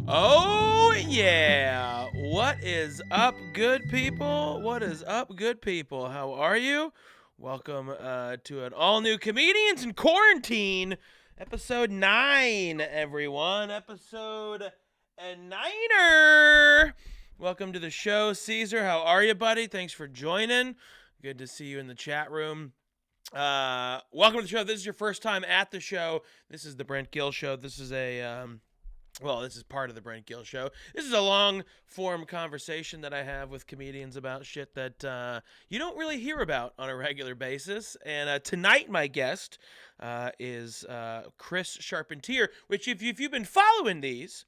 Oh, yeah. What is up, good people? What is up, good people? How are you? Welcome to an all-new Comedians in Quarantine, episode 9, everyone. Episode a niner. Welcome to the show, Caesar. How are you, buddy? Thanks for joining. Good to see you in the chat room. Welcome to the show. This is your first time at the show. This is the Brent Gill Show. This is this is part of the Brent Gill Show. This is a long-form conversation that I have with comedians about shit that you don't really hear about on a regular basis. And tonight, my guest is Chris Charpentier, which if you've been following these,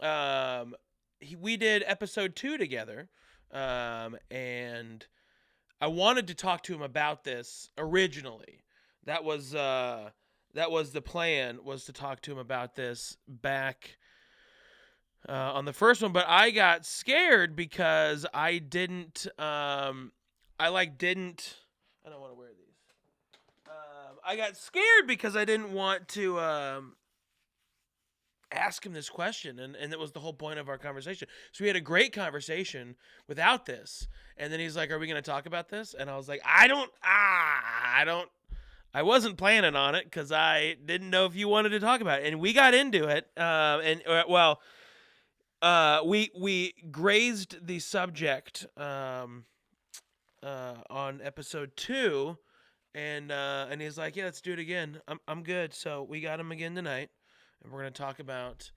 we did episode 2 together, and I wanted to talk to him about this originally. That was the plan, was to talk to him about this back on the first one, but I got scared because I didn't. I don't want to wear these. I got scared because I didn't want to ask him this question, and it was the whole point of our conversation. So we had a great conversation without this, and then he's like, "Are we going to talk about this?" And I was like, I wasn't planning on it because I didn't know if you wanted to talk about it." And we got into it, we grazed the subject on episode 2, and he's like, "Yeah, let's do it again. I'm good." So we got him again tonight, and we're gonna talk about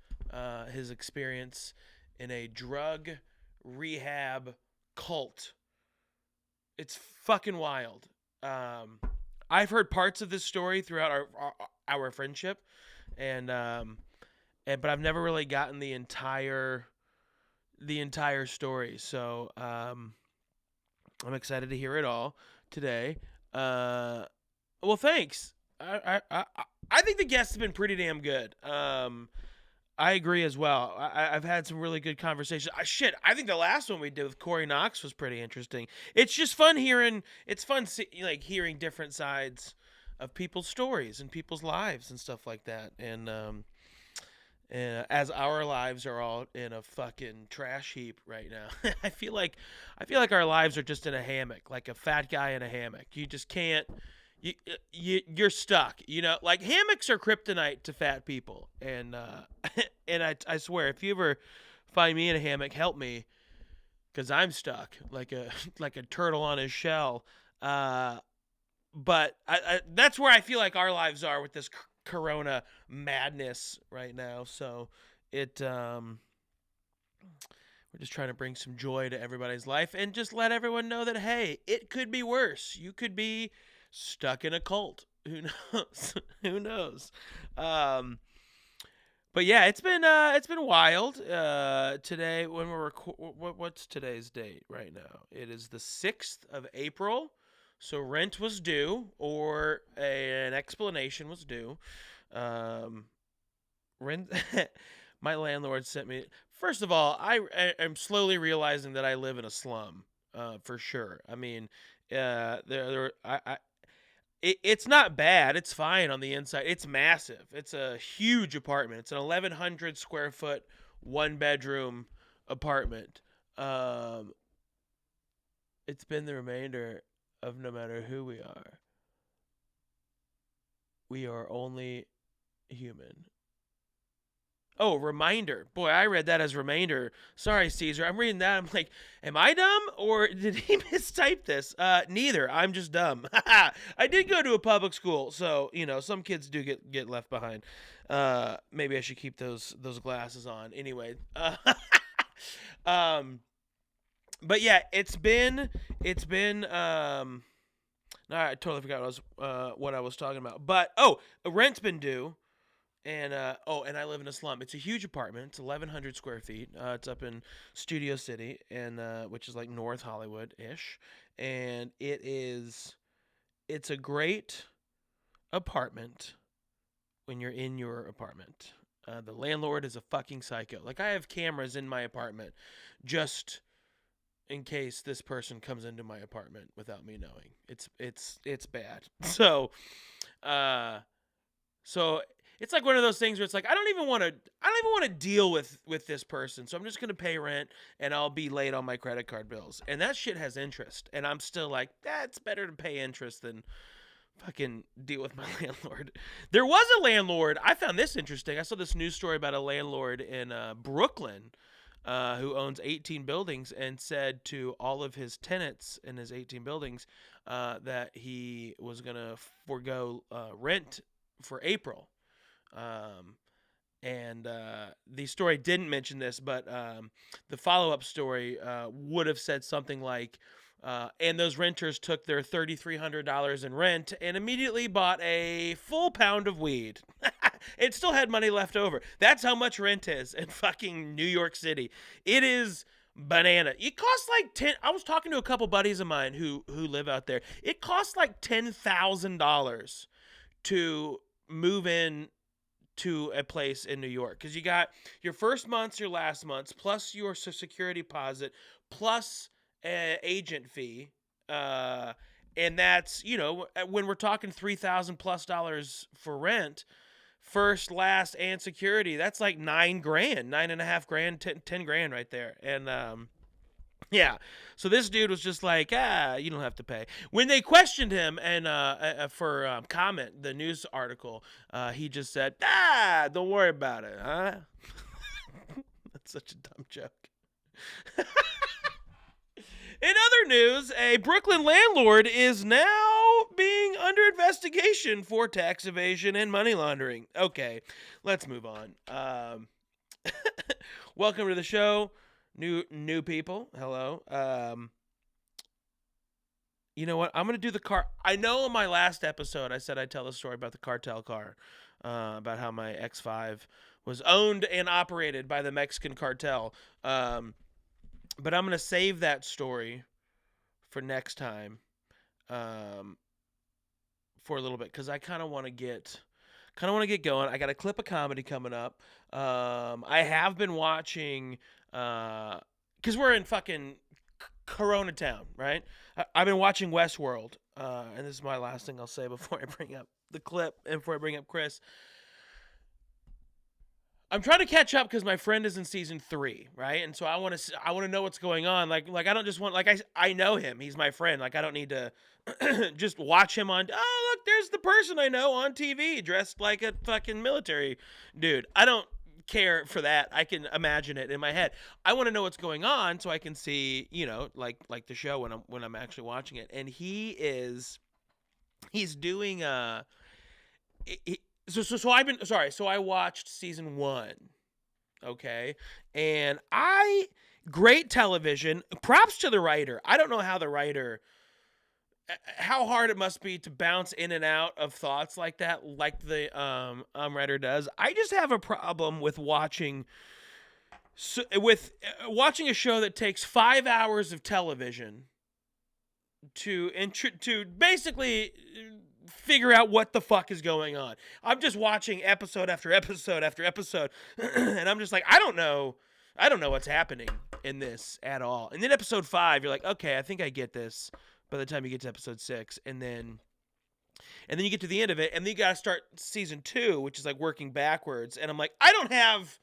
his experience in a drug rehab cult. It's fucking wild. I've heard parts of this story throughout our friendship, but I've never really gotten the entire story. So I'm excited to hear it all today. Well, thanks. I think the guests have been pretty damn good. I agree as well. I've had some really good conversations. I think the last one we did with Corey Knox was pretty interesting. It's just fun hearing. It's fun hearing different sides of people's stories and people's lives and stuff like that. And as our lives are all in a fucking trash heap right now, I feel like our lives are just in a hammock, like a fat guy in a hammock. You just can't. You're stuck, like hammocks are kryptonite to fat people, and I swear, if you ever find me in a hammock, help me, because I'm stuck like a turtle on his shell. But that's where I feel like our lives are with this corona madness right now. So we're just trying to bring some joy to everybody's life and just let everyone know that, hey, it could be worse. You could be stuck in a cult. Who knows? Who knows? But yeah, it's been wild. Today, when we're what's today's date right now? It is the 6th of April. So rent was due, or an explanation was due. Rent. My landlord sent me. First of all, I'm slowly realizing that I live in a slum. For sure. I mean, it's not bad. It's fine on the inside. It's massive. It's a huge apartment. It's an 1,100 square foot, 1-bedroom apartment. It's been the remainder of no matter who we are only human. Oh, reminder. Boy, I read that as remainder. Sorry, Caesar. I'm reading that. I'm like, am I dumb or did he mistype this? Neither. I'm just dumb. I did go to a public school, so some kids do get left behind. Maybe I should keep those glasses on. Anyway, but yeah, it's been. No, I totally forgot what I was talking about. But rent's been due. And and I live in a slum. It's a huge apartment. It's 1,100 square feet. It's up in Studio City, and which is like North Hollywood ish. And it's a great apartment when you're in your apartment. The landlord is a fucking psycho. Like, I have cameras in my apartment just in case this person comes into my apartment without me knowing. It's bad. So It's like one of those things where it's like I don't even want to deal with this person, so I'm just gonna pay rent and I'll be late on my credit card bills, and that shit has interest, and I'm still like, it's better to pay interest than fucking deal with my landlord. There was a landlord. I found this interesting. I saw this news story about a landlord in Brooklyn who owns 18 buildings and said to all of his tenants in his 18 buildings that he was going to forego rent for April. And the story didn't mention this, but the follow-up story would have said something like, and those renters took their $3,300 in rent and immediately bought a full pound of weed. It still had money left over. That's how much rent is in fucking New York City. It is banana. It costs like I was talking to a couple buddies of mine who live out there. It costs like $10,000 to move in to a place in New York, because you got your first month's, your last month's, plus your security deposit, plus agent fee, and that's, when we're talking $3,000+ for rent, first, last, and security, that's like $9,000, $9.5 grand, 10 grand right there. And yeah, so this dude was just like, you don't have to pay. When they questioned him and for comment, the news article, he just said, don't worry about it, huh? That's such a dumb joke. In other news, a Brooklyn landlord is now being under investigation for tax evasion and money laundering. Okay, let's move on. Welcome to the show, new people. Hello. You know what? I'm going to do the car. I know in my last episode I said I'd tell a story about the cartel car, about how my X5 was owned and operated by the Mexican cartel. But I'm going to save that story for next time, for a little bit, because I kind of want to get going. I got a clip of comedy coming up. I have been watching, because we're in fucking Corona Town, right? I've been watching Westworld, and this is my last thing I'll say before I bring up the clip and before I bring up Chris. I'm trying to catch up because my friend is in season 3, right? And so I want to know what's going on. Like I don't just want, like, I know him. He's my friend. Like, I don't need to just watch him on, oh, look, there's the person I know on TV dressed like a fucking military dude. I don't care for that. I can imagine it in my head. I want to know what's going on so I can see, like the show when I'm actually watching it. And he's doing So I watched season 1, okay? And great television. Props to the writer. I don't know how hard it must be to bounce in and out of thoughts like that, like the writer does. I just have a problem with watching a show that takes 5 hours of television to basically figure out what the fuck is going on. I'm just watching episode after episode after episode, and I'm just like, I don't know what's happening in this at all. And then episode 5, you're like, okay, I think I get this. By the time you get to episode 6, and then you get to the end of it, and then you gotta start season 2, which is like working backwards. And I'm like, I don't have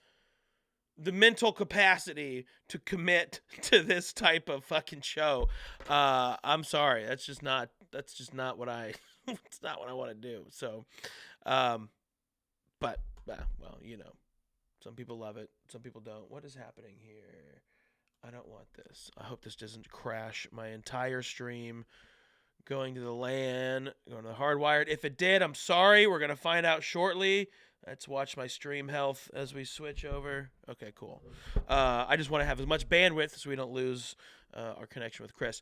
the mental capacity to commit to this type of fucking show. I'm sorry, that's just not what I. It's not what I want to do. So, but well, some people love it, some people don't. What is happening here? I don't want this. I hope this doesn't crash my entire stream. Going to the LAN, going to the hardwired. If it did, I'm sorry. We're going to find out shortly. Let's watch my stream health as we switch over. Okay, cool. I just want to have as much bandwidth so we don't lose our connection with Chris.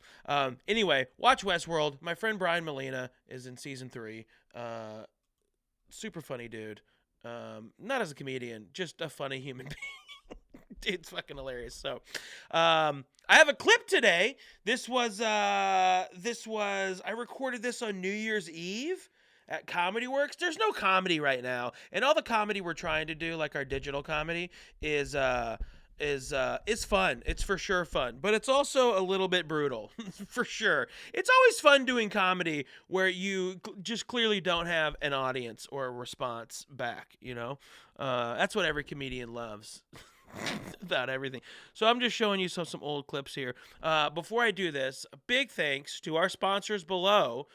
Anyway, watch Westworld. My friend Brian Molina is in season 3. Super funny dude. Not as a comedian, just a funny human being. Dude's fucking hilarious. So, I have a clip today. This was I recorded this on New Year's Eve at Comedy Works. There's no comedy right now, and all the comedy we're trying to do, like our digital comedy, is is fun. It's for sure fun, but it's also a little bit brutal, for sure. It's always fun doing comedy where you just clearly don't have an audience or a response back. That's what every comedian loves. About everything. So I'm just showing you some old clips here. Before I do this, a big thanks to our sponsors below.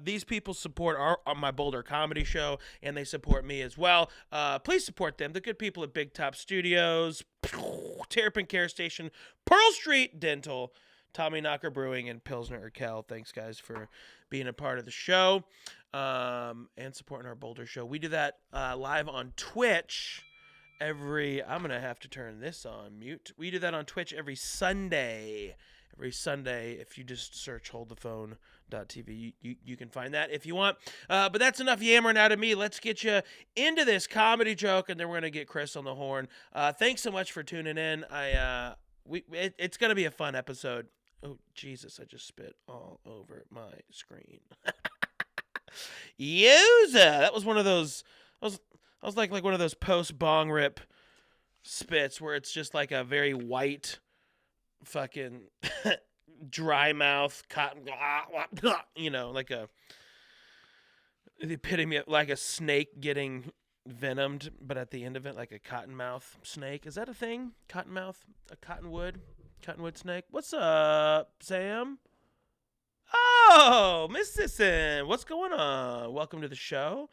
These people support my Boulder comedy show, and they support me as well. Please support them. The good people at Big Top Studios, Terrapin Care Station, Pearl Street Dental, Tommy Knocker Brewing, and Pilsner Urquell. Thanks, guys, for being a part of the show and supporting our Boulder show. We do that live on Twitch. I'm going to have to turn this on mute. We do that on Twitch every Sunday. If you just search holdthephone.tv, you can find that if you want. But that's enough yammering out of me. Let's get you into this comedy joke, and then we're going to get Chris on the horn. Thanks so much for tuning in. It's going to be a fun episode. Oh, Jesus, I just spit all over my screen. Yoza! That was one of those... I was like one of those post-bong rip spits where it's just like a very white fucking dry mouth cotton, like the epitome of like a snake getting venomed, but at the end of it like a cottonmouth snake. Is that a thing? Cottonmouth? A cottonwood snake? What's up, Sam? Oh, Miss Sisson, what's going on? Welcome to the show.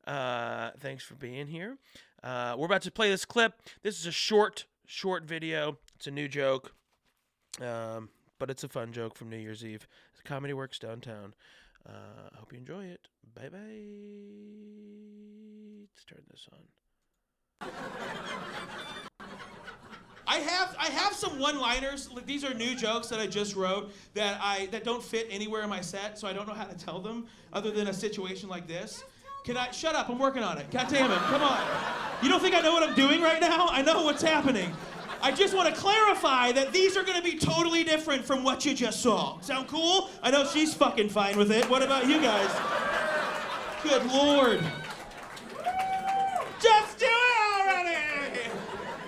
Thanks for being here. We're about to play this clip. This is a short video. It's a new joke, but it's a fun joke from New Year's Eve. Comedy Works Downtown. I hope you enjoy it. Bye-bye. Let's turn this on. I have some one-liners. These are new jokes that I just wrote that don't fit anywhere in my set, so I don't know how to tell them other than a situation like this. Can I shut up? I'm working on it. God damn it. Come on. You don't think I know what I'm doing right now? I know what's happening. I just want to clarify that these are going to be totally different from what you just saw. Sound cool? I know she's fucking fine with it. What about you guys? Good Lord. Just do it already!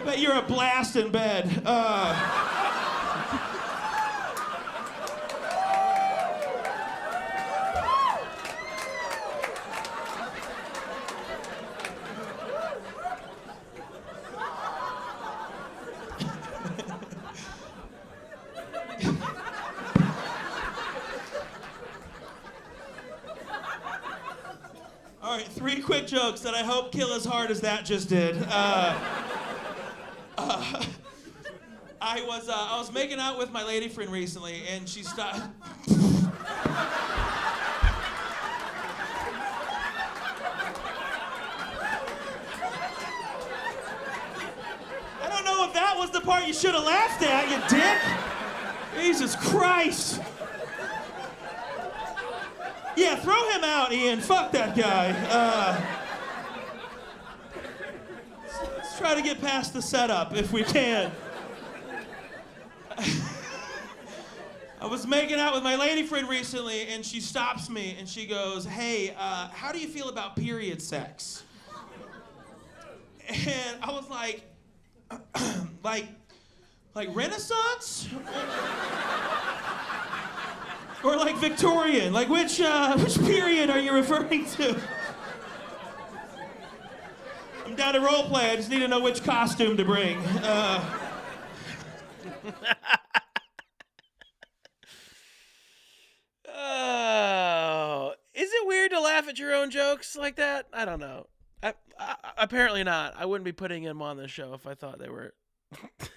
I bet you're a blast in bed. All right, 3 quick jokes that I hope kill as hard as that just did. I was making out with my lady friend recently, and she stopped. I don't know if that was the part you should have laughed at, you dick. Jesus Christ. Yeah, throw him out, Ian. Fuck that guy. Let's try to get past the setup if we can. I was making out with my lady friend recently, and she stops me, and she goes, "Hey, how do you feel about period sex?" And I was like, like Renaissance? Or like Victorian? Like which period are you referring to? I'm down to role play. I just need to know which costume to bring. Oh, is it weird to laugh at your own jokes like that? I don't know. Apparently not. I wouldn't be putting them on the show if I thought they were.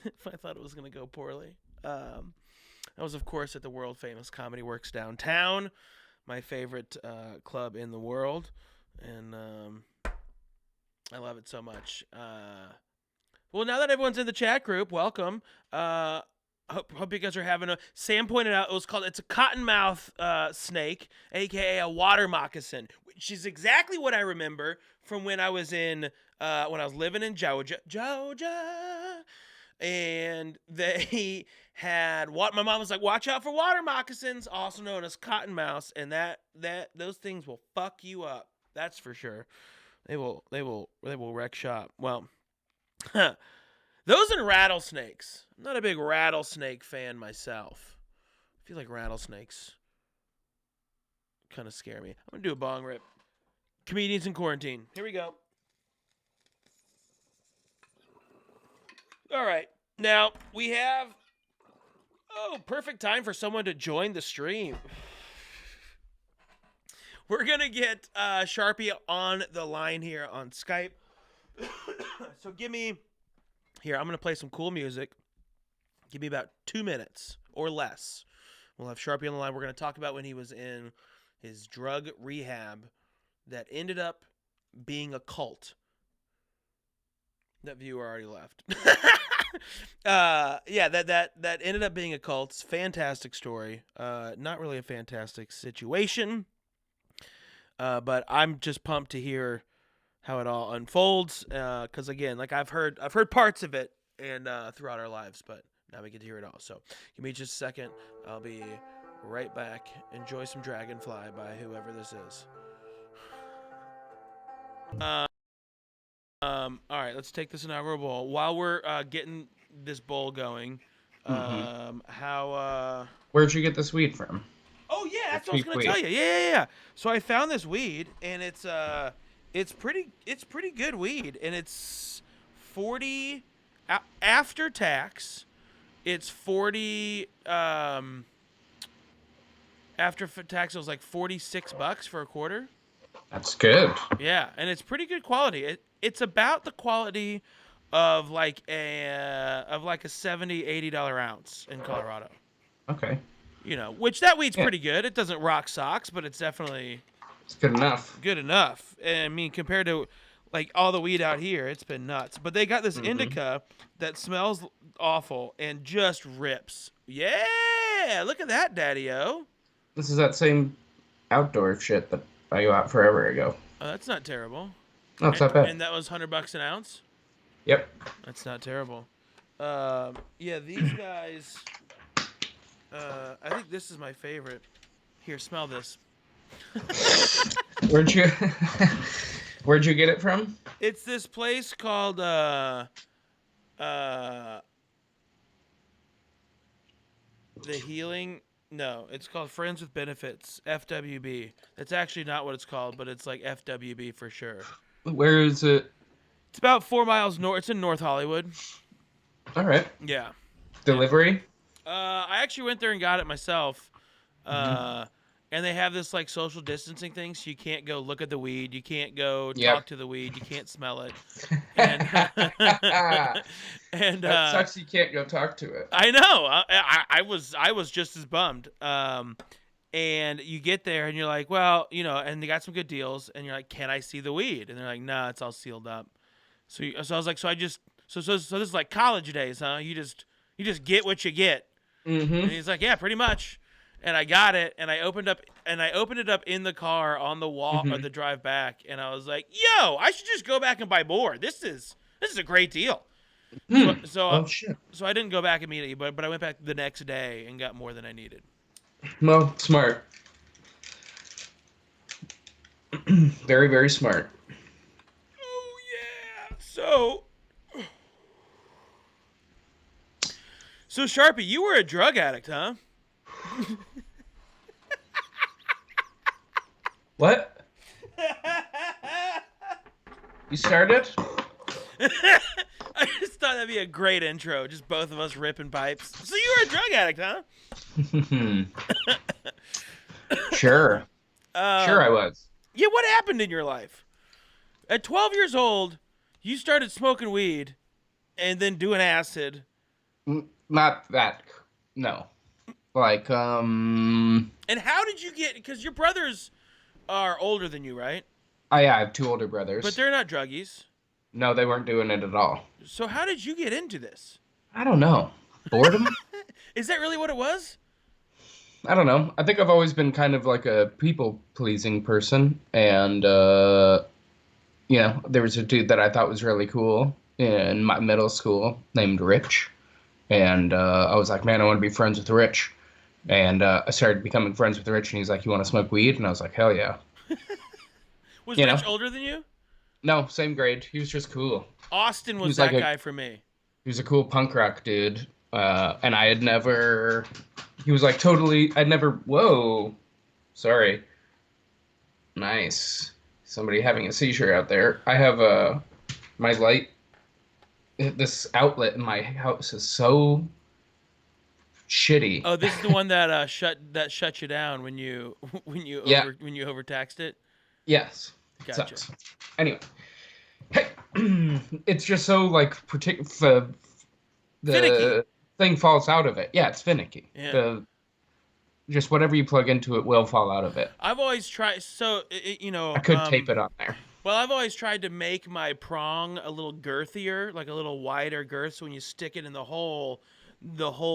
If I thought it was going to go poorly. I was, of course, at the world-famous Comedy Works Downtown, my favorite club in the world, and I love it so much. Well, now that everyone's in the chat group, welcome. Hope you guys are having a... Sam pointed out it's a cottonmouth snake, a.k.a. a water moccasin, which is exactly what I remember from when I was living in Georgia. And they had my mom was like, watch out for water moccasins, also known as cottonmouths, and that those things will fuck you up. That's for sure. They will wreck shop. Well, Those and rattlesnakes. I'm not a big rattlesnake fan myself. I feel like rattlesnakes kind of scare me. I'm going to do a bong rip. Comedians in quarantine. Here we go. All right. Now, we have... Oh, perfect time for someone to join the stream. We're going to get Sharpie on the line here on Skype. So give me... Here, I'm going to play some cool music. Give me about 2 minutes or less. We'll have Sharpie on the line. We're going to talk about when he was in his drug rehab that ended up being a cult. That viewer already left. Yeah, that ended up being a cult. It's a fantastic story. Not really a fantastic situation. But I'm just pumped to hear how it all unfolds. Because again, like I've heard parts of it and throughout our lives, but now we get to hear it all. So give me just a second. I'll be right back. Enjoy some Dragonfly by whoever this is. All right, let's take this inaugural bowl. While we're getting this bowl going, Where'd you get this weed from? Oh yeah, that's what I was gonna tell you. Yeah. So I found this weed, and it's pretty good weed, and it's 40 after tax. It's 40 after tax. It was like $46 for a quarter. That's good. Yeah, and it's pretty good quality. It's about the quality of like a $70-$80 ounce in Colorado. Okay. You know, which that weed's pretty good. It doesn't rock socks, but it's definitely good enough. Good enough. And I mean, compared to like all the weed out here, it's been nuts. But they got this indica that smells awful and just rips. Yeah, look at that, Daddy-O. This is that same outdoor shit that I got out forever ago. Oh, that's not terrible. No, it's not bad. And that was $100 an ounce? Yep. That's not terrible. Yeah, these guys... I think this is my favorite. Here, smell this. Where'd you get it from? It's this place called The Healing. No, it's called Friends with Benefits, FWB. That's actually not what it's called, but it's like FWB for sure. Where is it? It's about 4 miles north. It's in North Hollywood. All right. Yeah. Delivery? I actually went there and got it myself. And they have this like social distancing thing, so you can't go look at the weed, you can't go talk to the weed, you can't smell it. And, and that sucks. You can't go talk to it. I know. I was just as bummed. And you get there and you're like, well, you know, and they got some good deals, and you're like, can I see the weed? And they're like, nah, it's all sealed up. So I was like, so this is like college days, huh? You just get what you get. And he's like, yeah, pretty much. And I got it, and I opened it up in the car on the walk or the drive back, and I was like, yo, I should just go back and buy more. This is a great deal. So I didn't go back immediately, but I went back the next day and got more than I needed. Well, smart. Very, very smart. Oh yeah. So Sharpie, you were a drug addict, huh? What? You started? I just thought that'd be a great intro. Just both of us ripping pipes. So you were a drug addict, huh? Sure. Sure I was. Yeah, what happened in your life? At 12 years old, you started smoking weed and then doing acid. Not that. No. Like, And how did you get... Because your brothers are older than you, right? I have 2 older brothers. But they're not druggies. No, they weren't doing it at all. So how did you get into this? I don't know. Boredom? Is that really what it was? I don't know. I think I've always been kind of like a people-pleasing person. And, you know, there was a dude that I thought was really cool in my middle school named Rich. And I was like, man, I want to be friends with Rich. And I started becoming friends with Rich, and he's like, you want to smoke weed? And I was like, hell yeah. Was Rich older than you? No, same grade. He was just cool. Austin was that guy for me. He was a cool punk rock dude. And I had never, he was like totally, I'd never, whoa, sorry. Nice. Somebody having a seizure out there. I have my light, this outlet in my house is so shitty. Oh, this is the one that shuts you down when you Yeah, when you overtaxed it. yes. It Gotcha. sucks. Anyway, hey, it's just so like Finicky. the thing falls out of it. Yeah, it's finicky. Yeah. The just whatever you plug into it will fall out of it. I've always tried. So I could tape it on there. well, I've always tried to make my prong a little girthier, like a little wider girth, so when you stick it in the hole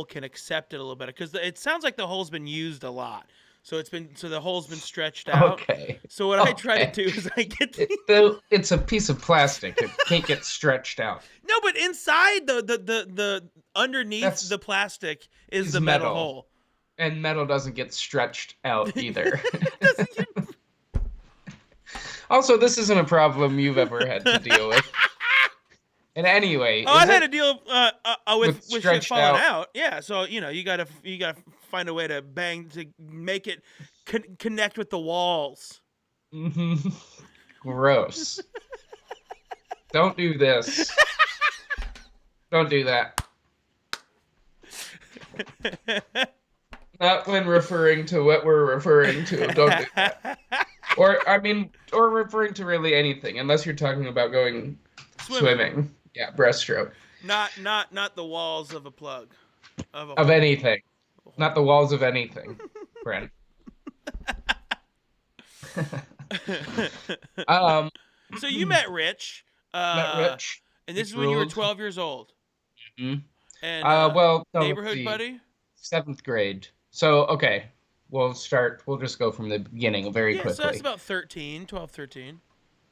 can accept it a little better. Because it sounds like the hole's been used a lot, so the hole's been stretched out. Okay. So what I try to Okay. do is I get the, It's a piece of plastic. It can't get stretched out. no, but inside the underneath That's the plastic is is the metal metal. hole. And metal doesn't get stretched out either. Also, this isn't a problem you've ever had to deal with. And anyway, Oh, is I've had to it deal with shit stretched falling out? out. Yeah, so you gotta find a way to make it connect with the walls. Mhm. Gross. Don't do this. Don't do that. Not when referring to what we're referring to. Don't do that. Or, I mean, or referring to really anything, unless you're talking about going Swimming, swimming. Yeah, breaststroke. not the walls of a plug of a Of hole. anything. A Not the hole. walls of anything, Brent. um, So you met Rich, met Rich. and this Rich is when you were ruled. 12 years old, Mhm. and Well, no, let's neighborhood see. buddy. Seventh grade. So, okay, we'll just go from the beginning very Yeah, so that's quickly. about 13, 12, 13.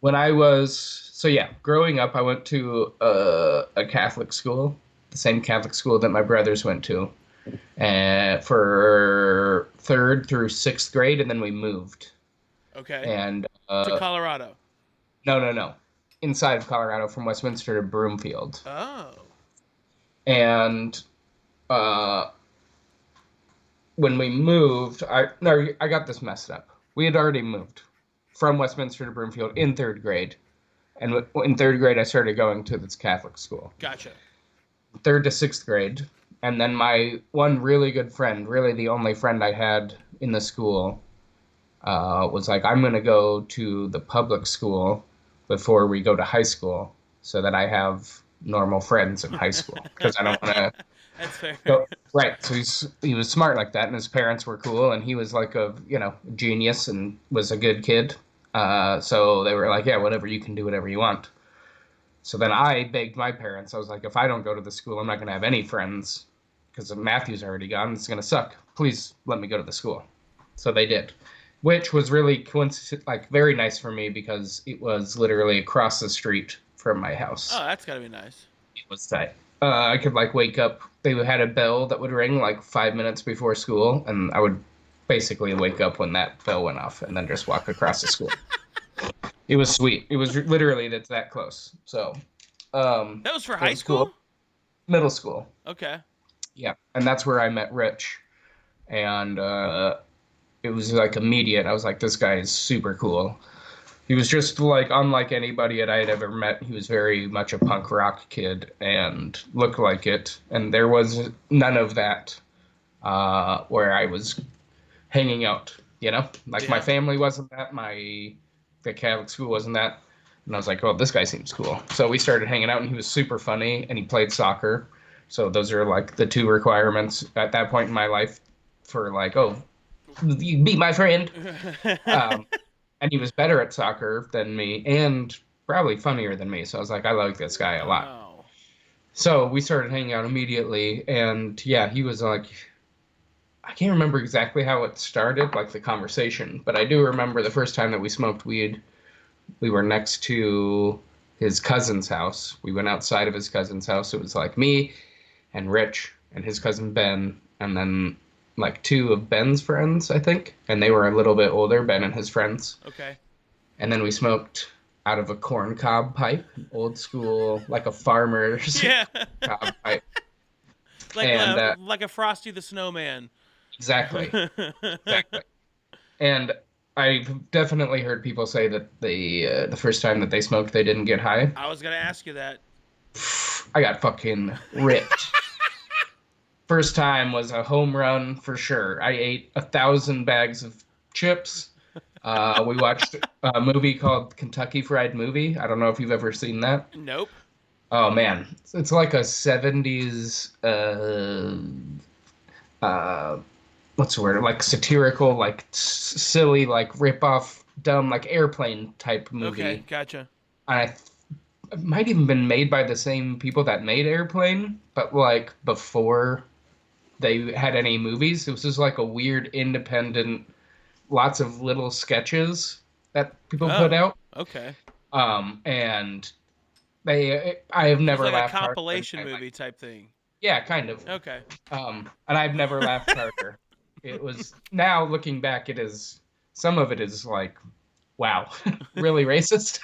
When I was, so yeah, growing up, I went to a Catholic school, the same Catholic school that my brothers went to, for third through sixth grade, and then we moved. Okay, And to Colorado. no, no, no, inside of Colorado from Westminster to Broomfield. Oh, And uh, when we moved, I got this messed up. We had already moved from Westminster to Broomfield in third grade, and in third grade I started going to this Catholic school. gotcha. Third to sixth grade, and then my one really good friend, really the only friend I had in the school, was like, I'm gonna go to the public school before we go to high school, so that I have normal friends in high school because I don't want to That's fair. go. Right. So he was smart like that, and his parents were cool, and he was like a genius and was a good kid. So they were like, yeah, whatever, you can do whatever you want. So then I begged my parents. I was like, if I don't go to the school, I'm not going to have any friends because Matthew's already gone. It's going to suck. Please let me go to the school. So they did, which was really like very nice for me because it was literally across the street from my Oh, house. that's gotta be nice. It was tight. I could like wake up. They had a bell that would ring like 5 minutes before school, and I would basically wake up when that bell went off, and then just walk across the school. It was sweet. It was literally it's that close. So, That was for it high was cool. school. Middle school, Okay. yeah, and that's where I met Rich, and it was like immediate. I was like, this guy is super cool. He was just like unlike anybody that I had ever met. He was very much a punk rock kid and looked like it. And there was none of that where I was hanging out. Like my Yeah. family wasn't that. The Catholic school wasn't that. And I was like, oh, this guy seems cool. So we started hanging out, and he was super funny, and he played soccer. So those are like the two requirements at that point in my life for like, oh, you be my friend. Um, and he was better at soccer than me and probably funnier than me. So I was like, I like this guy a lot. Oh. So we started hanging out immediately. And yeah, he was like, I can't remember exactly how it started, like the conversation, but I do remember the first time that we smoked weed, we were next to his cousin's house. We went outside of his cousin's house. It was like me and Rich and his cousin Ben, and then like two of Ben's friends, I think. And they were a little bit older, Ben and his friends. Okay. And then we smoked out of a corn cob pipe, old school, like a farmer's Yeah. cob pipe. like And a like a Frosty the Snowman. exactly, exactly. And I've definitely heard people say that the first time that they smoked, they didn't get high. I was gonna ask you that. I got fucking ripped. First time was a home run for sure. I ate 1,000 bags of chips. We watched a movie called Kentucky Fried Movie. I don't know if you've ever seen that. Nope. Oh man, it's like a 70s uh what's the word? Like satirical, like silly, like rip off dumb like airplane type Okay, movie. gotcha. And it might even been made by the same people that made Airplane, but like before they had any movies. It was just like a weird independent, lots of little sketches that people put Oh, out. okay. And I have So it's never like a laughed harder than compilation like, movie type thing. yeah, kind of. Okay. And I've never laughed harder. It was now looking back, it is some of it is like, wow, really racist.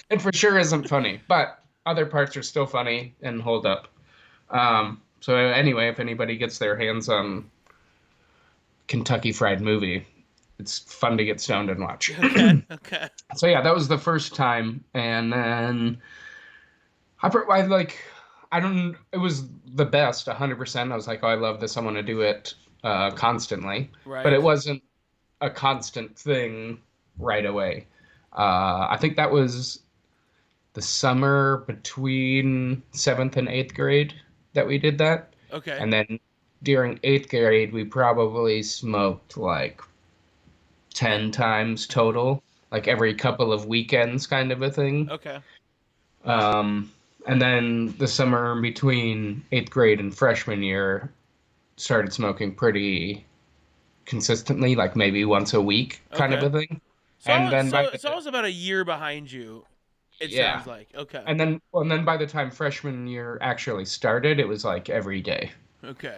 It for sure isn't funny, but other parts are still funny and hold up. So anyway, if anybody gets their hands on Kentucky Fried Movie, it's fun to get stoned and watch. Okay. Okay. So yeah, that was the first time, and then I like I don't. It was the best, 100%. I was like, oh, I love this. I want to do it constantly, but Right. it wasn't a constant thing right away. I think that was the summer between seventh and eighth grade that we did that. Okay. And then during eighth grade, we probably smoked like 10 times total, like every couple of weekends, kind of a thing. Okay. Um, and then the summer between eighth grade and freshman year, started smoking pretty consistently, like maybe once a week, kind of Okay. a thing. So And then by so I was about a year behind you. It yeah, sounds like. Okay. and then by the time freshman year actually started, it was like every day, Okay.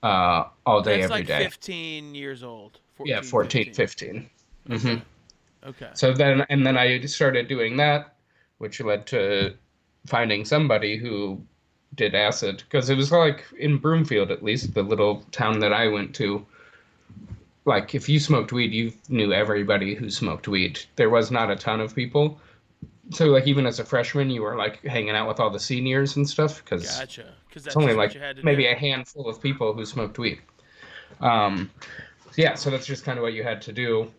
all And day, that's every like day. 15 years old. Yeah, 14, 14, 15. 15. Okay. Mm-hmm. Okay. So then I started doing that, which led to finding somebody who did acid because it was like in Broomfield, at least the little town that I went to. Like if you smoked weed, you knew everybody who smoked weed. There was not a ton of people. So like even as a freshman, you were like hanging out with all the seniors and stuff because Gotcha. Because it's that's only just what like you had to maybe do. a handful of people who smoked weed. Um, yeah, so that's just kind of what you had to do.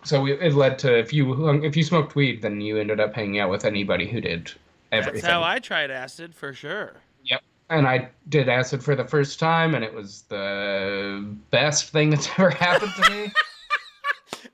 So it led to if you smoked weed, then you ended up hanging out with anybody who did That's how everything. I tried acid for sure. Yep. And I did acid for the first time, and it was the best thing that's ever happened to me.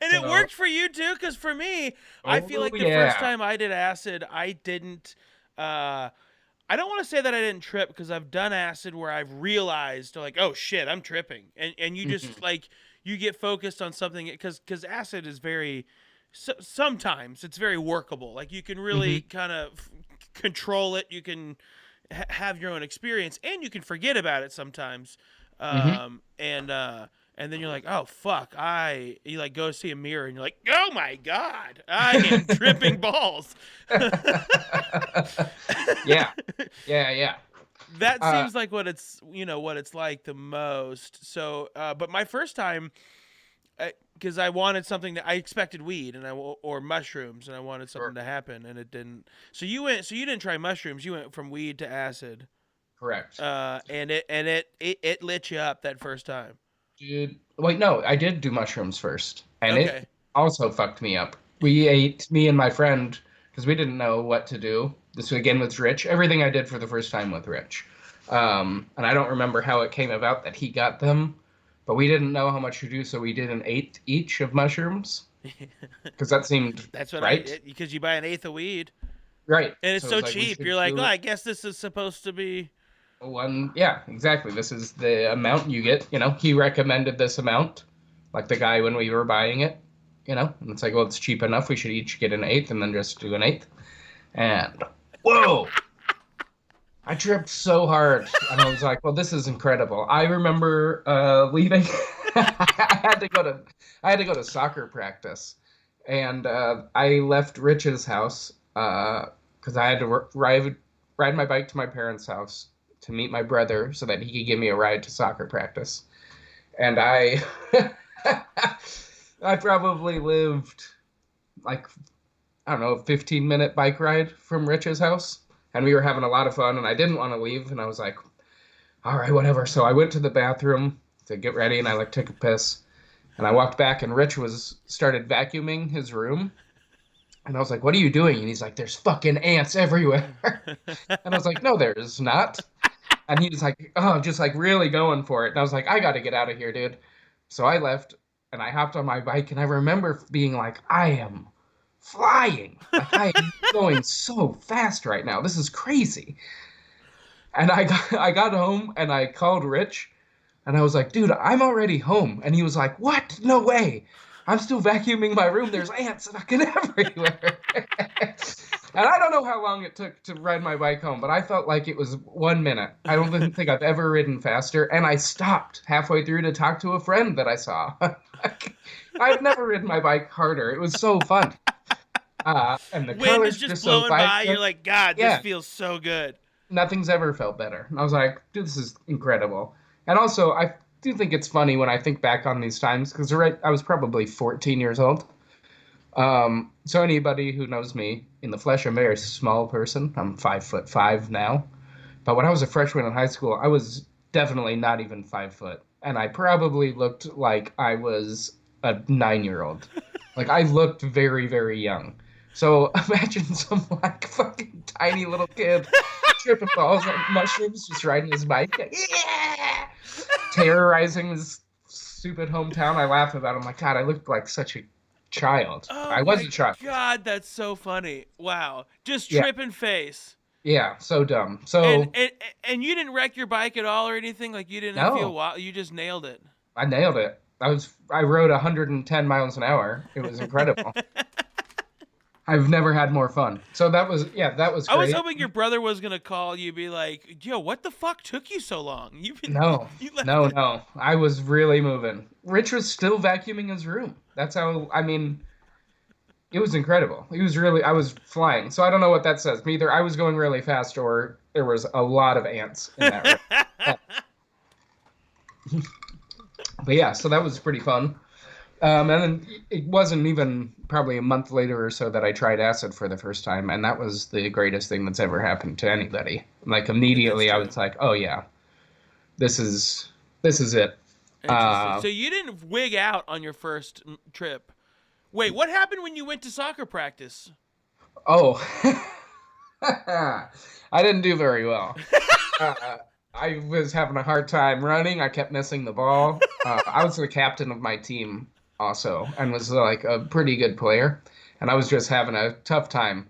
And it So, worked for you too, because for me, I feel oh like the first yeah. time I did acid, I didn't. I don't want to say that I didn't trip because I've done acid where I've realized like, oh shit, I'm tripping, and you just Mhm. like you get focused on something because acid is very. Sometimes it's very workable. Like you can really Mhm. kind of control it. You can have your own experience, and you can forget about it sometimes. Mhm. Um, and uh, and then you're like, oh fuck, you like go see a mirror and you're like, oh my god, I am tripping balls. Yeah. Yeah. Yeah. That Uh, seems like what it's like the most. So, but my first time, because I wanted something that I expected weed or mushrooms, and I wanted something sure. to happen, and it didn't. So you didn't try mushrooms. You went from weed to acid. Correct. And it lit you up that first time. Dude, wait, no, I did do mushrooms first, and it Okay. also fucked me up. We ate, me and my friend, because we didn't know what to do. This again was Rich. Everything I did for the first time with Rich. And I don't remember how it came about that he got them, but we didn't know how much to do, so we did an eighth each of mushrooms, because that seemed That's what right. because you buy an eighth of weed Right. and it's So it so was like we cheap. should You're like, oh, do I guess this is supposed to be. one. Yeah, exactly. This is the amount you get. He recommended this amount, like the guy when we were buying it. And it's like, well, it's cheap enough. We should each get an eighth and then just do an eighth. And whoa, I tripped so hard, and I was like, well, this is incredible. I remember leaving. I had to go to soccer practice, and I left Rich's house because I had to ride my bike to my parents' house to meet my brother so that he could give me a ride to soccer practice. And I probably lived like I don't know, a 15-minute bike ride from Rich's house. And we were having a lot of fun, and I didn't want to leave. And I was like, all right, whatever. So I went to the bathroom to get ready, and I like took a piss. And I walked back, and Rich was started vacuuming his room. And I was like, what are you doing? And he's like, there's fucking ants everywhere. And I was like, no, there's not. And he was like, oh, just like really going for it. And I was like, I got to get out of here, dude. So I left, and I hopped on my bike, and I remember being like, I am flying. Like I am going so fast right now. This is crazy. And I got home and I called Rich and I was like, dude, I'm already home. And he was like, what? No way. I'm still vacuuming my room. There's ants fucking everywhere. And I don't know how long it took to ride my bike home, but I felt like it was 1 minute. I don't even think I've ever ridden faster. And I stopped halfway through to talk to a friend that I saw. I've never ridden my bike harder. It was so fun. And the Wind is colors just are so blowing by. You're vibrant. like, God, this Yeah, feels so good. nothing's ever felt better. And I was like, dude, this is incredible. And also, I do think it's funny when I think back on these times because right, I was probably 14 years old. So anybody who knows me in the flesh, I'm a very small person. I'm 5'5" now. But when I was a freshman in high school, I was definitely not even 5 foot, and I probably looked like I was a 9-year-old. Like I looked very, very young. So imagine some like fucking tiny little kid tripping balls on mushrooms, just riding his bike, yeah, terrorizing his stupid hometown. I laugh about it. I'm like, God, I looked like such a child. Oh I was my a child. God, that's so funny. Wow. Just Yeah, tripping face. yeah, so dumb. And, So and and you didn't wreck your bike at all or anything? Like you didn't feel no, wild. You just nailed it. I nailed it. I rode 110 miles an hour. It was incredible. I've never had more fun. So that was yeah, that was I was great. hoping your brother was gonna call you, be like, "Yo, what the fuck took you so long? You've been No, you left no, it." no. I was really moving. Rich was still vacuuming his room. That's how I mean, it was incredible. He was really I was flying. So I don't know what that says. Either I was going really fast or there was a lot of ants in that room. But, but yeah, so that was pretty fun. And then it wasn't even probably a month later or so that I tried acid for the first time, and that was the greatest thing that's ever happened to anybody. Like I think that's immediately, I true. was like, "Oh yeah, this is this is it." Interesting. Uh, So you didn't wig out on your first trip. Wait, what happened when you went to soccer practice? oh, I didn't do very well. Uh, I was having a hard time running. I kept missing the ball. I was the captain of my team also, and was like a pretty good player. And I was just having a tough time.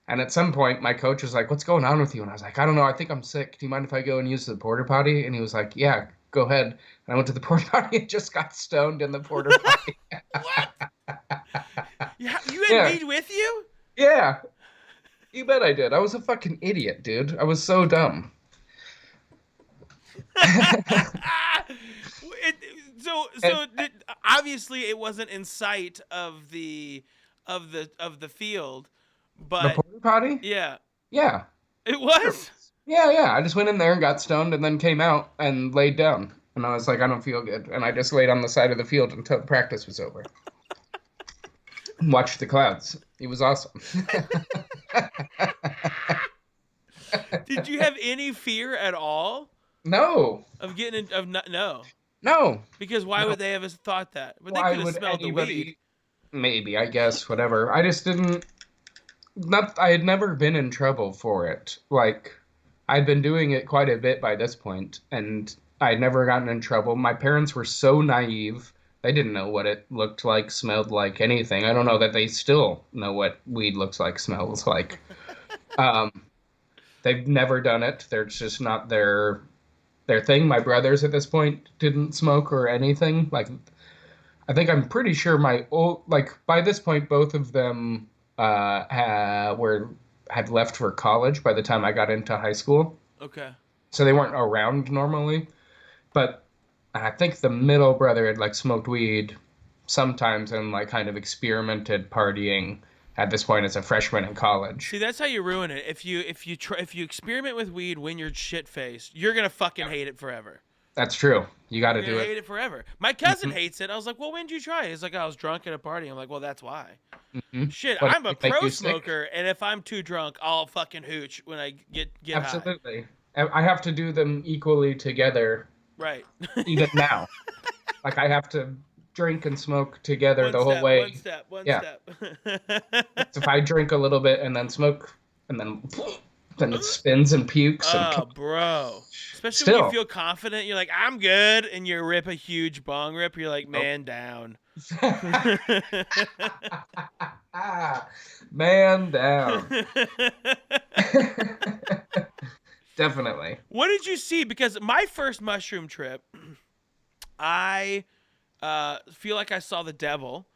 And at some point, my coach was like, "What's going on with you?" And I was like, "I don't know. I think I'm sick. Do you mind if I go and use the porta potty?" And he was like, "Yeah, go ahead." And I went to the porta potty and just got stoned in the porta potty. What? You had Yeah, weed with you? yeah. You bet I did. I was a fucking idiot, dude. I was so dumb. It- so And obviously it wasn't in sight of the field, the but porta potty? yeah, Yeah. it Sure. was. Yeah, yeah. I just went in there and got stoned and then came out and laid down. And I was like, I don't feel good. And I just laid on the side of the field until practice was over. And watched the clouds. It was awesome. Did you have any fear at all No, of getting in, of no? no, Because why no. would they have thought that? But they Why could have would smelled the weed. anybody? Maybe, I guess, whatever. I just didn't. Not. I had never been in trouble for it. Like, I'd been doing it quite a bit by this point, and I'd never gotten in trouble. My parents were so naive. They didn't know what it looked like, smelled like, anything. I don't know that they still know what weed looks like, smells like. Um, they've never done it. They're just not their thing. My brothers at this point didn't smoke or anything. Like I think I'm pretty sure my old like by this point both of them were had left for college by the time I got into high school, Okay. so they weren't around normally. But I think the middle brother had like smoked weed sometimes and like kind of experimented partying at this point as a freshman in college. See, that's how you ruin it. If you experiment with weed when you're shit faced, you're gonna fucking Yep. hate it forever. That's true. You got You're to gonna do it. hate it forever. My cousin Hmm. hates it. I was like, well, when did you try it? He's like, I was drunk at a party. I'm like, well, that's why. Hmm. Shit, What, I'm a it make pro you sick? smoker, and if I'm too drunk, I'll fucking hooch when I get high. Absolutely. I have to do them equally together, Right. even now. Like I have to drink and smoke together the whole One way. step, one Yeah. step. So if I drink a little bit and then smoke and then it spins and pukes and Oh, bro. Especially when you still. feel confident, you're like, I'm good, and you rip a huge bong rip, you're like, Nope. man down. Man down. Definitely. What did you see? Because my first mushroom trip, I feel like I saw the devil.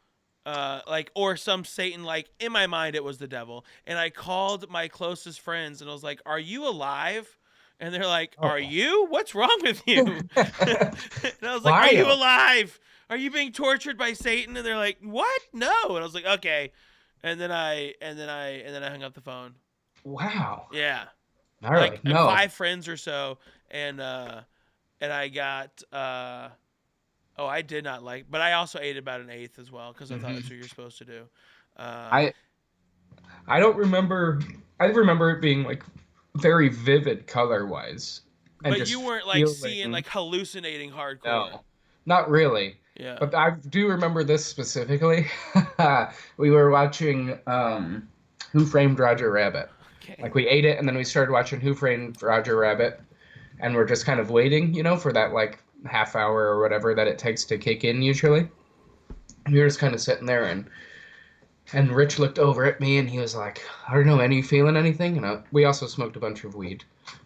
Like or some Satan, like in my mind it was the devil, and I called my closest friends and I was like, "Are you alive?" And they're like, "Are Oh. you? What's wrong with you?" And I was like, "Are you Wild. alive? Are you being tortured by Satan?" And they're like, "What? No." And I was like, "Okay." And then I hung up the phone. Wow. Yeah, Gnarly. like No. 5 friends or so, and I got oh, I did not like, but I also ate about an eighth as well because I thought that's Hmm. what you're supposed to do. Uh, I I don't remember. I remember it being like very vivid color wise, and but just you weren't like seeing feeling. like hallucinating hardcore. No, not really. Yeah. But I do remember this specifically. We were watching Who Framed Roger Rabbit. Okay. Like we ate it and then we started watching Who Framed Roger Rabbit, and we're just kind of waiting, for that like half hour or whatever that it takes to kick in usually. We were just kind of sitting there, and Rich looked over at me and he was like, "I don't know, man, you feeling anything?" And we also smoked a bunch of weed,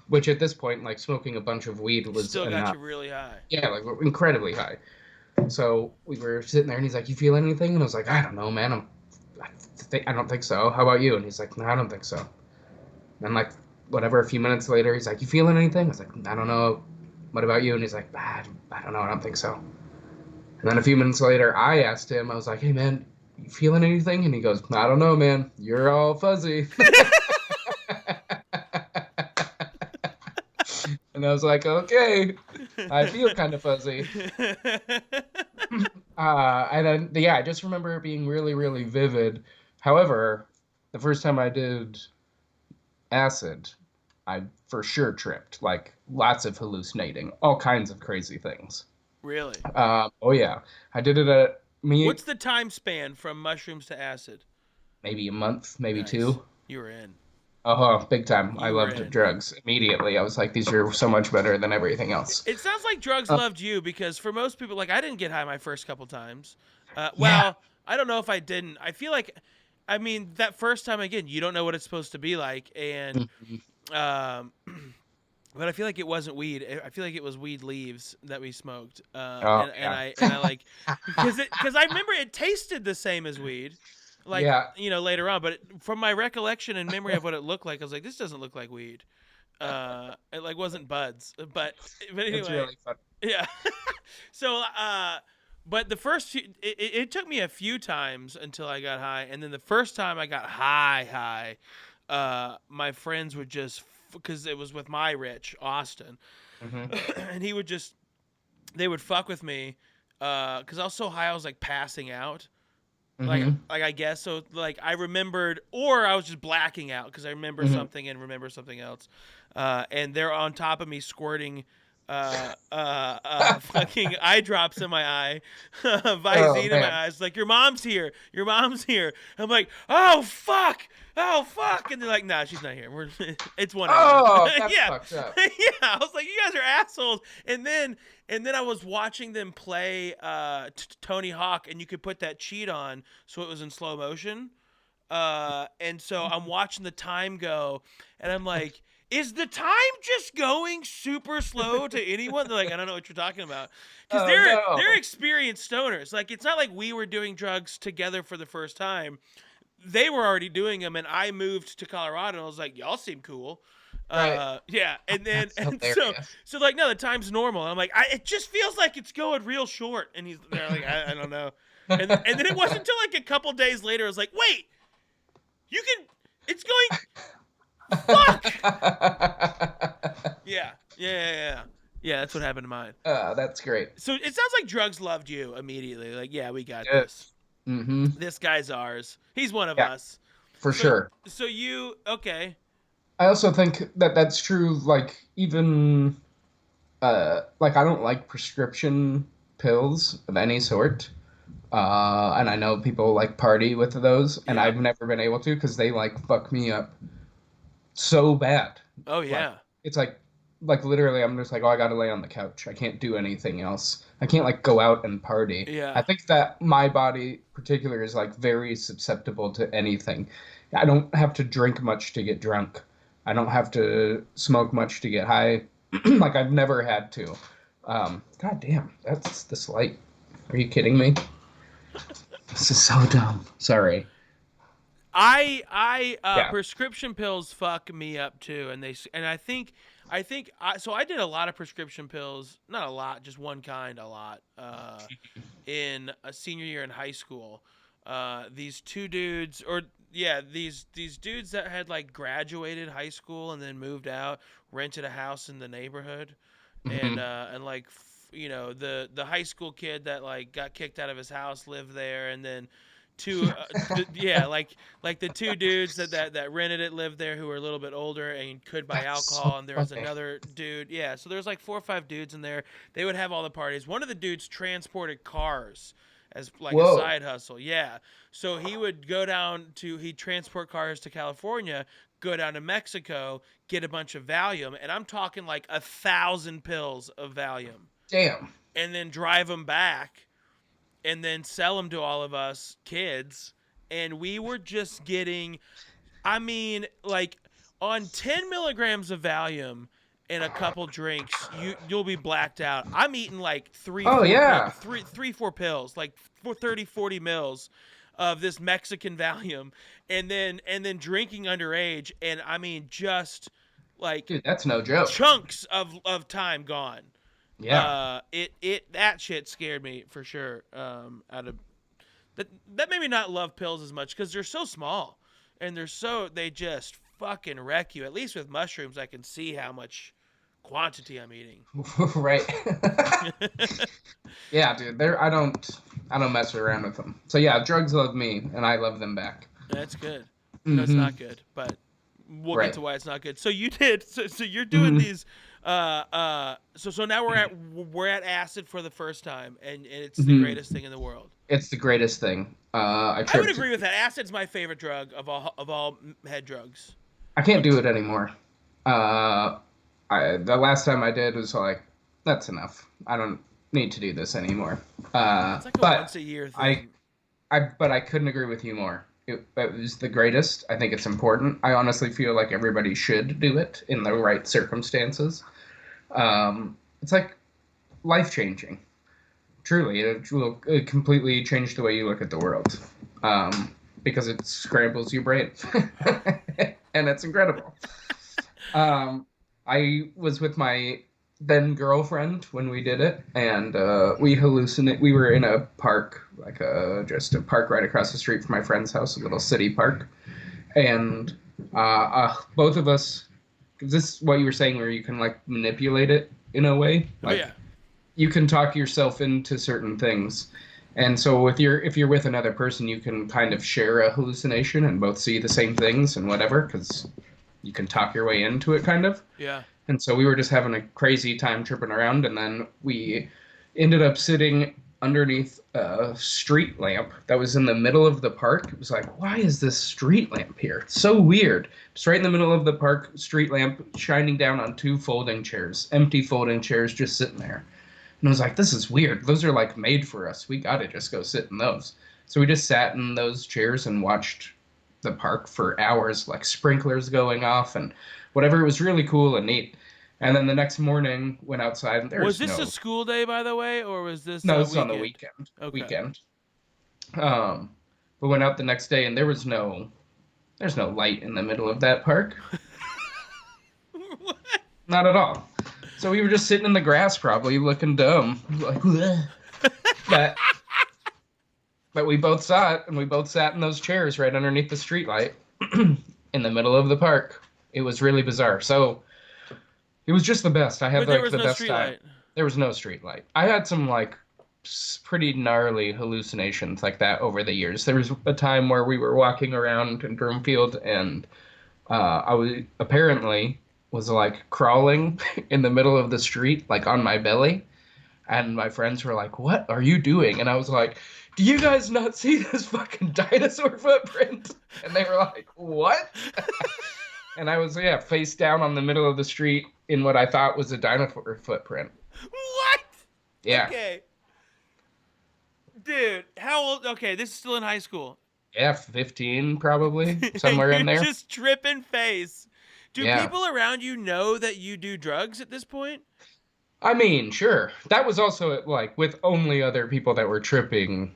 which at this point, like smoking a bunch of weed was Still got enough. you really high. Yeah, like we're incredibly high. So we were sitting there, and he's like, "You feel anything?" And I was like, "I don't know, man. I don't think so. How about you?" And he's like, "No, I don't think so." And like, whatever. A few minutes later, he's like, "You feeling anything?" I was like, "I don't know. What about you?" And he's like, I don't know. I don't think so." And then a few minutes later, I asked him. I was like, "Hey, man, you feeling anything?" And he goes, "I don't know, man. You're all fuzzy." And I was like, "Okay, I feel kind of fuzzy." And then, yeah, I just remember it being really, really vivid. However, the first time I did acid, I for sure tripped. Like, lots of hallucinating, all kinds of crazy things. Really? Oh, yeah. I did it at me What's the time span from mushrooms to acid? maybe a month, maybe Nice. two. You were in. Oh, big time. I You were loved in. drugs immediately. I was like, these are so much better than everything else. It sounds like drugs Uh, loved you because for most people, like I didn't get high my first couple times. yeah. Well, I don't know if I didn't. I feel like, I mean, that first time again, you don't know what it's supposed to be like, and Mhm. um, but I feel like it wasn't weed. I feel like it was weed leaves that we smoked. Oh, And yeah. I like because I remember it tasted the same as weed, like Yeah. later on. But from my recollection and memory of what it looked like, I was like, this doesn't look like weed. It like wasn't buds, but It's anyway, really fun. yeah. So but the first few, it took me a few times until I got high, and then the first time I got high, my friends would just because it was with my Rich Austin, Hmm. and he would just they would fuck with me because I was so high I was like passing out. Hmm. Like I guess so. Like I remembered, or I was just blacking out because I remember Hmm. something and remember something else. And they're on top of me squirting fucking eye drops in my eye, Oh, Visine in my man. eyes. Like your mom's here, your mom's here. I'm like, oh fuck, and they're like, nah, she's not here. It's 1 a.m. Oh, that's Yeah, fucked up. yeah. I was like, you guys are assholes. And then I was watching them play Tony Hawk, and you could put that cheat on so it was in slow motion. And so I'm watching the time go, and I'm like, is the time just going super slow to anyone? They're like, I don't know what you're talking about, because Oh, they're no. experienced stoners. Like it's not like we were doing drugs together for the first time. They were already doing them, and I moved to Colorado, and I was like, y'all seem cool. Right. Yeah, and then That's and hilarious. so like no, the time's normal. And I'm like, it just feels like it's going real short. And they're like, I don't know. And then it wasn't until like a couple days later, I was like, wait, you can, it's going, fuck. Yeah. Yeah, that's what happened to mine. That's great. So it sounds like drugs loved you immediately. Like, yeah, we got Good. this. Mm-hmm. This guy's ours. He's one of Yeah, us. for So sure. so you okay? I also think that that's true. Like even like I don't like prescription pills of any sort. And I know people like party with those, and Yeah. I've never been able to because they like fuck me up so bad. Oh Like yeah. it's like literally I'm just like, oh, I gotta lay on the couch. I can't do anything else. I can't like go out and party. I Yeah. think that my body particular is like very susceptible to anything. I don't have to drink much to get drunk. I don't have to smoke much to get high. Like I've never had to. God damn, that's this light. Are you kidding me? This is so dumb. Sorry. I Yeah. prescription pills fuck me up too, and so I did a lot of prescription pills, not a lot, just one kind, a lot. In a senior year in high school, these two dudes, or yeah, these dudes that had like graduated high school and then moved out, rented a house in the neighborhood, Hmm. and like the high school kid that like got kicked out of his house lived there, and then yeah, like the two dudes that rented it lived there who were a little bit older and could buy That's so alcohol, and there was funny. another dude. Yeah, so there's like 4 or 5 dudes in there. They would have all the parties. One of the dudes transported cars as like a Whoa. side hustle. Yeah, so he'd transport cars to California, go down to Mexico, get a bunch of Valium, and I'm talking like 1,000 pills of Valium, Damn. and then drive them back and then sell them to all of us kids. And we were just getting, I mean, like on 10 milligrams of Valium and a couple drinks, you'll be blacked out. I'm eating like Oh yeah. three, 4 pills, like 30, 40 mils of this Mexican Valium, and then drinking underage, and I mean just like Dude, that's no joke. chunks of time gone. Yeah. It that shit scared me for sure. Out of that made me not love pills as much because they're so small and they just fucking wreck you. At least with mushrooms, I can see how much quantity I'm eating. Right. Yeah, dude. I don't mess around with them. So yeah, drugs love me and I love them back. That's good. No, it's Hmm. not good, but we'll get Right. to why it's not good. So you did. So you're doing Hmm. these. So now we're at acid for the first time, and it's the Hmm. greatest thing in the world. It's the greatest thing. I I would tripped. agree with that. Acid's my favorite drug of all head drugs. I can't do it anymore. Uh, the last time I did was like, that's enough. I don't need to do this anymore. It's like a But once a year I thing. but I couldn't agree with you more. It was the greatest. I think it's important. I honestly feel like everybody should do it in the right circumstances. It's like life changing. Truly, it completely change the way you look at the world, because it scrambles your brain, and it's incredible. Um, I was with my then girlfriend when we did it, and we hallucinate. We were in a park, like just a park right across the street from my friend's house, a little city park, and both of us. Is this what you were saying, where you can like manipulate it in a way, Oh like yeah. you can talk yourself into certain things. And so if you're with another person, you can kind of share a hallucination and both see the same things and whatever, because you can talk your way into it kind of. Yeah. And so we were just having a crazy time tripping around, and then we ended up sitting underneath a street lamp that was in the middle of the park. It was like, why is this street lamp here? It's so weird. It's right in the middle of the park, street lamp shining down on two folding chairs, empty folding chairs just sitting there. And I was like, this is weird. Those are like made for us. We gotta just go sit in those. So we just sat in those chairs and watched the park for hours, like sprinklers going off and whatever. It was really cool and neat. And then the next morning, went outside and Was there's this a no, school day, by the way, or was this no, a this is on the weekend? weekend. Okay. Weekend. Um, but went out the next day and there's no light in the middle of that park. not at all. So we were just sitting in the grass, probably looking dumb, like, "Bleh." but but we both saw it, and we both sat in those chairs right underneath the streetlight in the middle of the park. It was really bizarre. So it was just the best. I had But there like was the no best street time. light. There was no streetlight. I had some like pretty gnarly hallucinations like that over the years. There was a time where we were walking around in Broomfield, and I was apparently was like crawling in the middle of the street, like on my belly. And my friends were like, "What are you doing?" And I was like, "Do you guys not see this fucking dinosaur footprint?" And they were like, "What?" And I was, yeah, face down on the middle of the street in what I thought was a dinosaur footprint. What? Yeah. Okay. Dude, how old? Okay, this is still in high school. Yeah, 15 probably, And somewhere you're in there. just tripping face. Do Yeah. people around you know that you do drugs at this point? I mean, sure. That was also like with only other people that were tripping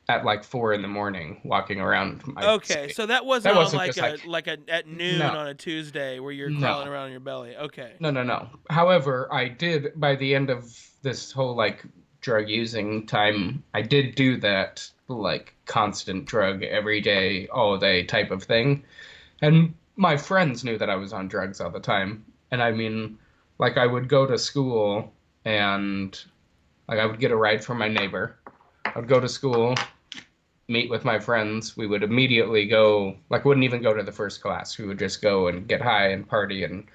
at like 4 in the morning walking around my Okay, city. so that wasn't That on wasn't like just like, a at noon no, on a Tuesday where you're crawling no. around on your belly. Okay. No, no, no. However, I did by the end of this whole like drug using time, I did do that like constant drug every day, all day type of thing. And my friends knew that I was on drugs all the time. And I mean, like I would go to school and like I would get a ride from my neighbor. I would go to school, meet with my friends. We would immediately go, like wouldn't even go to the first class. We would just go and get high and party and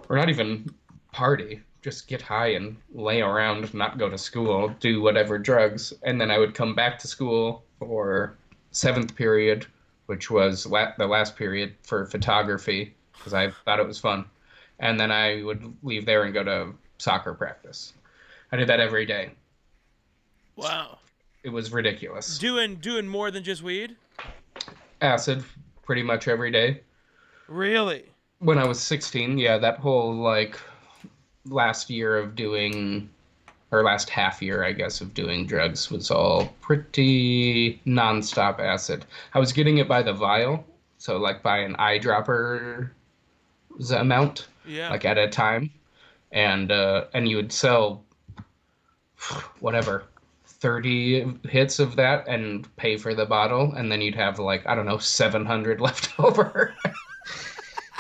or not even party, just get high and lay around, not go to school, do whatever drugs, and then I would come back to school for seventh period, which was the last period for photography because I thought it was fun, and then I would leave there and go to soccer practice. I did that every day. Wow. It was ridiculous. Doing more than just weed? Acid pretty much every day. Really? When I was 16, yeah, that whole like last year of doing or last half year, I guess, of doing drugs was all pretty nonstop acid. I was getting it by the vial, so like by an eyedropper amount, Yeah. like at a time, and you would sell whatever 30 hits of that and pay for the bottle, and then you'd have like I don't know 700 left over.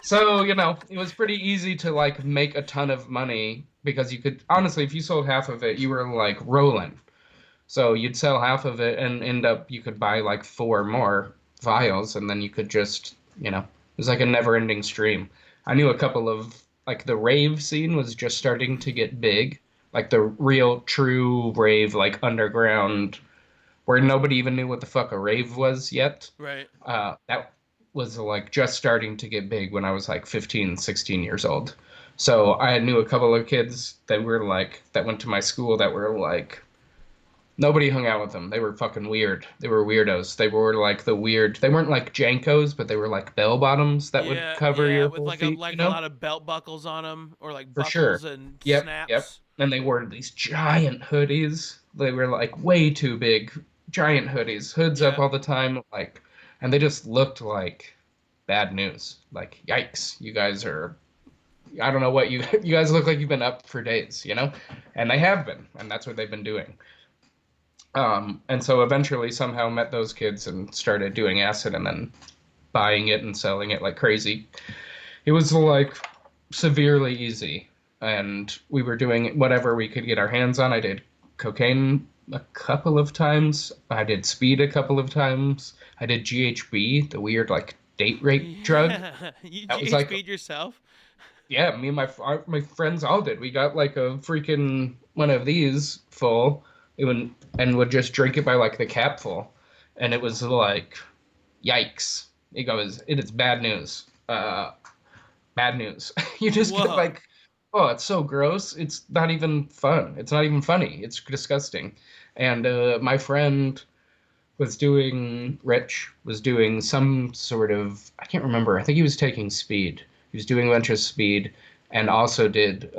So, it was pretty easy to like make a ton of money because you could honestly, if you sold half of it, you were like rolling. So you'd sell half of it and end up you could buy like four more vials and then you could just, it was like a never-ending stream. I knew a couple of like the rave scene was just starting to get big, like the real true rave like underground where nobody even knew what the fuck a rave was yet. Right. That was like just starting to get big when I was like 15, 16 years old. So I knew a couple of kids that were like, that went to my school that were like, nobody hung out with them. They were fucking weird. They were weirdos. They were like they weren't like Jankos, but they were like bell bottoms that would Yeah, cover yeah, your with whole like a feet, like a lot of belt buckles on them, or like For sure. buckles and Yep, yep. snaps. And they wore these giant hoodies. They were like way too big. Giant hoodies, hoods up Yeah. all the time, like, and they just looked like bad news. Like, yikes, you guys are. I don't know what you guys look like you've been up for days, and they have been, and that's what they've been doing. And so eventually somehow met those kids and started doing acid and then buying it and selling it like crazy. It was like severely easy, and we were doing whatever we could get our hands on. I did cocaine a couple of times. I did speed a couple of times. I did GHB, the weird like date rape drug. Yeah. You That was like, GHB'd yourself? yeah, me and my friends all did. We got like a freaking one of these full, even and would just drink it by like the capful, and it was like, yikes! It goes, it is bad news. Bad news. You just get Whoa. like, oh, it's so gross. It's not even fun. It's not even funny. It's disgusting. And my friend Rich was doing some sort of, I can't remember. I think he was taking speed. He was doing a bunch of speed and also did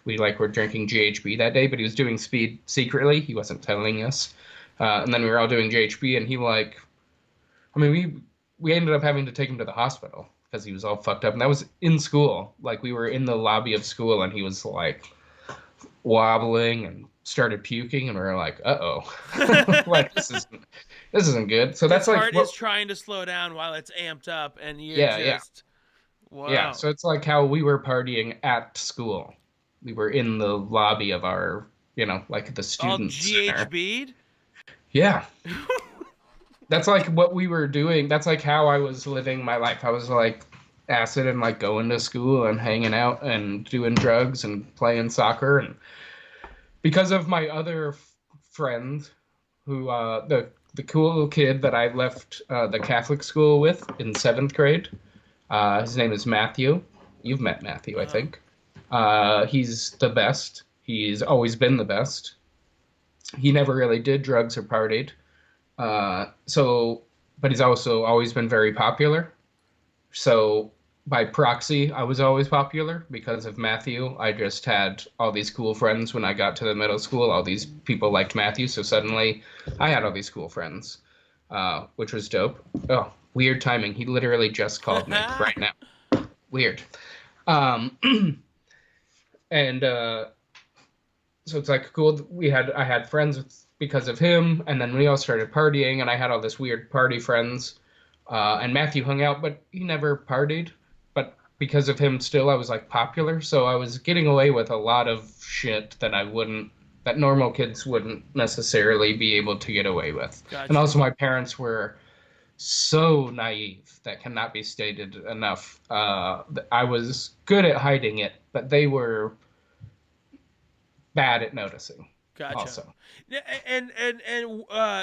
we like were drinking GHB that day, but he was doing speed secretly. He wasn't telling us. And then we were all doing GHB and he like, I mean, we ended up having to take him to the hospital because he was all fucked up. And that was in school. Like, we were in the lobby of school, and he was like wobbling and started puking, and we were like, uh-oh. Like, this isn't good. So His that's like heart what. is trying to slow down while it's amped up, and you're Yeah, yeah. just Yeah, wow. so it's like how we were partying at school. We were in the lobby of our, like the All student center. GHB'd. Yeah. That's like what we were doing. That's like how I was living my life. I was like acid and like going to school and hanging out and doing drugs and playing soccer. And because of my other friend who the cool kid that I left the Catholic school with in 7th grade. His name is Matthew. You've met Matthew, I think. He's the best. He's always been the best. He never really did drugs or partied. But he's also always been very popular. So by proxy, I was always popular because of Matthew. I just had all these cool friends when I got to the middle school. All these people liked Matthew, so suddenly I had all these cool friends, which was dope. Oh, weird timing. He literally just called me right now. Weird. Um, and so it's like cool. I had friends because of him, and then we all started partying, and I had all this weird party friends. And Matthew hung out, but he never partied. But because of him, still I was like popular, so I was getting away with a lot of shit that normal kids wouldn't necessarily be able to get away with. Gotcha. And also, my parents were so naive that cannot be stated enough. I was good at hiding it, but they were bad at noticing. Gotcha. Also. And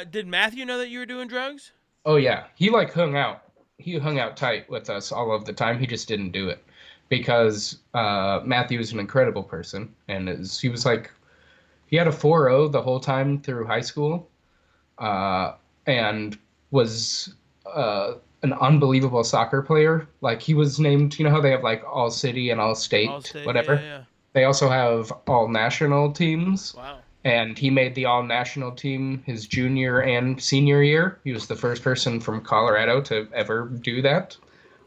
did Matthew know that you were doing drugs? Oh yeah, he like hung out. He hung out tight with us all of the time. He just didn't do it because Matthew is an incredible person, and he was like he had a 4.0 the whole time through high school, and was an unbelievable soccer player. Like he was named. You know how they have like all city and all state, whatever. Yeah. They also have all national teams. Wow. And he made the all-national team his junior and senior year. He was the first person from Colorado to ever do that,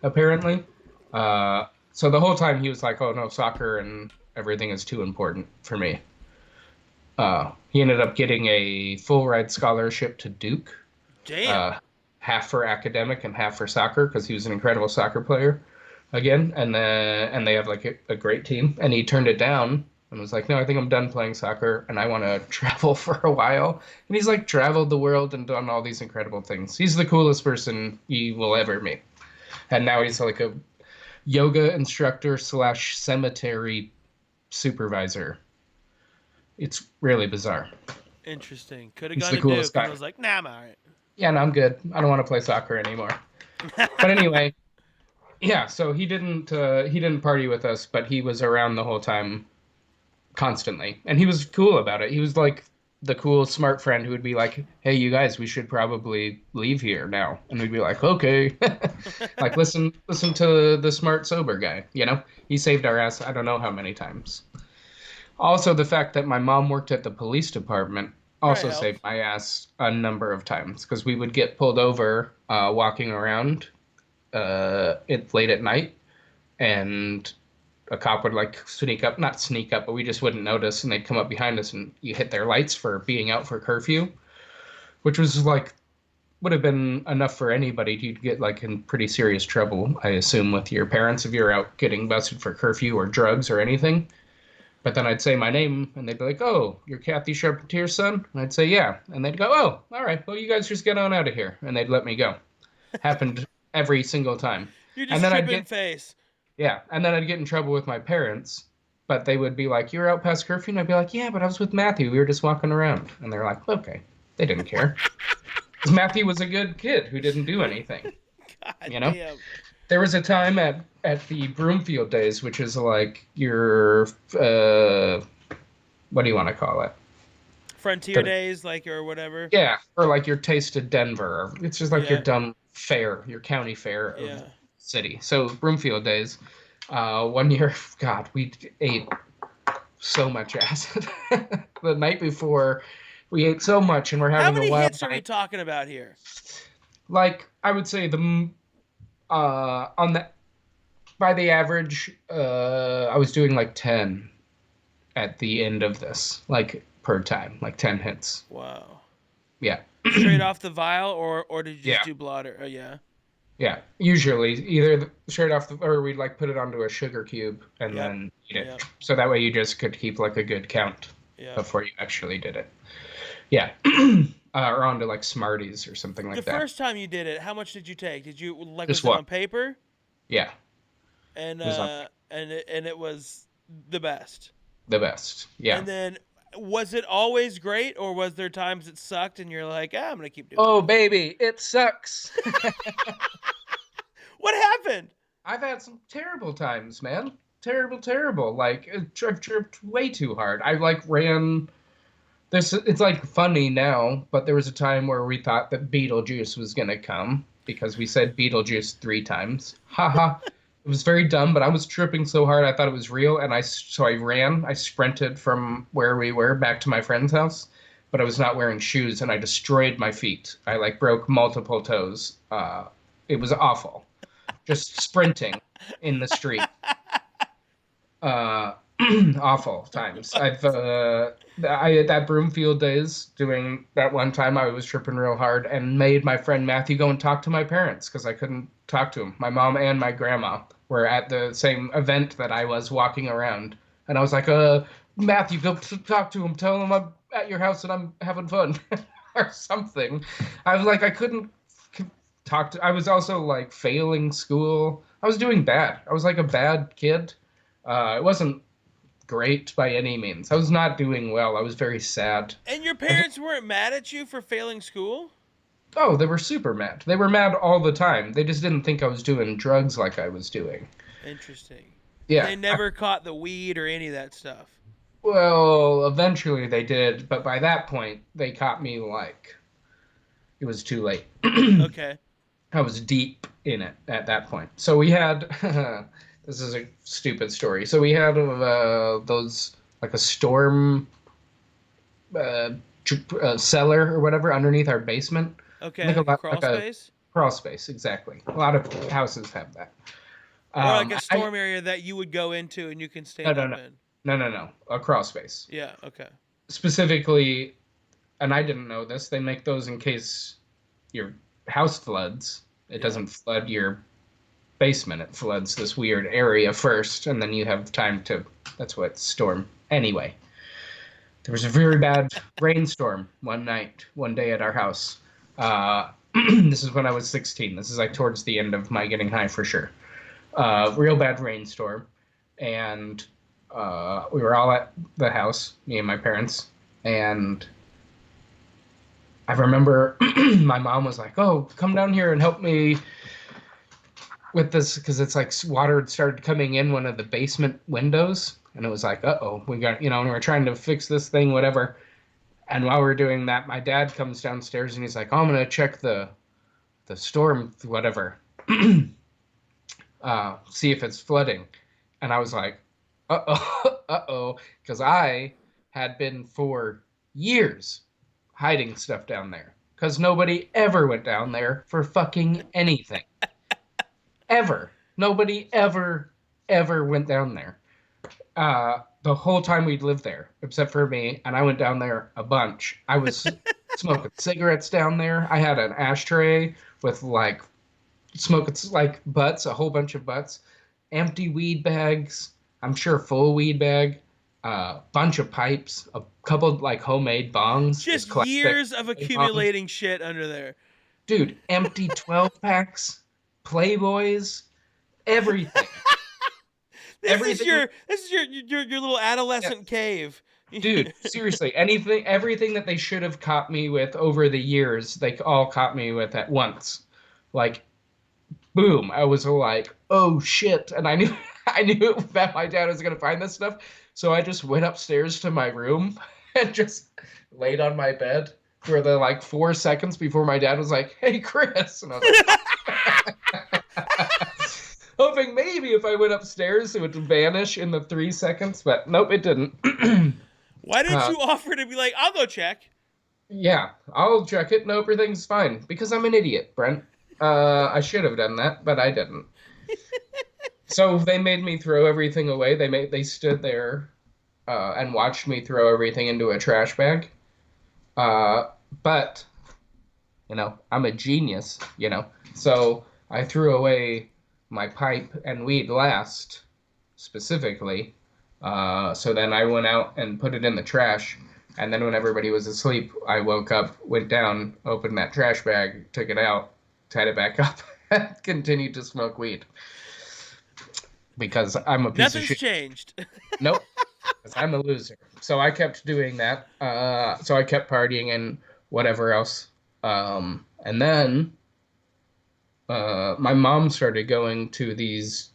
apparently. So the whole time he was like, oh, no, soccer and everything is too important for me. He ended up getting a full-ride scholarship to Duke. Damn. Half for academic and half for soccer because he was an incredible soccer player again. And they have like a great team. And he turned it down. And was like, no, I think I'm done playing soccer and I want to travel for a while. And he's like traveled the world and done all these incredible things. He's the coolest person you will ever meet. And now he's like a yoga instructor / cemetery supervisor. It's really bizarre. Interesting. Could have He's gone the to coolest Duke and guy. was like, nah, I'm all right. Yeah, no, I'm good. I don't want to play soccer anymore. But anyway, yeah, so he didn't party with us, but he was around the whole time constantly. And he was cool about it. He was like the cool smart friend who would be like, "Hey, you guys, we should probably leave here now." And we'd be like, "Okay." Like listen to the smart sober guy, you know? He saved our ass I don't know how many times. Also the fact that my mom worked at the police department also Right, saved my ass a number of times because we would get pulled over walking around late at night, and a cop would like not sneak up, but we just wouldn't notice, and they'd come up behind us and you hit their lights for being out for curfew, which was like would have been enough for anybody. You'd get like in pretty serious trouble, I assume, with your parents if you're out getting busted for curfew or drugs or anything. But then I'd say my name, and they'd be like, "Oh, you're Kathy Charpentier's son?" And I'd say, "Yeah." And they'd go, "Oh, all right. Well, you guys just get on out of here." And they'd let me go. Happened every single time. You're And just then I'd tripping get, face. yeah, and then I'd get in trouble with my parents, but they would be like, "You're out past curfew?" And I'd be like, "Yeah, but I was with Matthew. We were just walking around." And they're like, "Okay." They didn't care. Because Matthew was a good kid who didn't do anything. God You know? damn. There was a time at the Broomfield days, which is like your, what do you want to call it? Frontier days, like, or whatever. Yeah, or like your Taste of Denver. It's just like your Yeah. dumb fair, your county fair of Yeah. city. So Broomfield days. One year, God, we ate so much acid. The night before, we ate so much, and we're How having many a wild hits are we night. talking about here? Like I would say on the by the average, I was doing like 10 at the end of this, like per time, like 10 hits. Wow. Yeah. Straight off the vial, or did you just Yeah. do blotter? Oh yeah. Yeah. Usually either straight off the, or we'd like put it onto a sugar cube and Yep. then eat it. Yep. So that way you just could keep like a good count Yep. before you actually did it. Yeah. Or onto like Smarties or something The like that. first time you did it, how much did you take? Did you like Just was it one. on paper? Yeah. And It was on it was the best. the best. Yeah. And then was it always great, or was there times it sucked and you're like, I'm gonna keep doing Oh, it? baby, it sucks. What happened? I've had some terrible times, man. Terrible, terrible. Like I've tripped way too hard. I like ran this. It's like funny now, but there was a time where we thought that Beetlejuice was gonna come because we said Beetlejuice 3 times. Haha. It was very dumb, but I was tripping so hard I thought it was real, and so I ran. I sprinted from where we were back to my friend's house, but I was not wearing shoes, and I destroyed my feet. I like broke multiple toes. It was awful. Just sprinting in the street. Uh, Awful times. I at that Broomfield days doing that one time I was tripping real hard and made my friend Matthew go and talk to my parents because I couldn't talk to him. My mom and my grandma were at the same event that I was walking around, and I was like, Matthew, go talk to him. Tell him I'm at your house and I'm having fun, or something. I was like, I couldn't talk to. I was also like failing school. I was doing bad. I was like a bad kid. It wasn't great by any means. I was not doing well. I was very sad. And your parents weren't mad at you for failing school? Oh, they were super mad. They were mad all the time. They just didn't think I was doing drugs like I was doing. Interesting. Yeah. They never caught the weed or any of that stuff. Well, eventually they did, but by that point, they caught me like it was too late. Okay. I was deep in it at that point. So we had this is a stupid story. So we had those like a storm cellar or whatever underneath our basement. Okay. I think a Like a lot crawl like a space? crawl space, exactly. A lot of houses have that. Or like a I storm area that you would go into and you can stand no up no in. no a crawl space Yeah, okay. specifically, and I didn't know this. They make those in case your house floods. It Yeah. doesn't flood your basement. It floods this weird area first, and then you have time to. That's what storm. Anyway, there was a very bad rainstorm one day at our house. This is when I was 16. This is like towards the end of my getting high for sure. Real bad rainstorm, and we were all at the house, me and my parents, and I remember my mom was like, "Oh, come down here and help me with this," because it's like water had started coming in one of the basement windows, and it was like, "Uh-oh, we got," and we're trying to fix this thing, whatever. And while we're doing that, my dad comes downstairs and he's like, "Oh, I'm gonna check the storm, whatever, see if it's flooding." And I was like, "Uh-oh, uh-oh," because I had been for years hiding stuff down there because nobody ever went down there for fucking anything. Ever. Nobody ever went down there. The whole time we'd lived there, except for me, and I went down there a bunch. I was smoking cigarettes down there. I had an ashtray with like smoking like butts, a whole bunch of butts, empty weed bags. I'm sure full weed bag, bunch of pipes, a couple like homemade bongs. Just years of accumulating shit under there. Dude, empty 12 packs, Playboys, everything. This is your little adolescent cave. Dude, seriously, everything that they should have caught me with over the years, they all caught me with at once. Like, boom, I was like, oh shit, and I knew that my dad was gonna find this stuff, so I just went upstairs to my room and just laid on my bed for the like 4 seconds before my dad was like, "Hey, Chris," and I was like, hoping maybe if I went upstairs it would vanish in the 3 seconds, but nope, it didn't. Why didn't you offer to be like, I'll go check? Yeah, I'll check it. Nope, everything's fine because I'm an idiot, Brent. I should have done that, but I didn't. So they made me throw everything away. They stood there and watched me throw everything into a trash bag. Uh, but I'm a genius. So I threw away my pipe and weed last, specifically. So then I went out and put it in the trash. And then when everybody was asleep, I woke up, went down, opened that trash bag, took it out, tied it back up, and continued to smoke weed because I'm a piece of Nothing's shit. changed. Nope, because I'm a loser. So I kept doing that. So I kept partying and whatever else. And then my mom started going to these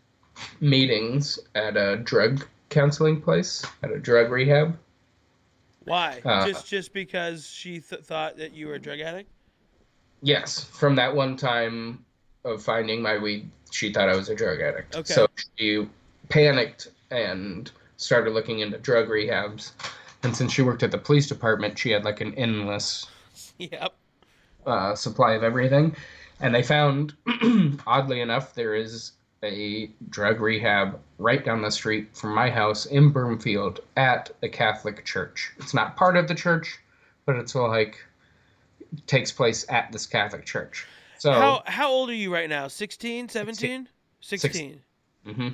meetings at a drug counseling place, at a drug rehab. Why? Uh, Just because she thought that you were a drug addict? yes, from that one time of finding my weed, she thought I was a drug addict. So Okay. she panicked and started looking into drug rehabs. And since she worked at the police department, she had like an endless Yep. supply of everything. And they found, oddly enough, there is a drug rehab right down the street from my house in Broomfield at a Catholic church. It's not part of the church, but it's like takes place at this Catholic church. So How old are you right now? 16, 16, 17? 16. 16. Mm-hmm.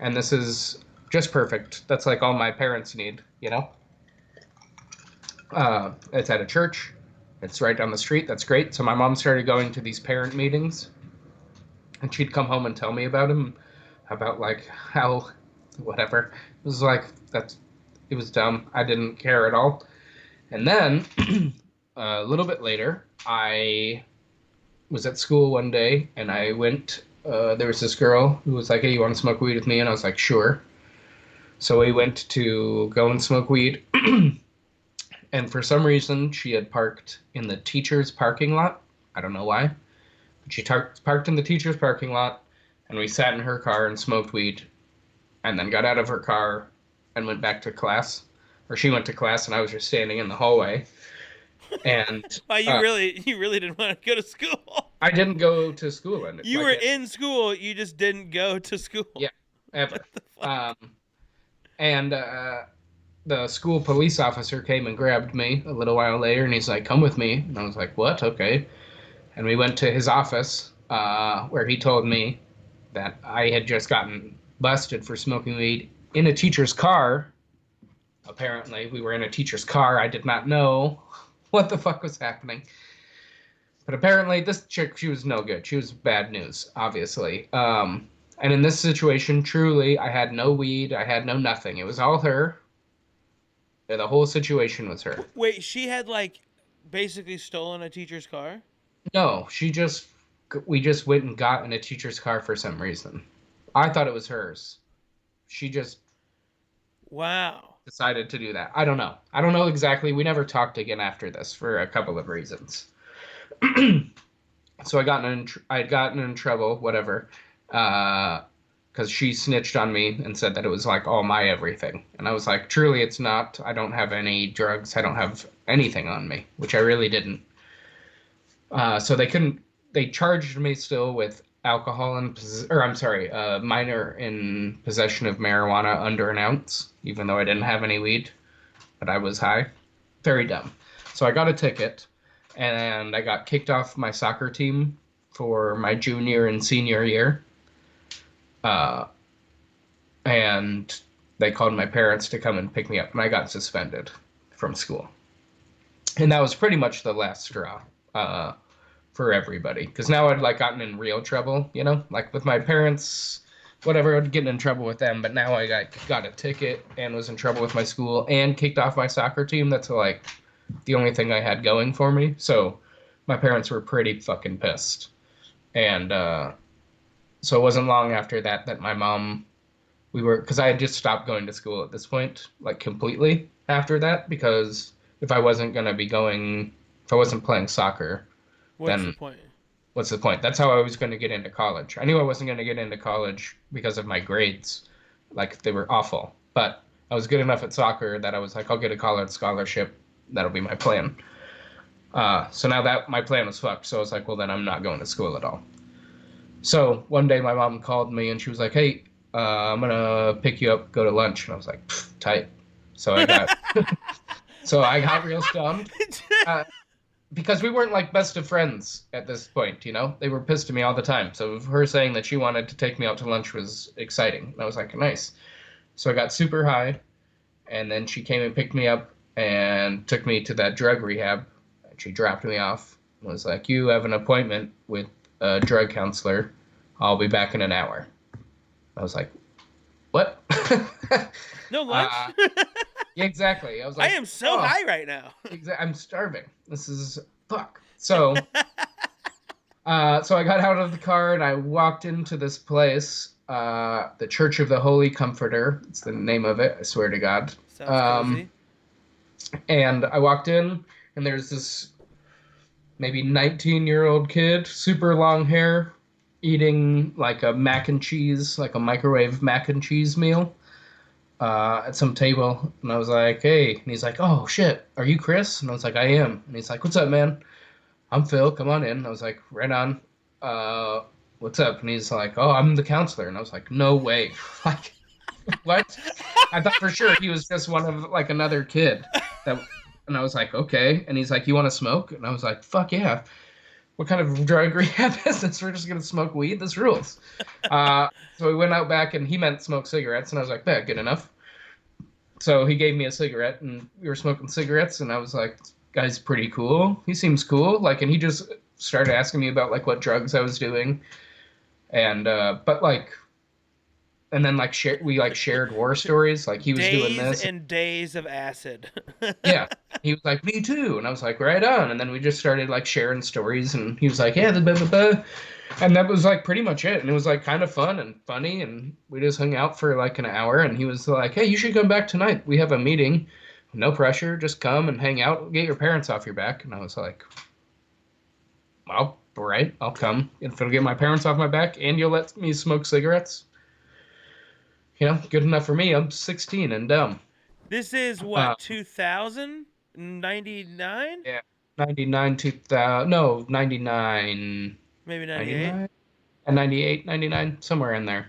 And this is just perfect. That's like all my parents need. It's at a church. It's right down the street. That's great. So my mom started going to these parent meetings, and she'd come home and tell me about him, about like how, whatever. It was like it was dumb. I didn't care at all. And then a little bit later, I was at school one day, and I went. There was this girl who was like, "Hey, you want to smoke weed with me?" And I was like, "Sure." So we went to go and smoke weed. And for some reason, she had parked in the teacher's parking lot. I don't know why. But she parked in the teacher's parking lot, and we sat in her car and smoked weed, and then got out of her car and went back to class. Or she went to class, and I was just standing in the hallway. And Wow, you really didn't want to go to school. I didn't go to school. And You were in school, you just didn't go to school. yeah, What ever. the fuck? Um, and the school police officer came and grabbed me a little while later, and he's like, "Come with me." And I was like, "What? Okay." And we went to his office, where he told me that I had just gotten busted for smoking weed in a teacher's car. Apparently, we were in a teacher's car. I did not know what the fuck was happening. But apparently, this chick, she was no good. She was bad news, obviously. And in this situation, truly, I had no weed. I had no nothing. It was all her. The whole situation was her. Wait, she had like basically stolen a teacher's car? No, we just went and got in a teacher's car for some reason. I thought it was hers. She just Wow. decided to do that. I don't know. I don't know exactly. We never talked again after this for a couple of reasons. So I had gotten in trouble, whatever, because she snitched on me and said that it was like all my everything, and I was like, truly, it's not. I don't have any drugs. I don't have anything on me, which I really didn't. So they couldn't. They charged me still with alcohol and or I'm sorry, minor in possession of marijuana under an ounce, even though I didn't have any weed, but I was high. Very dumb. So I got a ticket, and I got kicked off my soccer team for my junior and senior year. Uh, and they called my parents to come and pick me up, and I got suspended from school. And that was pretty much the last straw. For everybody, because now I'd like gotten in real trouble, like with my parents, whatever. I'd get in trouble with them, but now I got a ticket and was in trouble with my school and kicked off my soccer team. That's like the only thing I had going for me. So my parents were pretty fucking pissed, and so it wasn't long after that my mom, because I had just stopped going to school at this point, like completely after that, because if I wasn't playing soccer, What's the then point? what's the point? That's how I was going to get into college. I knew I wasn't going to get into college because of my grades. Like, they were awful. But I was good enough at soccer that I was like, I'll get a college scholarship. That'll be my plan. So now that my plan was fucked. So I was like, well, then I'm not going to school at all. So one day my mom called me and she was like, hey, I'm gonna pick you up, go to lunch. And I was like, tight. So I got so I got real stoned. Uh, because we weren't like best of friends at this point, you know? They were pissed at me all the time. So her saying that she wanted to take me out to lunch was exciting. And I was like, nice. So I got super high, and then she came and picked me up and took me to that drug rehab. And she dropped me off and was like, you have an appointment with a drug counselor. I'll be back in an hour. I was like, what? No lunch? Yeah, exactly. I was I like, am so oh, high right now. I'm starving. This is fuck. So, so I got out of the car and I walked into this place, the Church of the Holy Comforter. It's the name of it. I swear to God. Sounds cozy. And I walked in, and there's this maybe 19-year-old kid, super long hair, eating like a mac and cheese, like a microwave mac and cheese meal at some table. And I was like, hey. And he's like, oh, shit, are you Chris? And I was like, I am. And he's like, what's up, man? I'm Phil. Come on in. I was like, right on. What's up? And he's like, oh, I'm the counselor. And I was like, no way. Like, what? I thought for sure he was just one of like another kid. And I was like, okay. And he's like, you want to smoke? And I was like, fuck yeah. What kind of drug rehab is this? We're just gonna smoke weed? This rules. So we went out back, and he meant smoke cigarettes, and I was like, "Yeah, good enough." So he gave me a cigarette, and we were smoking cigarettes, and I was like, "Guy's pretty cool. He seems cool." Like, and he just started asking me about like what drugs I was doing, and but like, and then like we like shared war stories. Like he was doing this. Days and days of acid. Yeah. He was like, me too. And I was like, right on. And then we just started like sharing stories, and he was like, yeah, blah, blah, blah. And that was like pretty much it. And it was like kind of fun and funny. And we just hung out for like an hour, and he was like, hey, you should come back tonight. We have a meeting. No pressure. Just come and hang out. Get your parents off your back. And I was like, well, all right, I'll come. If it'll get my parents off my back and you'll let me smoke cigarettes, you know, good enough for me. I'm 16 and dumb. This is what, 2000? 99? Yeah. 99, 2000, no, 99, Maybe 98? 99, and 98, 99, somewhere in there.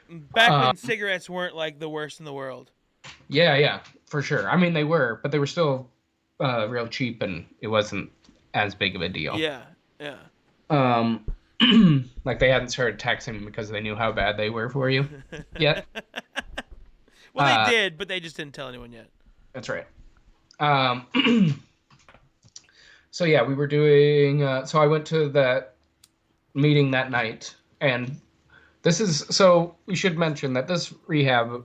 Back when cigarettes weren't like the worst in the world. Yeah, for sure. I mean, they were, but they were still real cheap, and it wasn't as big of a deal. Yeah. Like they hadn't started taxing because they knew how bad they were for you yet. Well, they did, but they just didn't tell anyone yet. That's right. So yeah, we were doing. So I went to that meeting that night, and this is. So we should mention that this rehab,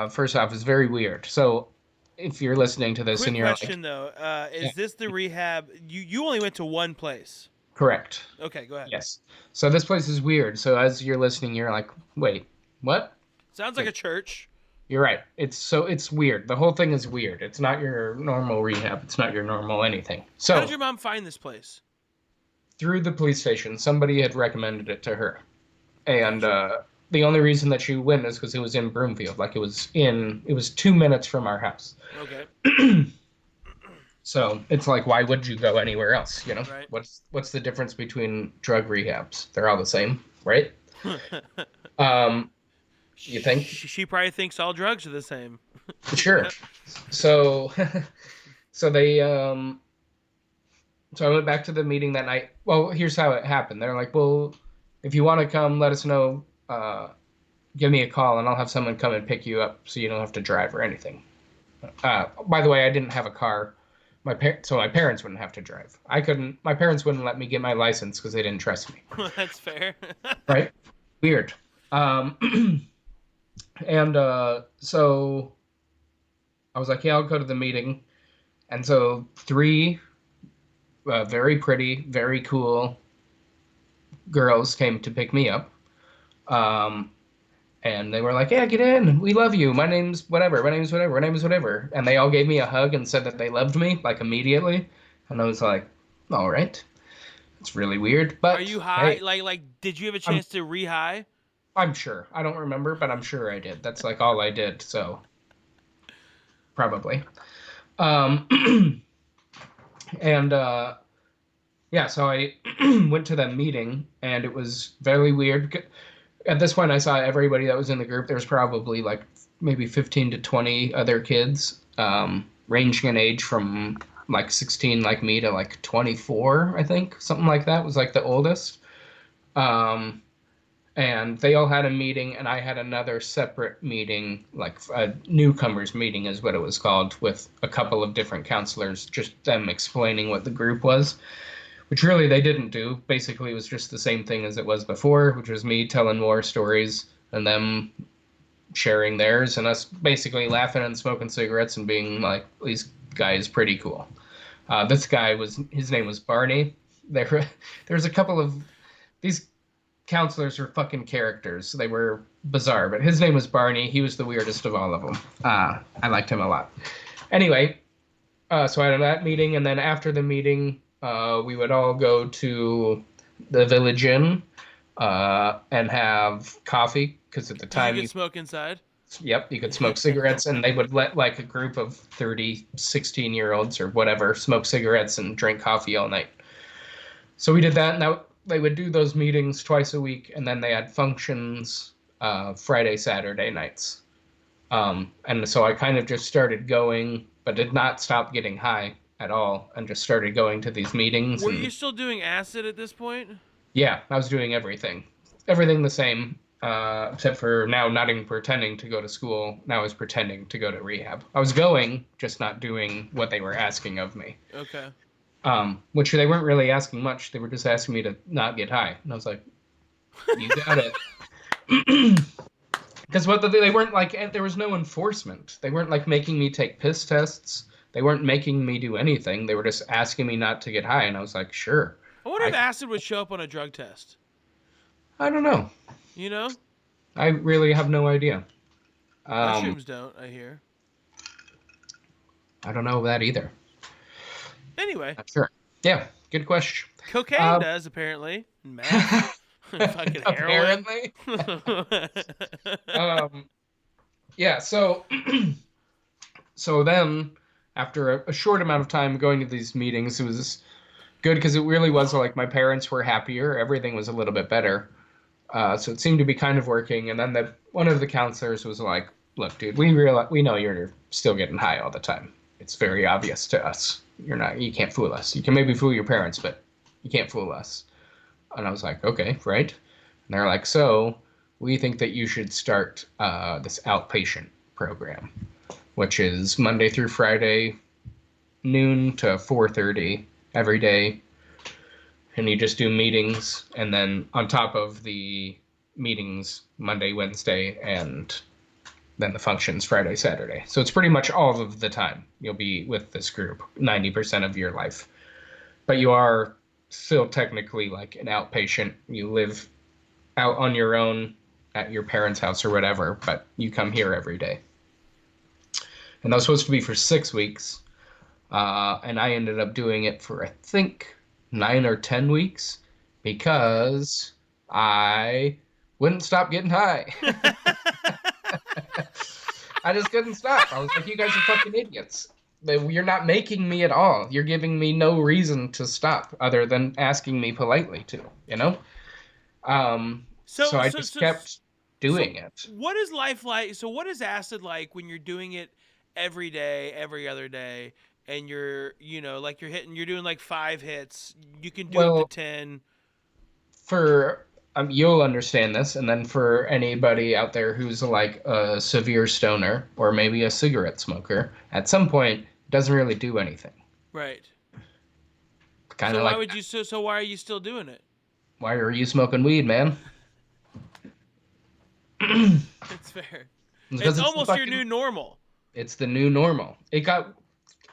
first off, is very weird. So if you're listening to this Quick and you're question though, is this the rehab? You only went to one place. Correct. Okay, go ahead. Yes. So this place is weird. So as you're listening, you're like, wait, what? Sounds like a church. You're right. It's weird. The whole thing is weird. It's not your normal rehab. It's not your normal anything. So how did your mom find this place? Through the police station. Somebody had recommended it to her. And the only reason that she went is because it was in Broomfield. Like it was 2 minutes from our house. Okay. So it's like, why would you go anywhere else? You know, Right. What's the difference between drug rehabs? They're all the same, right? You think? She probably thinks all drugs are the same. Sure. So, so they so I went back to the meeting that night. Well, here's how it happened. They're like, well, if you want to come, let us know. Give me a call, and I'll have someone come and pick you up, so you don't have to drive or anything. By the way, I didn't have a car. So my parents wouldn't have to drive. My parents wouldn't let me get my license because they didn't trust me. That's fair. Right? Weird. And so I was like, yeah, I'll go to the meeting. And so 3 very pretty, very cool girls came to pick me up. And they were like, yeah, get in. We love you. My name's whatever. My name's whatever. My name is whatever. And they all gave me a hug and said that they loved me, like, immediately. And I was like, all right. It's really weird. But are you high? hey, Like, did you have a chance to re-high? I'm sure. I don't remember, but I'm sure I did. That's, like, all I did, so probably. And, yeah, so I went to that meeting, and it was very weird. at this point, I saw everybody that was in the group. There was probably like maybe 15 to 20 other kids, ranging in age from like 16 like me to like 24, I think, something like that was like the oldest. Um, and they all had a meeting, and I had another separate meeting, like a newcomers meeting is what it was called, with a couple of different counselors, just them explaining what the group was, which really they didn't do. Basically, it was just the same thing as it was before, which was me telling war stories and them sharing theirs, and us basically laughing and smoking cigarettes and being like, these guys pretty cool. This guy was, his name was Barney. There's a couple of these counselors were fucking characters. They were bizarre, but his name was Barney. He was the weirdest of all of them. I liked him a lot. Anyway, so I had that meeting, and then after the meeting, we would all go to the Village Inn and have coffee, because at the time you could smoke inside. Yep, you could smoke cigarettes, and they would let like a group of 30, 16-year-olds or whatever smoke cigarettes and drink coffee all night. So we did that, and they would do those meetings twice a week, and then they had functions Friday, Saturday nights. And so I kind of just started going, but did not stop getting high at all, and just started going to these meetings. Were you still doing acid at this point? Yeah, I was doing everything. Everything the same, except for now not even pretending to go to school. Now I was pretending to go to rehab. I was going, just not doing what they were asking of me. Okay. Which they weren't really asking much. They were just asking me to not get high. And I was like, you got it. Because they weren't like, there was no enforcement. They weren't like making me take piss tests. They weren't making me do anything. They were just asking me not to get high. And I was like, sure. I wonder if acid would show up on a drug test. I don't know. You know? I really have no idea. Mushrooms don't, I hear. I don't know that either. Anyway. Not sure. Yeah, good question. Cocaine does, apparently. Meth. Fucking heroin. Apparently. Yeah, so then, after a short amount of time going to these meetings, it was good because it really was like my parents were happier. Everything was a little bit better. So it seemed to be kind of working. And then one of the counselors was like, look, dude, we know you're still getting high all the time. It's very obvious to us. You can't fool us. You can maybe fool your parents, but you can't fool us. And I was like, okay, right. And they're like, so we think that you should start this outpatient program, which is Monday through Friday, noon to 4:30 every day. And you just do meetings, and then on top of the meetings, Monday, Wednesday, and then the functions Friday, Saturday. So it's pretty much all of the time you'll be with this group, 90% of your life. But you are still technically like an outpatient. You live out on your own at your parents' house or whatever, but you come here every day. And that was supposed to be for 6 weeks. And I ended up doing it for, I think, 9 or 10 weeks because I wouldn't stop getting high. I just couldn't stop. I was like, you guys are fucking idiots. You're not making me at all. You're giving me no reason to stop other than asking me politely to, you know? So I just kept doing it. What is life like? So what is acid like when you're doing it every day, every other day, and you're doing like 5 hits. You can do up to 10. For you'll understand this, and then for anybody out there who's like a severe stoner or maybe a cigarette smoker, at some point it doesn't really do anything. Right. Kind of so like why would you? So why are you still doing it? Why are you smoking weed, man? It's fair. It's almost your new normal. It's the new normal.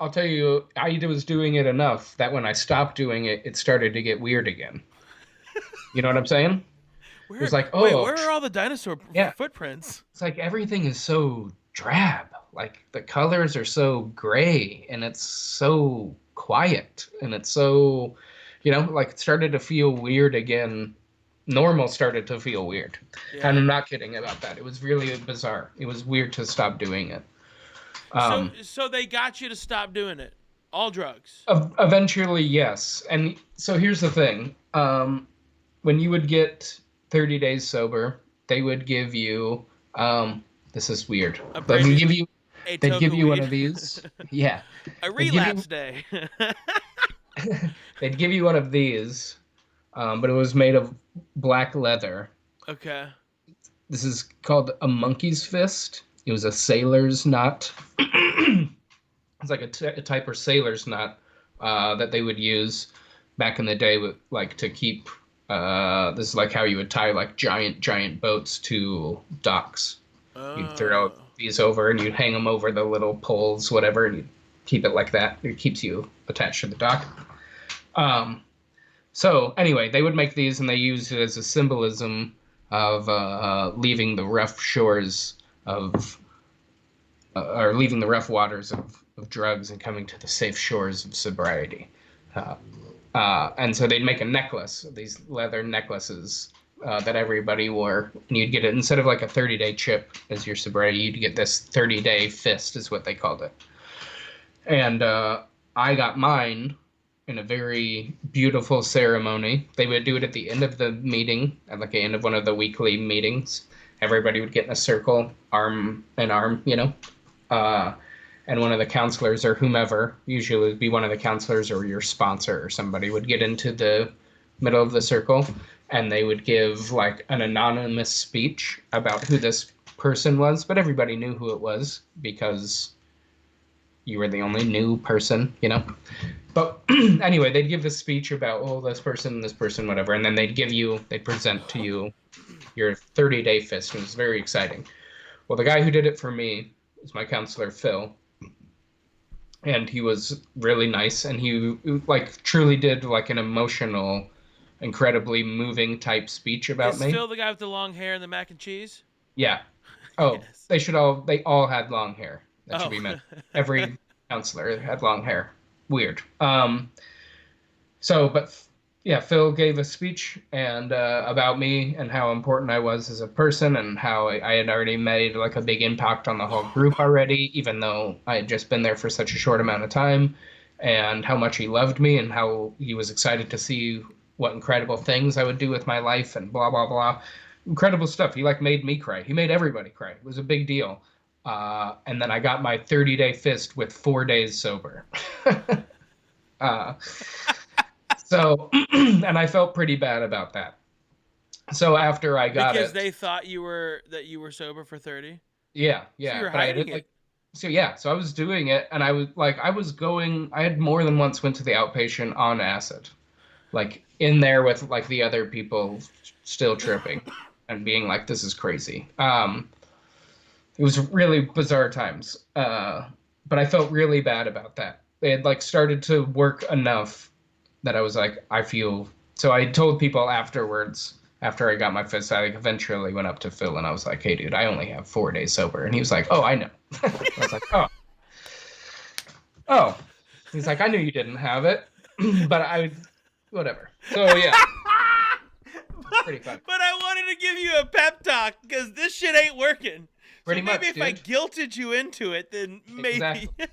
I'll tell you, I was doing it enough that when I stopped doing it, it started to get weird again. You know what I'm saying? It was like, wait, where are all the dinosaur footprints? It's like everything is so drab. Like the colors are so gray, and it's so quiet, and it's so, like it started to feel weird again. Normal started to feel weird. Yeah. And I'm not kidding about that. It was really bizarre. It was weird to stop doing it. So they got you to stop doing it. All drugs. Eventually, yes. And so here's the thing. When you would get 30 days sober, they would give you um this is weird. A But brand new a they'd give toke you one weed. of these. Yeah. A They'd give you relapse day. they'd give you one of these, but it was made of black leather. Okay. This is called a monkey's fist. It was a sailor's knot. It's like a type of sailor's knot that they would use back in the day with like to keep. This is like how you would tie like giant boats to docks. You'd throw Oh. these over and you'd hang them over the little poles, whatever, and you'd keep it like that. It keeps you attached to the dock. Um, so anyway, they would make these and they used it as a symbolism of leaving the rough shores of, or leaving the rough waters of drugs and coming to the safe shores of sobriety. Uh, and so they'd make a necklace, these leather necklaces that everybody wore. And you'd get it instead of like a 30-day chip as your sobriety, you'd get this 30-day fist, is what they called it. And I got mine in a very beautiful ceremony. They would do it at the end of the meeting, at like the end of one of the weekly meetings. Everybody would get in a circle, arm in arm, uh, and one of the counselors or whomever, usually it would be one of the counselors or your sponsor or somebody, would get into the middle of the circle and they would give like an anonymous speech about who this person was, but everybody knew who it was because you were the only new person. But anyway, they'd give this speech about, oh, this person, whatever, and then they'd present to you your 30-day fist. It was very exciting. Well, the guy who did it for me was my counselor, Phil, and he was really nice, and he like truly did like an emotional, incredibly moving type speech about Is me. Phil the guy with the long hair and the mac and cheese? Yeah. Oh, Yes. they all had long hair. That should Oh. be meant. Every counselor had long hair. Weird. But yeah, Phil gave a speech and about me and how important I was as a person and how I had already made like a big impact on the whole group already, even though I had just been there for such a short amount of time, and how much he loved me and how he was excited to see what incredible things I would do with my life and blah blah blah. Incredible stuff. He like made me cry. He made everybody cry. It was a big deal. And then I got my 30-day fist with 4 days sober. uh, and I felt pretty bad about that. So after I got Because it, they thought you were sober for 30. yeah, So yeah, you're but I hiding did it. like, so yeah, so I was doing it, and I had more than once went to the outpatient on acid, like in there with like the other people still tripping and being like, this is crazy. It was really bizarre times. But I felt really bad about that. They had like started to work enough that I was like, I feel. So I told people afterwards, after I got my fist, I like eventually went up to Phil and I was like, hey, dude, I only have 4 days sober. And he was like, oh, I know. I was like, oh. He's like, I knew you didn't have it, but whatever. So yeah, pretty fun. But I wanted to give you a pep talk because this shit ain't working. So Pretty maybe much, if I dude. guilted you into it, then maybe. Exactly.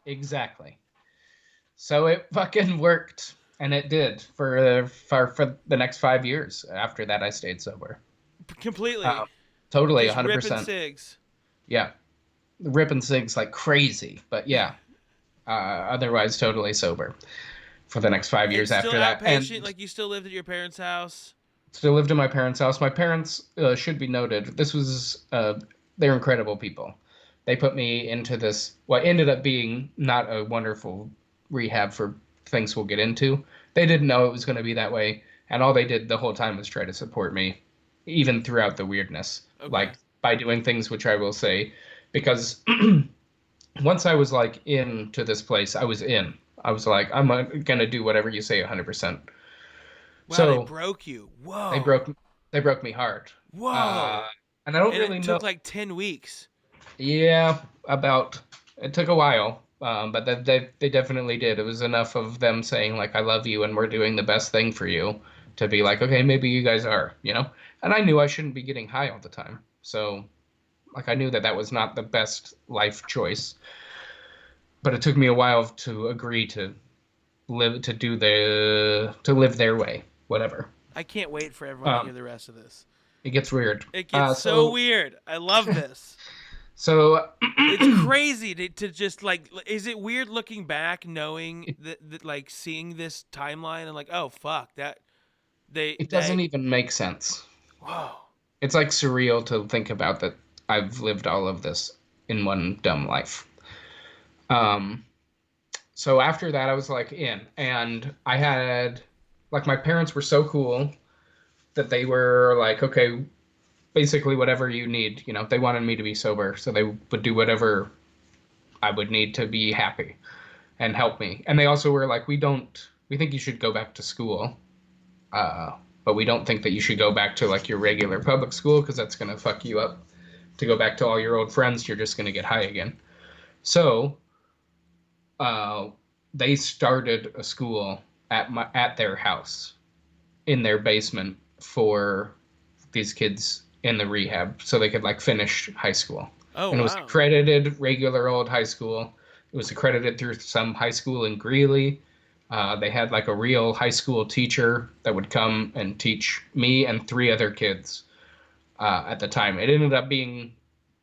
Exactly. So it fucking worked, and it did for the next 5 years. After that, I stayed sober. Completely. Totally, Just ripping 100%. cigs. Yeah, ripping cigs like crazy, but yeah. Otherwise, totally sober for the next 5 years And still after that, outpatient, and like you still lived at your parents' house. still lived in my parents' house. My parents should be noted. This was they're incredible people. They put me into this what ended up being not a wonderful rehab for things we'll get into. They didn't know it was going to be that way, and all they did the whole time was try to support me, even throughout the weirdness, Okay. like by doing things which I will say, because once I was like into this place, I was in. I was like, I'm gonna do whatever you say, 100%. Wow, they So broke you. they Whoa. broke they broke me hard, uh, Whoa. and I don't And really it took know. like 10 weeks. Yeah, about it took a while, but they definitely did. It was enough of them saying like, "I love you," and we're doing the best thing for you, to be like, okay, maybe you guys are. And I knew I shouldn't be getting high all the time, so like I knew that that was not the best life choice. But it took me a while to agree to live their way, whatever. I can't wait for everyone to Um, hear the rest of this. It gets weird. It gets Uh, so so weird. I love this. so It's crazy to just like. Is it weird looking back, knowing that like seeing this timeline and like, oh fuck that it they doesn't even make sense. whoa. It's like surreal to think about that I've lived all of this in one dumb life. Um, so after that, I was like in, and I had like my parents were so cool that they were like, okay, basically whatever you need. You know, they wanted me to be sober, so they would do whatever I would need to be happy and help me. And they also were like, we think you should go back to school, uh, but we don't think that you should go back to like your regular public school because that's gonna fuck you up. To go back to all your old friends, you're just gonna get high again. So uh, they started a school at their house in their basement for these kids in the rehab so they could like finish high school. Oh And it was wow. accredited regular old high school. It was accredited through some high school in Greeley. They had like a real high school teacher that would come and teach me and three other kids at the time. It ended up being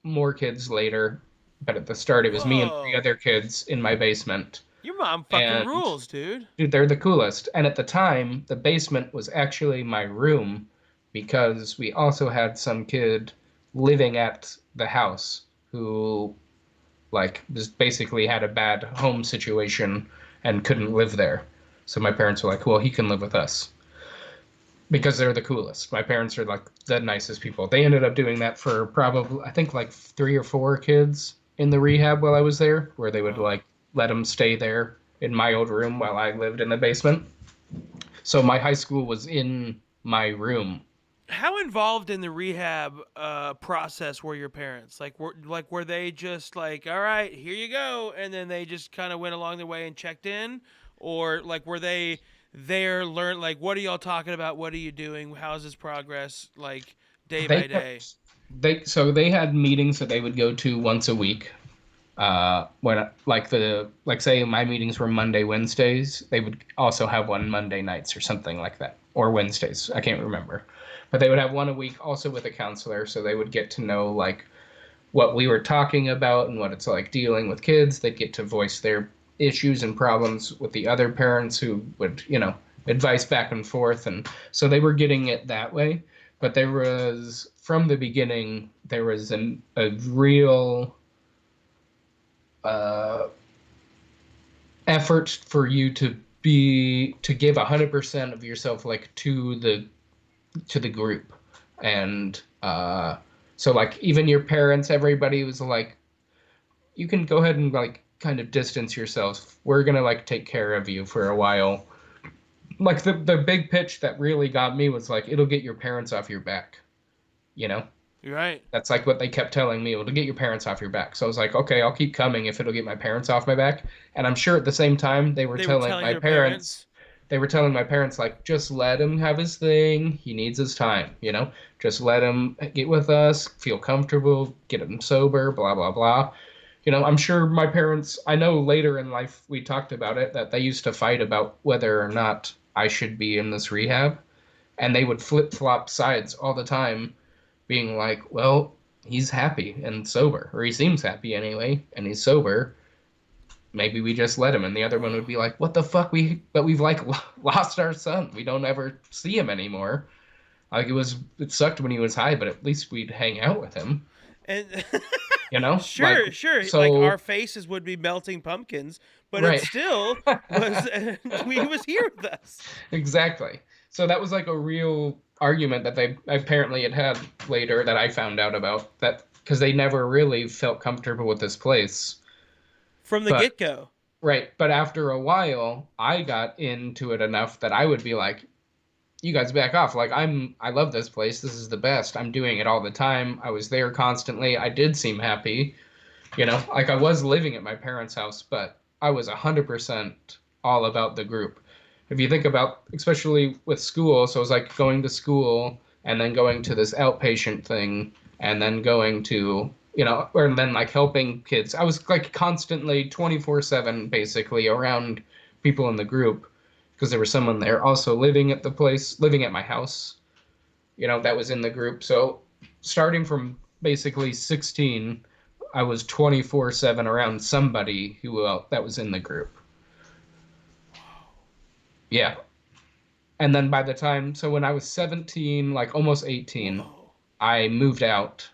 more kids later, but at the start it was me and three Whoa. other kids in my basement. Your mom fucking And rules, dude. dude, they're the coolest. And at the time, the basement was actually my room because we also had some kid living at the house who like just basically had a bad home situation and couldn't live there. So my parents were like, "Well, he can live with us." Because they're the coolest. My parents are like the nicest people. They ended up doing that for probably I think like 3 or 4 kids in the rehab while I was there, where they would Wow. like let them stay there in my old room while I lived in the basement. So my high school was in my room. How involved in the rehab process were your parents? Were they just like, all right, here you go, and then they just kind of went along the way and checked in, or like were they there, learn like what are y'all talking about? What are you doing? How's this progress? Like day They by day. kept they had meetings that they would go to once a week. When like say my meetings were Monday, Wednesdays, they would also have one Monday nights or something like that, or Wednesdays. I can't remember, but they would have one a week also with a counselor, so they would get to know like what we were talking about and what it's like dealing with kids. They'd get to voice their issues and problems with the other parents who would, advice back and forth. And so they were getting it that way. But there was, from the beginning, there was a real uh, effort for you to give 100% of yourself like to the group. And so like even your parents, everybody was like, you can go ahead and like kind of distance yourself. We're gonna like take care of you for a while. Like the big pitch that really got me was like, it'll get your parents off your back. You know? You're right. That's like what they kept telling me. It'll get your parents off your back. So I was like, okay, I'll keep coming if it'll get my parents off my back. And I'm sure at the same time They were telling your parents. they were telling my parents like, just let him have his thing. He needs his time, Just let him get with us, feel comfortable, get him sober, blah blah blah. I'm sure my parents, I know later in life we talked about it, that they used to fight about whether or not I should be in this rehab. And they would flip flop sides all the time, being like, well, he's happy and sober, or he seems happy anyway, and he's sober. Maybe we just let him. And the other one would be like, what the fuck? We've like lost our son. We don't ever see him anymore. Like it sucked when he was high, but at least we'd hang out with him, And like, sure, sure. Like our so, faces would be melting pumpkins, but it right. still was. He was here with us. Exactly. So that was like a real argument that they apparently had later that I found out about that because they never really felt comfortable with this place. From the But get go. right, but after a while, I got into it enough that I would be like, you guys back off. Like I love this place. This is the best. I'm doing it all the time. I was there constantly. I did seem happy, like I was living at my parents' house, but I was 100% all about the group. If you think about, especially with school, so it was like going to school and then going to this outpatient thing and then going to, or then like helping kids. I was like constantly 24/7 basically around people in the group because there was someone there also living at the place, living at my house. that was in the group. So starting from basically 16, I was 24/7 around somebody who that was in the group. Yeah. And then by the time, so when I was 17, like almost 18, Whoa. I moved out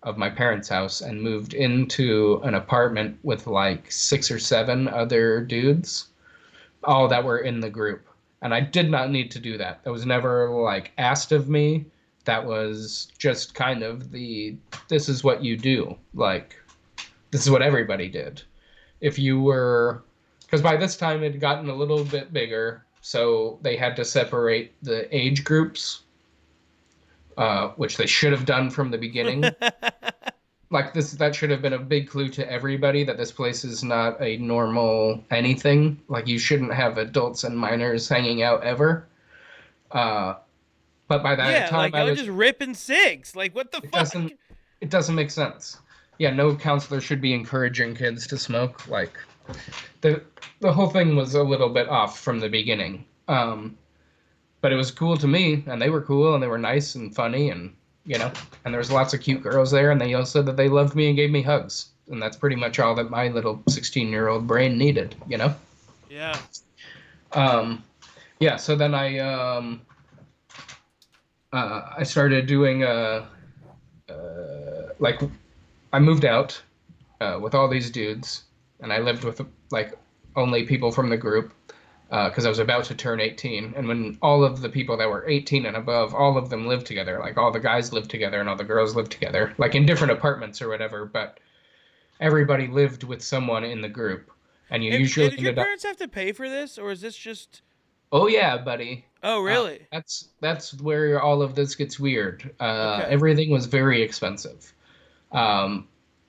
of my parents' house and moved into an apartment with like six or seven other dudes, all that were in the group. And I did not need to do that. That was never like asked of me. That was just kind of this is what you do. Like, this is what everybody did. If you were, because by this time it had gotten a little bit bigger, so they had to separate the age groups, which they should have done from the beginning. Like that should have been a big clue to everybody that this place is not a normal anything. Like you shouldn't have adults and minors hanging out ever. Uh, but by that Yeah, time like y'all just ripping cigs. Like what the it fuck? doesn't make sense. Yeah, no counselor should be encouraging kids to smoke. Like the the whole thing was a little bit off from the beginning. But it was cool to me, and they were cool, and they were nice and funny, and and there was lots of cute girls there, and they all said that they loved me and gave me hugs, and that's pretty much all that my little 16-year-old brain needed. Yeah. Um, yeah. So then I started doing like I moved out with all these dudes, and I lived with like only people from the group because I was about to turn 18. And when all of the people that were 18 and above, all of them lived together, like all the guys lived together and all the girls lived together, like in different apartments or whatever, but everybody lived with someone in the group. And you usually Did your ended up, parents have to pay for this, or is this just? oh yeah, buddy. Oh, really? That's where all of this gets weird. Okay. Everything was very expensive. Um,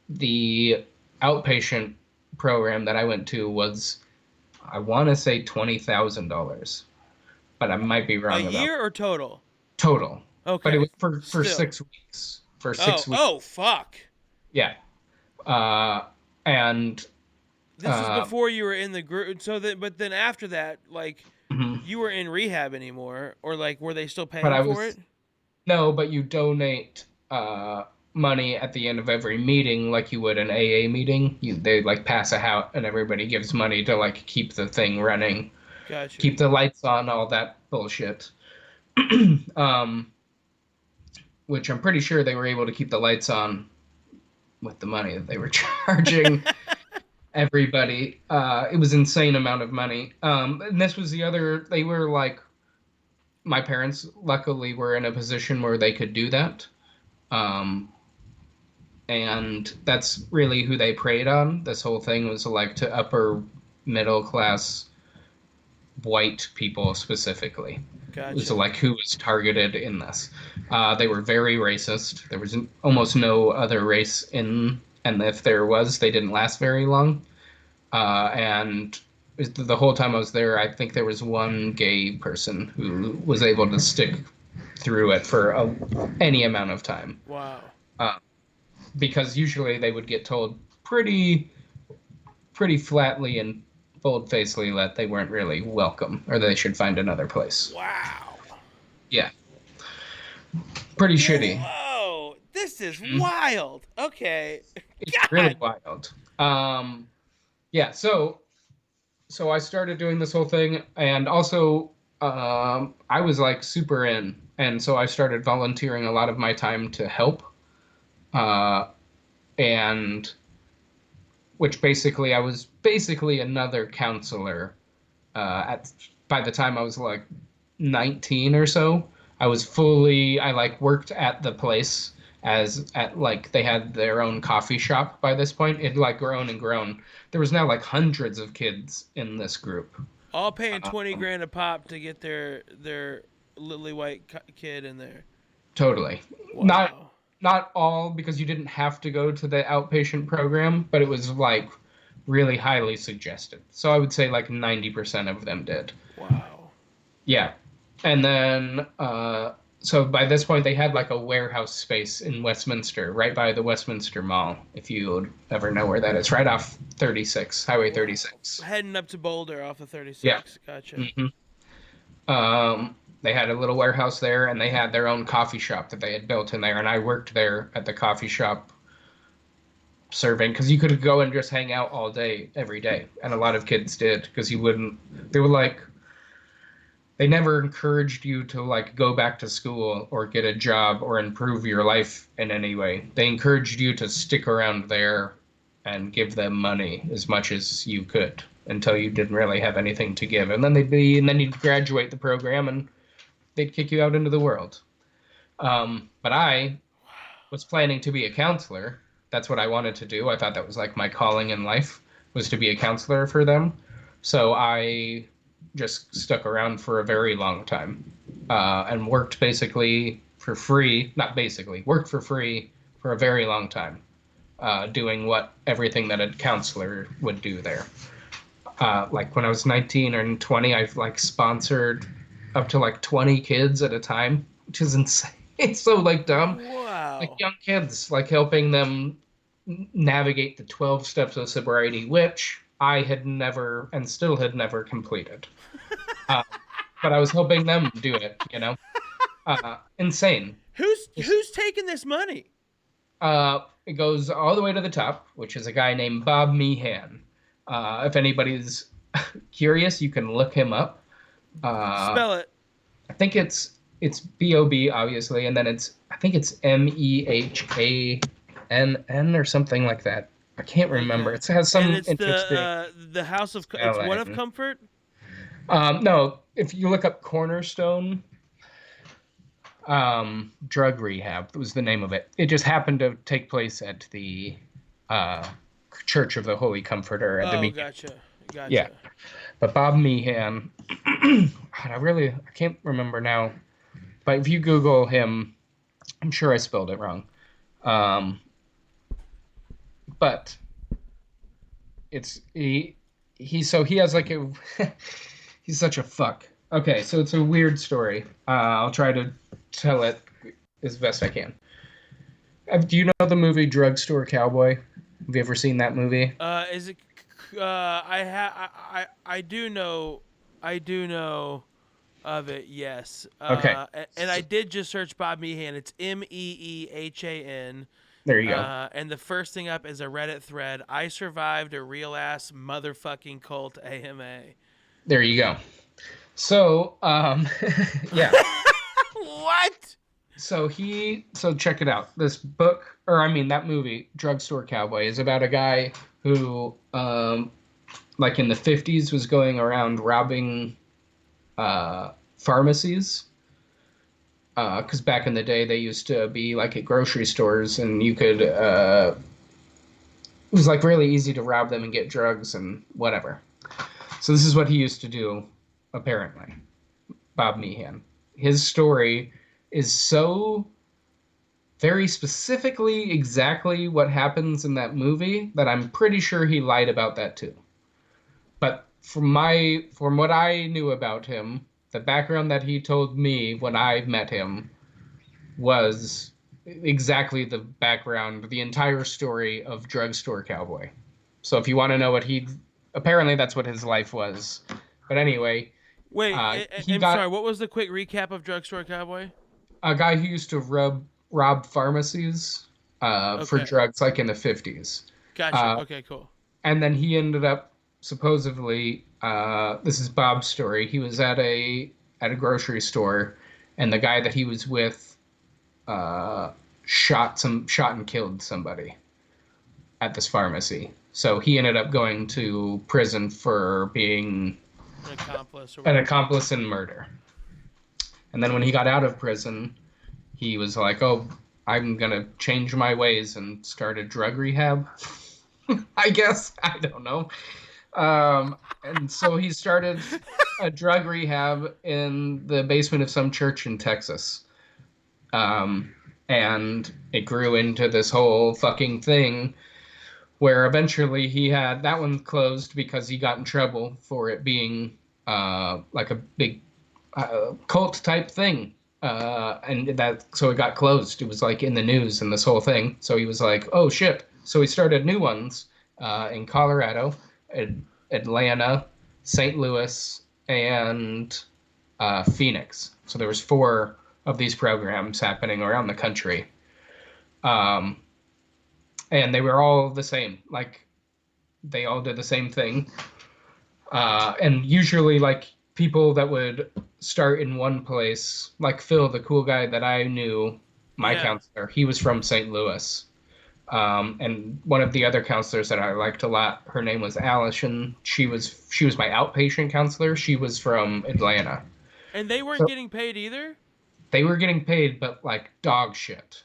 the outpatient program that I went to was, I want to say $20,000, but I might be A wrong about year or total? total. But it Okay. was for Still. 6 weeks. For Oh. 6 weeks, Oh, fuck. yeah. And This was uh, before you were in the group. So that, but then after that, like, mhm. you were in rehab anymore, or like, were they still But paying I for it? was no, but you donate money at the end of every meeting, like you would an AA meeting. They like pass a hat, and everybody gives money to like keep the thing running, Gotcha. keep the lights on, all that bullshit. um, which I'm pretty sure they were able to keep the lights on with the money that they were charging everybody. It was insane amount of money. And this was the other. They were like, my parents luckily were in a position where they could do that. Um, and that's really who they preyed on. This whole thing was like to upper middle class white people specifically. It was Gotcha. like who was targeted in this. They were very racist. There was almost no other race in, and if there was, they didn't last very long. And the whole time I was there, I think there was one gay person who was able to stick through it for any amount of time. Wow. Uh, because usually they would get told pretty flatly and bold-facedly that they weren't really welcome or they should find another place. Wow. Yeah, pretty shitty. Whoa. This is Mhm. wild. Okay. It's really God. wild. Yeah, so I started doing this whole thing, and also I was like super in, and so I started volunteering a lot of my time to help, uh, and which basically I was basically another counselor. At by the time I was like 19 or so, I like worked at the place as at like they had their own coffee shop by this point. It like grown and grown. There was now like hundreds of kids in this group. All paying Um, 20 grand a pop to get their lily white kid in there. totally. Not Wow. not all because you didn't have to go to the outpatient program, but it was like really highly suggested. So I would say like 90% of them did. Wow. Yeah. And then, so by this point, they had like a warehouse space in Westminster, right by the Westminster Mall, if you would ever know where that is, right off 36, Highway Wow. 36. Heading up to Boulder off the Yeah. 36. Gotcha. hmm Um, They had a little warehouse there, and they had their own coffee shop that they had built in there. And I worked there at the coffee shop serving because you could go and just hang out all day, every day. And a lot of kids did because you wouldn't, they were like, they never encouraged you to like go back to school or get a job or improve your life in any way. They encouraged you to stick around there and give them money as much as you could until you didn't really have anything to give. And then you'd graduate the program and they'd kick you out into the world. But I was planning to be a counselor. That's what I wanted to do. I thought that was like my calling in life was to be a counselor for them. So I just stuck around for a very long time and worked basically for free. Not basically, worked for free for a very long time, doing everything that a counselor would do there. Like when I was 19 or 20, I've like sponsored up to like 20 kids at a time, which is insane. It's so like dumb. Like Wow. young kids, like helping them navigate the 12 steps of sobriety, which I had never and still had never completed. Uh, but I was helping them do it, you know? Insane. Who's taking this money? It goes all the way to the top, which is a guy named Bob Meehan. If anybody's curious, you can look him up. Spell it. I think it's Bob obviously, and then I think it's Mehann or something like that. I can't remember. Okay. It has And some it's interesting the house of it's what of spelling. comfort? No, if you look up Cornerstone, drug rehab was the name of it. It just happened to take place at the uh, Church of the Holy Comforter at the Oh, beginning. gotcha. Yeah, Gotcha. but Bob Meehan, I can't remember now. But if you Google him, I'm sure I spelled it wrong. Um, but it's he has like a he's such a fuck. Okay, so it's a weird story. I'll try to tell it as best I can. Do you know the movie Drugstore Cowboy? Have you ever seen that movie? Is it? I do know. I do know of it. Yes. Okay, And I did just search Bob Meehan. It's Meehan. there you go. And the first thing up is a Reddit thread. I survived a real ass motherfucking cult AMA. There you go. So, yeah. What? So check it out. This book, or I mean, that movie, Drugstore Cowboy, is about a guy who, like in the 50s, was going around robbing pharmacies. Because back in the day, they used to be like at grocery stores, and you could, it was like really easy to rob them and get drugs and whatever. So this is what he used to do, apparently. Bob Meehan. His story is so very specifically exactly what happens in that movie that I'm pretty sure he lied about that too. But from what I knew about him, the background that he told me when I met him was exactly the background, the entire story of Drugstore Cowboy. So if you want to know apparently that's what his life was. But anyway, Wait, he I'm got sorry. What was the quick recap of Drugstore Cowboy? a guy who used to rob pharmacies for Okay. drugs, like in the 50s. Gotcha. Uh, Okay, cool. and then he ended up supposedly, this is Bob's story. He was at a grocery store, and the guy that he was with shot and killed somebody at this pharmacy. So he ended up going to prison for being An accomplice or an whatever. accomplice in murder. And then when he got out of prison, he was like, "Oh, I'm gonna change my ways and start a drug rehab." I guess I don't know. And so he started a drug rehab in the basement of some church in Texas. And it grew into this whole fucking thing where eventually he had that one closed because he got in trouble for it being like a big cult type thing. So it got closed. It was like in the news and this whole thing. So he was like, oh shit. So he started new ones in Colorado, Atlanta, St. Louis, and Phoenix. So there was 4 of these programs happening around the country, um, and they were all the same. Like they all did the same thing, and usually like people that would start in one place, like Phil, the cool guy that I knew, my Yeah. counselor, he was from St. Louis. And one of the other counselors that I liked a lot, her name was Alice, and she was my outpatient counselor. She was from Atlanta. And they weren't So getting paid either? they were getting paid, but like dog shit.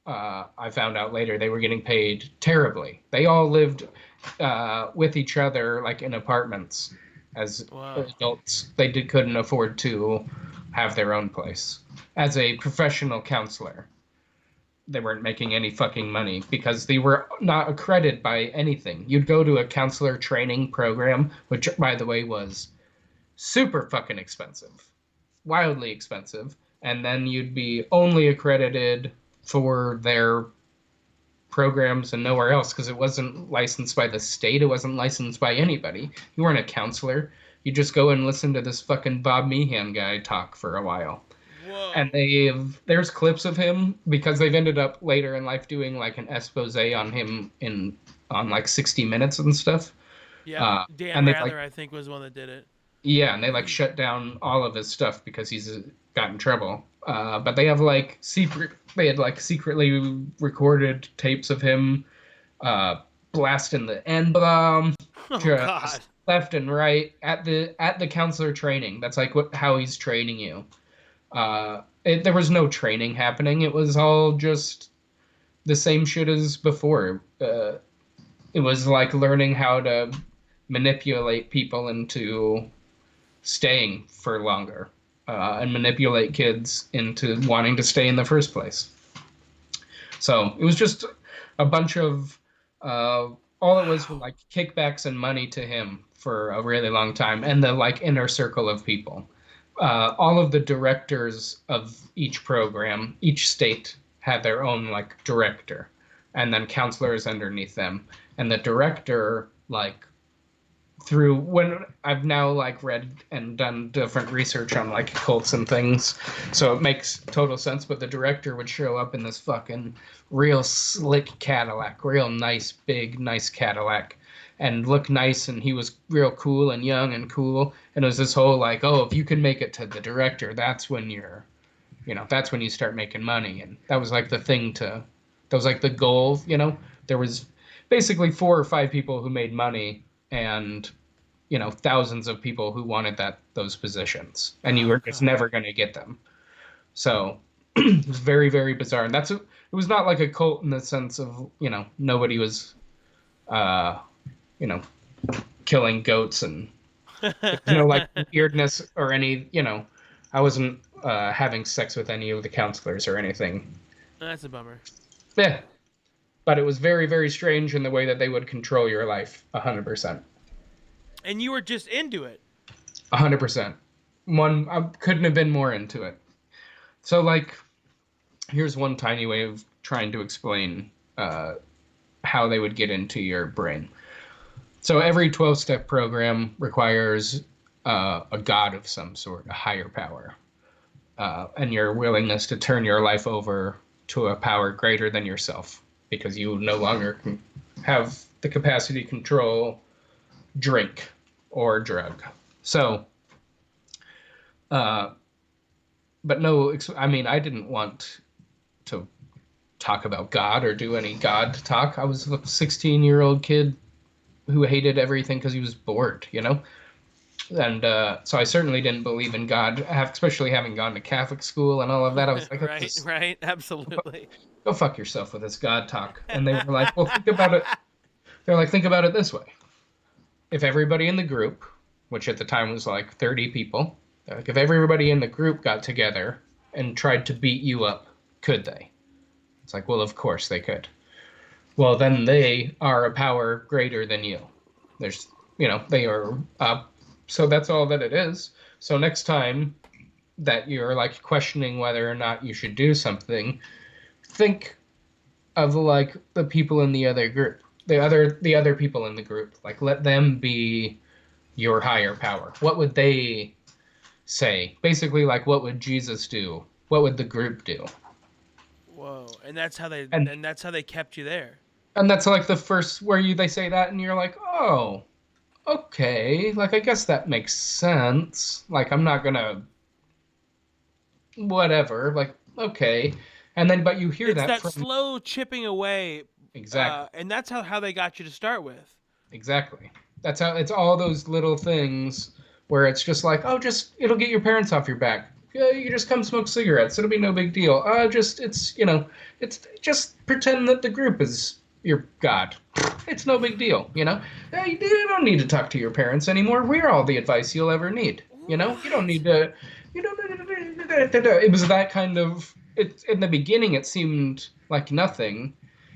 I found out later they were getting paid terribly. They all lived with each other, like in apartments as Wow. adults. They couldn't afford to have their own place. As a professional counselor, they weren't making any fucking money because they were not accredited by anything. You'd go to a counselor training program, which, by the way, was super fucking expensive, wildly expensive, and then you'd be only accredited for their programs and nowhere else because it wasn't licensed by the state. It wasn't licensed by anybody. You weren't a counselor. You just go and listen to this fucking Bob Meehan guy talk for a while. And Whoa. there's clips of him because they've ended up later in life doing like an expose on him on like 60 Minutes and stuff. Yep. Uh, Dan and they've like Rather, I think, was the one that did it. yeah, and they like shut down all of his stuff because he's got in trouble. But they have like they had like secretly recorded tapes of him blasting the N bomb Oh, God. just left and right at the counselor training. That's like how he's training you. There was no training happening. It was all just the same shit as before. It was like learning how to manipulate people into staying for longer, and manipulate kids into wanting to stay in the first place. So it was just a bunch of all it was Wow. like kickbacks and money to him for a really long time, and the like inner circle of people. All of the directors of each program, each state had their own like director, and then counselors underneath them. And the director, like through when I've now like read and done different research on like cults and things, so it makes total sense. But the director would show up in this fucking real slick Cadillac, real nice, big, nice Cadillac, and look nice, and he was real cool and young and cool. And it was this whole like, oh, if you can make it to the director, that's when that's when you start making money. And that was like the thing that was like the goal. There was basically 4 or 5 people who made money, and thousands of people who wanted those positions, and you Oh, were just God. never going to get them. So it was very, very bizarre. And it was not like a cult in the sense of nobody was uh you know killing goats, and there was no like weirdness or any. I wasn't having sex with any of the counselors or anything. That's a bummer. Yeah, but it was very, very strange in the way that they would control your life. 100%. And you were just into it. 100%. I couldn't have been more into it. So like, here's one tiny way of trying to explain how they would get into your brain. So every 12-step program requires a god of some sort, a higher power, and your willingness to turn your life over to a power greater than yourself, because you no longer can have the capacity to control drink or drug. So, uh, but no, I mean, I didn't want to talk about God or do any God talk. I was a 16-year-old kid who hated everything because he was bored, And so I certainly didn't believe in God, especially having gone to Catholic school and all of that. I was like, oh, Right, right. Absolutely. go fuck yourself with this God talk. And they were like, well, think about it. They're like, think about it this way. If everybody in the group, which at the time was like 30 people, they're like, if everybody in the group got together and tried to beat you up, could they? It's like, well, of course they could. Well, then they are a power greater than you. They are up. So that's all that it is. So next time that you're like questioning whether or not you should do something, think of like the people in the other group, the other people in the group. Like let them be your higher power. What would they say. Basically, like, what would Jesus do? What would the group do? Whoa. And that's how they And kept you there. that's like the first where they say that, and you're like, oh, okay. Like, I guess that makes sense. Like, I'm not gonna whatever. Like, okay. And then, but you hear It's that that from slow chipping away, exactly, and that's how they got you to start with. exactly. That's how it's all those little things where it's just like, oh, just it'll get your parents off your back. Yeah, you just come smoke cigarettes. It'll be no big deal. Just it's it's just pretend that the group is your god. It's no big deal. You don't need to talk to your parents anymore. We're all the advice you'll ever need. You don't What? need to. You don't. It was that kind of. It in the beginning. It seemed like nothing,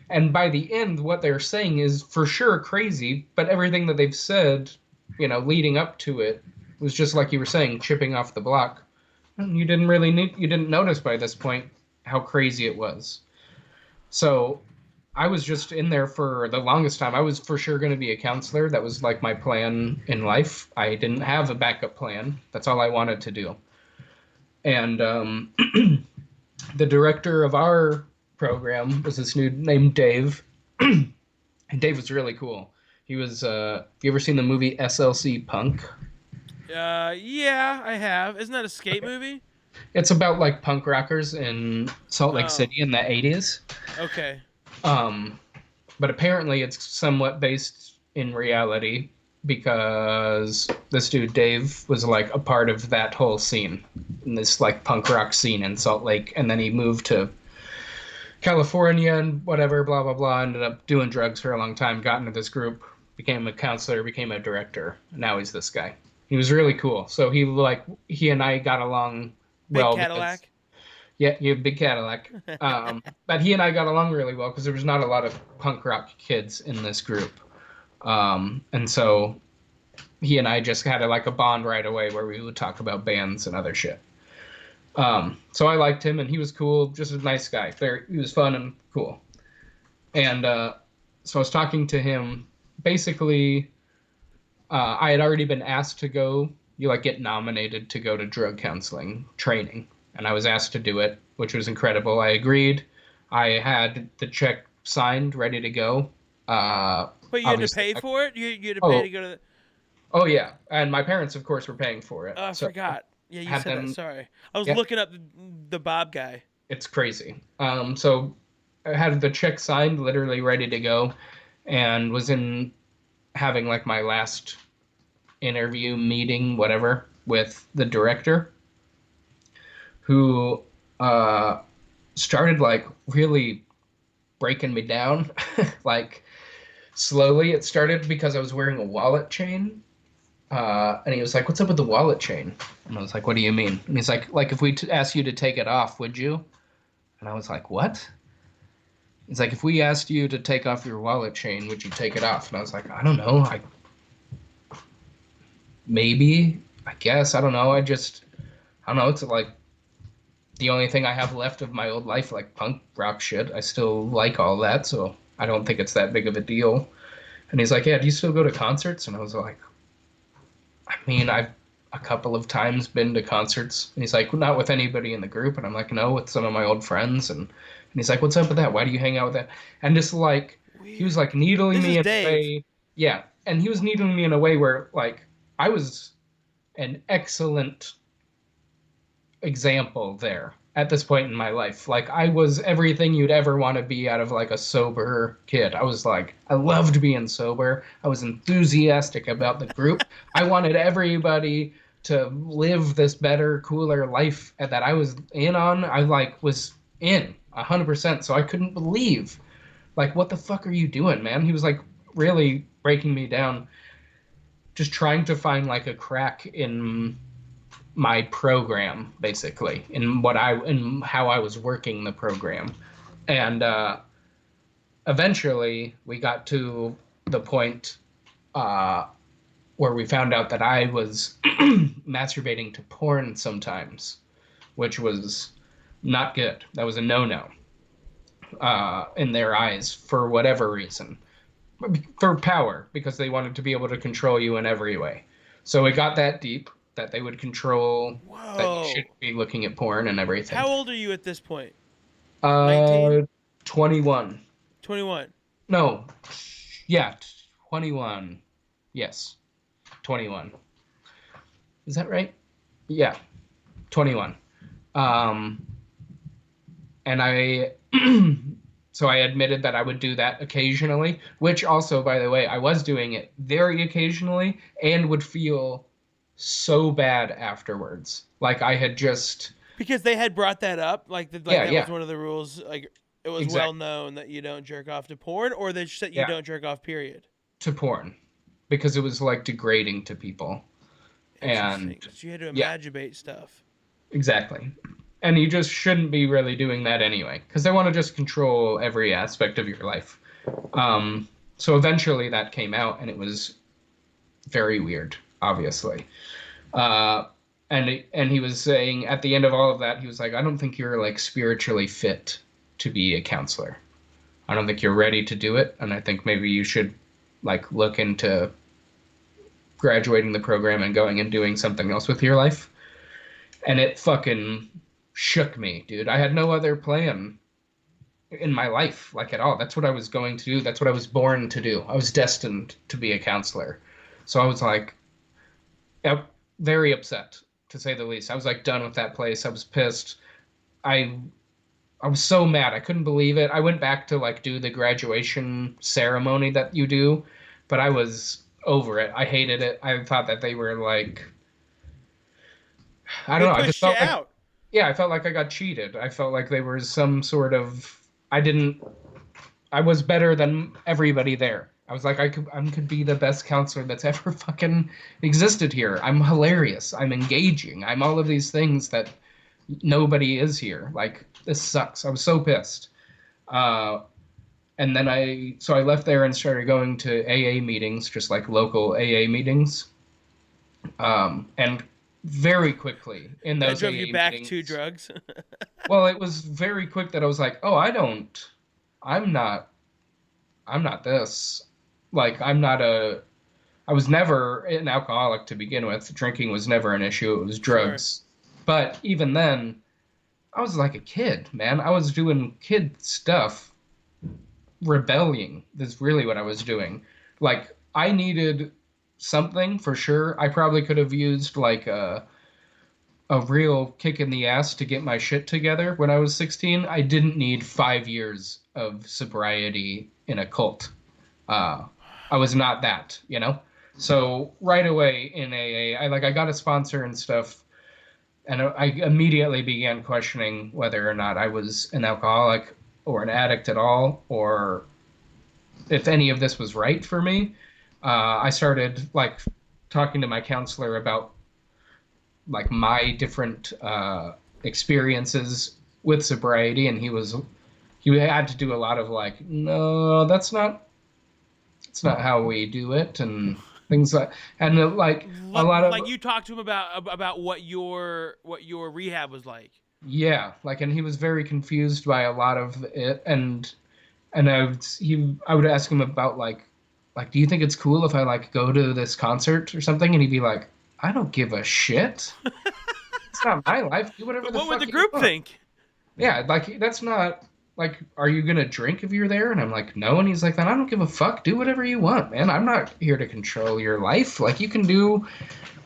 and by the end, what they're saying is for sure crazy. But everything that they've said, leading up to it, was just like you were saying, chipping off the block. You didn't really need. You didn't notice by this point how crazy it was. So I was just in there for the longest time. I was for sure going to be a counselor. That was like my plan in life. I didn't have a backup plan. That's all I wanted to do. And the director of our program was this dude named Dave. And Dave was really cool. He was. You ever seen the movie SLC Punk? Yeah, I have. Isn't that a skate movie? It's about like punk rockers in Salt Lake Oh, City in the 80s. okay. Um, but apparently it's somewhat based in reality because this dude Dave was like a part of that whole scene, in this like punk rock scene in Salt Lake, and then he moved to California and whatever, blah blah blah. Ended up doing drugs for a long time, got into this group, became a counselor, became a director. Now he's this guy. He was really cool. So he and I got along Big well because Cadillac. yeah, you have big Cadillac. But he and I got along really well because there was not a lot of punk rock kids in this group. And so he and I just had like a bond right away where we would talk about bands and other shit. So I liked him and he was cool, just a nice guy. He was fun and cool. And so I was talking to him. Basically, I had already been asked to go. You like get nominated to go to drug counseling training, and I was asked to do it, which was incredible. I agreed. I had the check signed, ready to go. But you had to Obviously, pay for it. You had to pay oh, to go to the. oh yeah, and my parents, of course, were paying for it. Oh, I So forgot. Yeah, I you had said that. them. Sorry, I was Yeah, looking up the Bob guy. it's crazy. So I had the check signed, literally ready to go, and was in having like my last interview meeting, whatever, with the director, who started like really breaking me down. Like slowly, it started because I was wearing a wallet chain. And he was like, "What's up with the wallet chain?" And I was like, "What do you mean?" And he's like if we asked you to take it off, would you?" And I was like, "What?" He's like, "If we asked you to take off your wallet chain, would you take it off?" And I was like, "I don't know. I maybe. I guess. I don't know. I don't know. It's like the only thing I have left of my old life, like punk rock shit. I still like all that, so I don't think it's that big of a deal." And he's like, "Yeah, do you still go to concerts?" And I was like, "I mean, I've a couple of times been to concerts." And he's like, "Not with anybody in the group." And I'm like, "No, with some of my old friends." And he's like, "What's up with that? Why do you hang out with that?" And just like he was Weird. like needling This me is in a Dave. way, yeah. And he was needling me in a way where like I was an excellent example there at this point in my life. Like I was everything you'd ever want to be out of like a sober kid. I was like I loved being sober. I was enthusiastic about the group. I wanted everybody to live this better, cooler life that I was in on. I like was in 100%. So I couldn't believe like what the fuck are you doing, man? He was like really breaking me down, just trying to find like a crack in my program basically in how I was working the program. And eventually we got to the point uh, where we found out that I was masturbating to porn sometimes, which was not good. That was a no-no in their eyes for whatever reason, for power, because they wanted to be able to control you in every way. So it got that deep that they would control, that you Whoa. shouldn't be looking at porn and everything. How old are you at this point? 19? Uh, 21. 21? No, yeah, 21. Yes, 21. Is that right? Yeah, 21. Um, and I, so I admitted that I would do that occasionally, which also, by the way, I was doing it very occasionally and would feel so bad afterwards. Like I had just, Because they had brought that up, like yeah, that was yeah, one of the rules. Like it was well exactly. known that you don't jerk off to porn, or that you Yeah, don't jerk off. Period. to porn because it was like degrading to people. Interesting. And So you had to yeah, imaginate stuff. exactly. And you just shouldn't be really doing that anyway, because they want to just control every aspect of your life. Um, so eventually that came out, and it was very weird, obviously. Uh, and he was saying at the end of all of that, he was like, "I don't think you're like spiritually fit to be a counselor. I don't think you're ready to do it, and I think maybe you should like look into graduating the program and going and doing something else with your life." And it fucking shook me, dude. I had no other plan in my life, like at all. That's what I was going to do. That's what I was born to do. I was destined to be a counselor. So I was like, yep, very upset, to say the least. I was like done with that place. I was pissed. I I was so mad. I couldn't believe it. I went back to like do the graduation ceremony that you do, but I was over it. I hated it. I thought that they were like, I They don't know. I just pushed you felt like, out. yeah, I felt like I got cheated. I felt like they were some sort of, I didn't, I was better than everybody there. I was like, I could be the best counselor that's ever fucking existed here. I'm hilarious. I'm engaging. I'm all of these things that nobody is here. Like, this sucks. I was so pissed. Uh, and then so I left there and started going to AA meetings, just like local AA meetings. And very quickly in That those drove you AA back to meetings, drugs. well, it was very quick that I was like, oh, I'm not, I'm not this. Like, I was never an alcoholic to begin with. Drinking was never an issue. It was Sure. drugs. But even then, I was like a kid, man. I was doing kid stuff. Rebelling is really what I was doing. Like, I needed something for sure. I probably could have used like a real kick in the ass to get my shit together when I was 16. I didn't need 5 years of sobriety in a cult. Uh, I was not that, you know? So right away in AA, I got a sponsor and stuff, and I immediately began questioning whether or not I was an alcoholic or an addict at all, or if any of this was right for me. I started like talking to my counselor about like my different experiences with sobriety, and he had to do a lot of like, no, that's not how we do it, and things like, and like a lot Like of, you talked to him about what your rehab was like. yeah, like, and he was very confused by a lot of it, and I would ask him about like, do you think it's cool if I like go to this concert or something? And he'd be like, I don't give a shit. It's not my life. Do whatever But the what would the fuck you group want. think? Yeah, like that's not like, are you gonna drink if you're there? And I'm like, no. And he's like, then I don't give a fuck. Do whatever you want, man. I'm not here to control your life. Like, you can do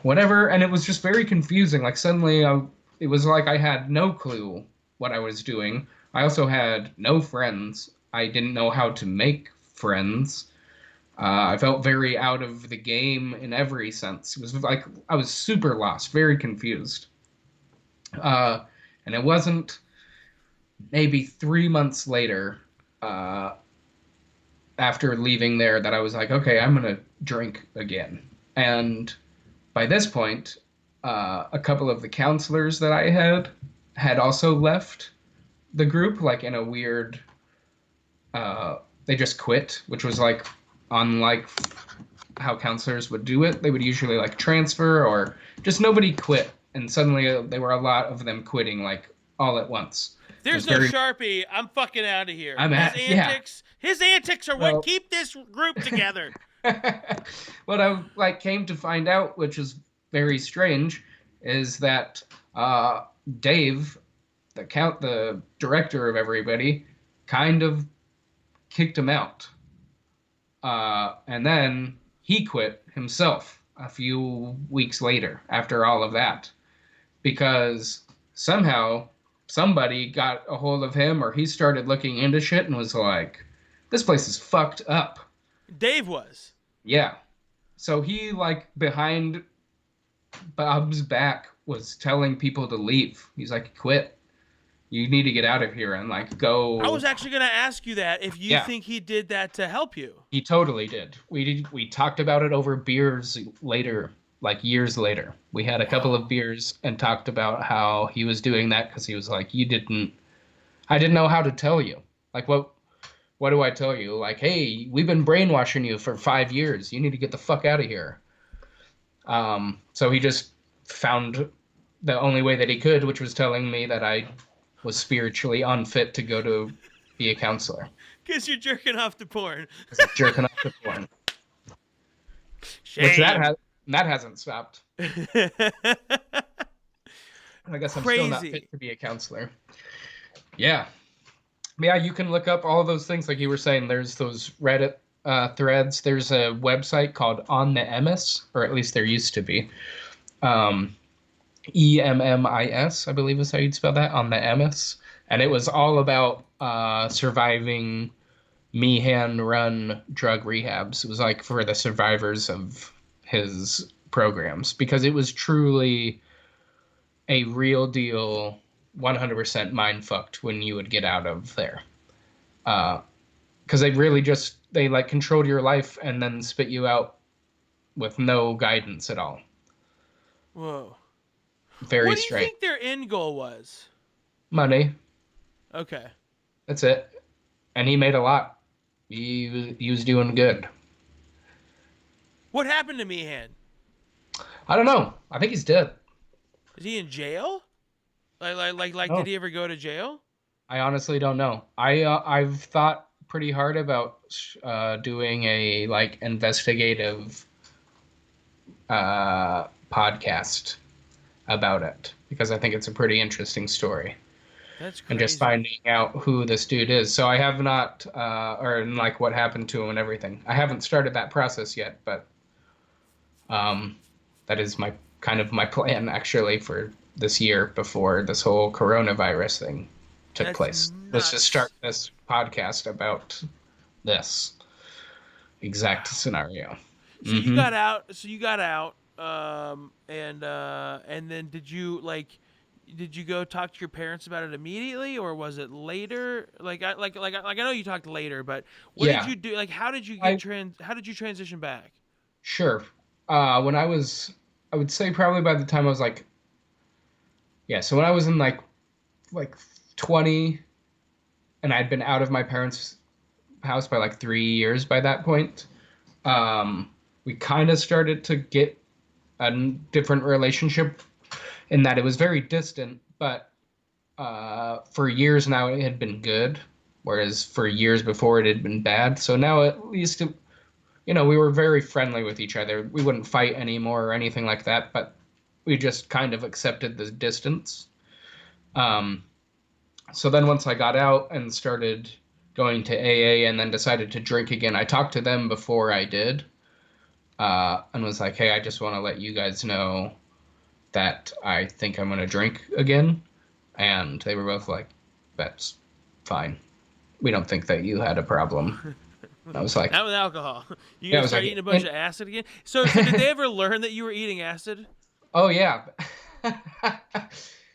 whatever. And it was just very confusing. Like, suddenly it was like I had no clue what I was doing. I also had no friends. I didn't know how to make friends. I felt very out of the game in every sense. It was like I was super lost, very confused. Uh, and it wasn't maybe 3 months later, uh, after leaving there, that I was like, okay, I'm gonna drink again. And by this point, a couple of the counselors that I had also left the group, like in a weird. They just quit, which was like unlike how counselors would do it. They would usually like transfer, or just nobody quit, and suddenly there were a lot of them quitting like all at once. If It was there's no very. Sharpie, I'm fucking out of here. I'm His at yeah. antics, his antics are what Well, keep this group together. what I like came to find out, which is very strange is that uh, Dave, the director of everybody, kind of kicked him out. And then he quit himself a few weeks later after all of that because somehow somebody got a hold of him or he started looking into shit and was like, this place is fucked up. Dave was. Yeah. So he, like, behind Bob's back was telling people to leave. He's like, quit. You need to get out of here and, like, I go. was actually going to ask you that if you Yeah. think he did that to help you. He totally did. We talked about it over beers later, like years later. We had a couple of beers and talked about how he was doing that because he was like, I didn't know how to tell you. Like, what do I tell you? Like, hey, we've been brainwashing you for 5 years. You need to get the fuck out of here. So he just found the only way that he could, which was telling me that I was spiritually unfit to go to be a counselor. Because you're jerking off to porn. Because I'm jerking off to porn. Shame. Which that hasn't stopped. I guess I'm still not fit to be a counselor. Yeah. Yeah, you can look up all of those things like you were saying. There's those Reddit threads. There's a website called On the Emis, or at least there used to be. EMMIS, I believe is how you'd spell that, On the Emis. And it was all about surviving Meehan-run drug rehabs. It was like for the survivors of his programs because it was truly a real deal 100% mind fucked when you would get out of there. Because they like controlled your life and then spit you out with no guidance at all. Whoa. Very strange. What do you think their end goal was? Money. Okay. That's it. And he made a lot. He was doing good. What happened to Meehan? I don't know. I think he's dead. Is he in jail? Like Oh. Did he ever go to jail? I honestly don't know. I've thought pretty hard about doing a like investigative podcast about it because I think it's a pretty interesting story. That's crazy. And just finding out who this dude is. So I have not, or like what happened to him and everything. I haven't started that process yet, but that is my plan actually for this year before this whole coronavirus thing took place. Nuts. Let's just start this podcast about this exact scenario. So you got out. And then did you go talk to your parents about it immediately, or was it later? I know you talked later, but what did you do? Like, how did you how did you transition back? Sure. I would say probably by the time I was like, so when I was in like 20 and I'd been out of my parents' house by like 3 years by that point, we kind of started to get a different relationship in that it was very distant, but for years now it had been good, whereas for years before it had been bad. So now at least, we were very friendly with each other. We wouldn't fight anymore or anything like that, but we just kind of accepted the distance. So then once I got out and started going to AA and then decided to drink again, I talked to them before I did and was like, hey, I just want to let you guys know that I think I'm going to drink again. And they were both like, that's fine. We don't think that you had a problem. I was like, not with alcohol. You gonna start eating a bunch of acid again? So did they ever learn that you were eating acid? Oh, yeah.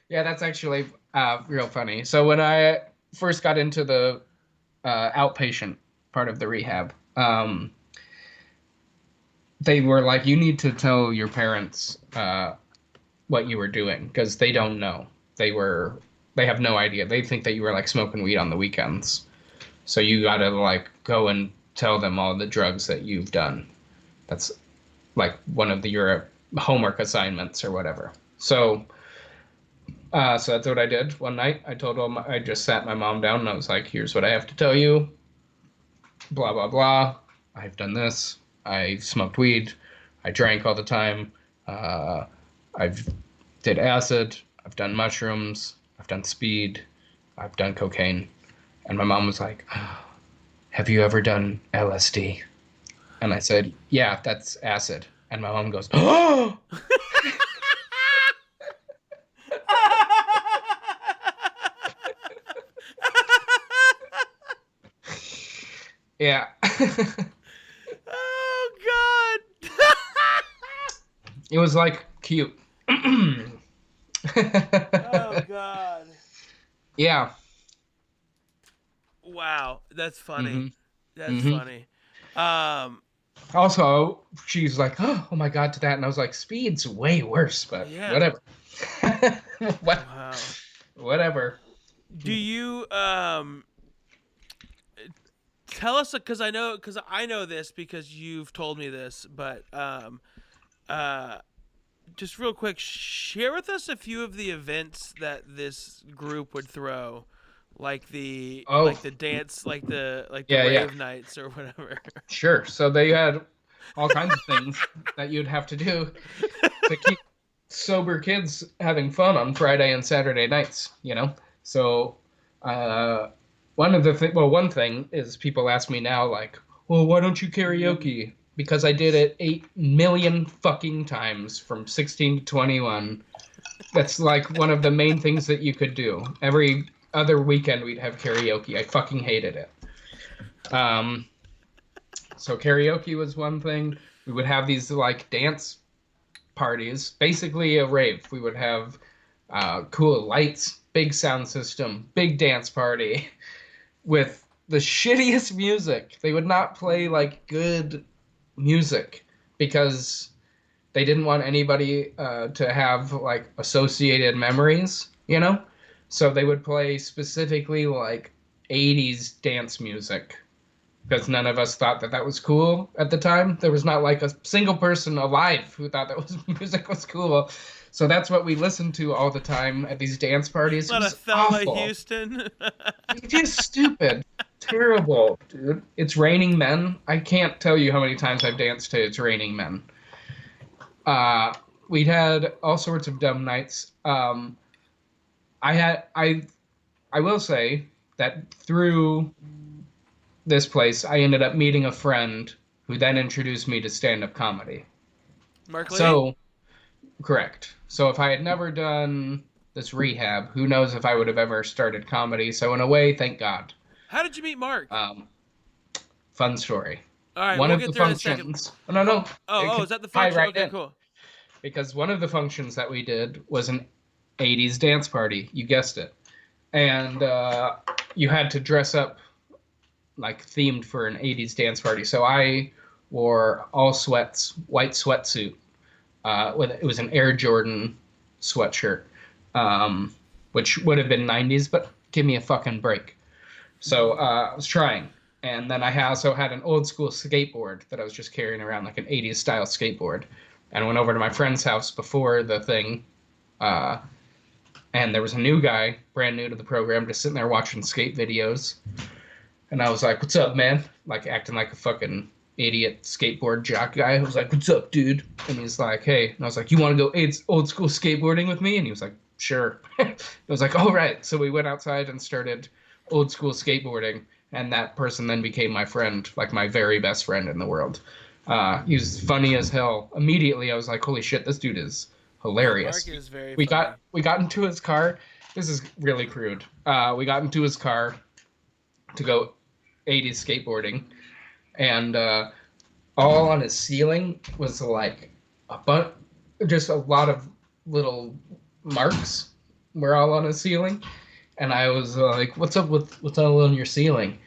Yeah, that's actually real funny. So when I first got into the outpatient part of the rehab, they were like, you need to tell your parents what you were doing because they don't know. They have no idea. They think that you were like smoking weed on the weekends. So you got to like go and tell them all the drugs that you've done. That's like one of your homework assignments or whatever. So that's what I did one night. I just sat my mom down and I was like, here's what I have to tell you. Blah, blah, blah. I've done this. I smoked weed. I drank all the time. Uh, I've did acid. I've done mushrooms. I've done speed. I've done cocaine. And my mom was like, "Have you ever done LSD?" And I said, "Yeah, that's acid." And my mom goes, "Oh, yeah." Oh God. It was like cute. Oh God. Yeah. Wow, that's funny. hmm That's hmm funny. Um, Also, she's like, "Oh my God," to that, and I was like, "Speed's way worse," but yeah. whatever. What? Wow. Whatever. Do you tell us, because I know this because you've told me this, but uh just real quick, share with us a few of the events that this group would throw, like Oh, the dance, like the yeah, yeah. rave nights or whatever. Sure. So they had all kinds of things that you'd have to do to keep sober kids having fun on Friday and Saturday nights, you know? So, uh, one thing is people ask me now, like, well, why don't you karaoke? Because I did it 8 million fucking times from 16 to 21. That's like one of the main things that you could do. Every other weekend we'd have karaoke. I fucking hated it. Um, so karaoke was one thing. We would have these like dance parties, basically a rave. We would have cool lights, big sound system, big dance party with the shittiest music. They would not play like good music because they didn't want anybody to have like associated memories, you know? So they would play specifically like 80s dance music because none of us thought that that was cool at the time. There was not like a single person alive who thought that was music was cool. So that's what we listened to all the time at these dance parties. It Not a was Thelma awful. Houston. It is stupid. Terrible, dude. It's Raining Men. I can't tell you how many times I've danced to It's Raining Men. Uh, we'd had all sorts of dumb nights. I had I will say that through this place, I ended up meeting a friend who then introduced me to stand-up comedy. Mark Lee? So, correct. So if I had never done this rehab, who knows if I would have ever started comedy. So in a way, thank God. How did you meet Mark? Um, Fun story. All right, One we'll of get the there in a second. functions. Oh, no, no. It Oh, can is that the tie function? right Okay, in cool. because one of the functions that we did was an 80s dance party. You guessed it. And you had to dress up like themed for an 80s dance party. So I wore all sweats, white sweatsuit. With it was an Air Jordan sweatshirt, um, which would have been 90s, but give me a fucking break. So I was trying. And then I also had an old school skateboard that I was just carrying around like an 80s style skateboard. And I went over to my friend's house before the thing. Uh, and there was a new guy, brand new to the program, just sitting there watching skate videos. And I was like, "What's up, man?" Like acting like a fucking idiot skateboard jock guy. I was like, "What's up, dude?" And he's like, "Hey." And I was like, "You want to go old school skateboarding with me?" And he was like, "Sure." I was like, "All right." So we went outside and started old school skateboarding. And that person then became my friend, like my very best friend in the world. He was funny as hell. Immediately, I was like, "Holy shit, this dude is Yeah, Mark hilarious." is very We funny. got into his car. This is really crude. We got into his car to go 80s skateboarding, and all on his ceiling was like a bunch, just a lot of little marks were all on his ceiling. And I was like, "What's up with what's all on your ceiling?"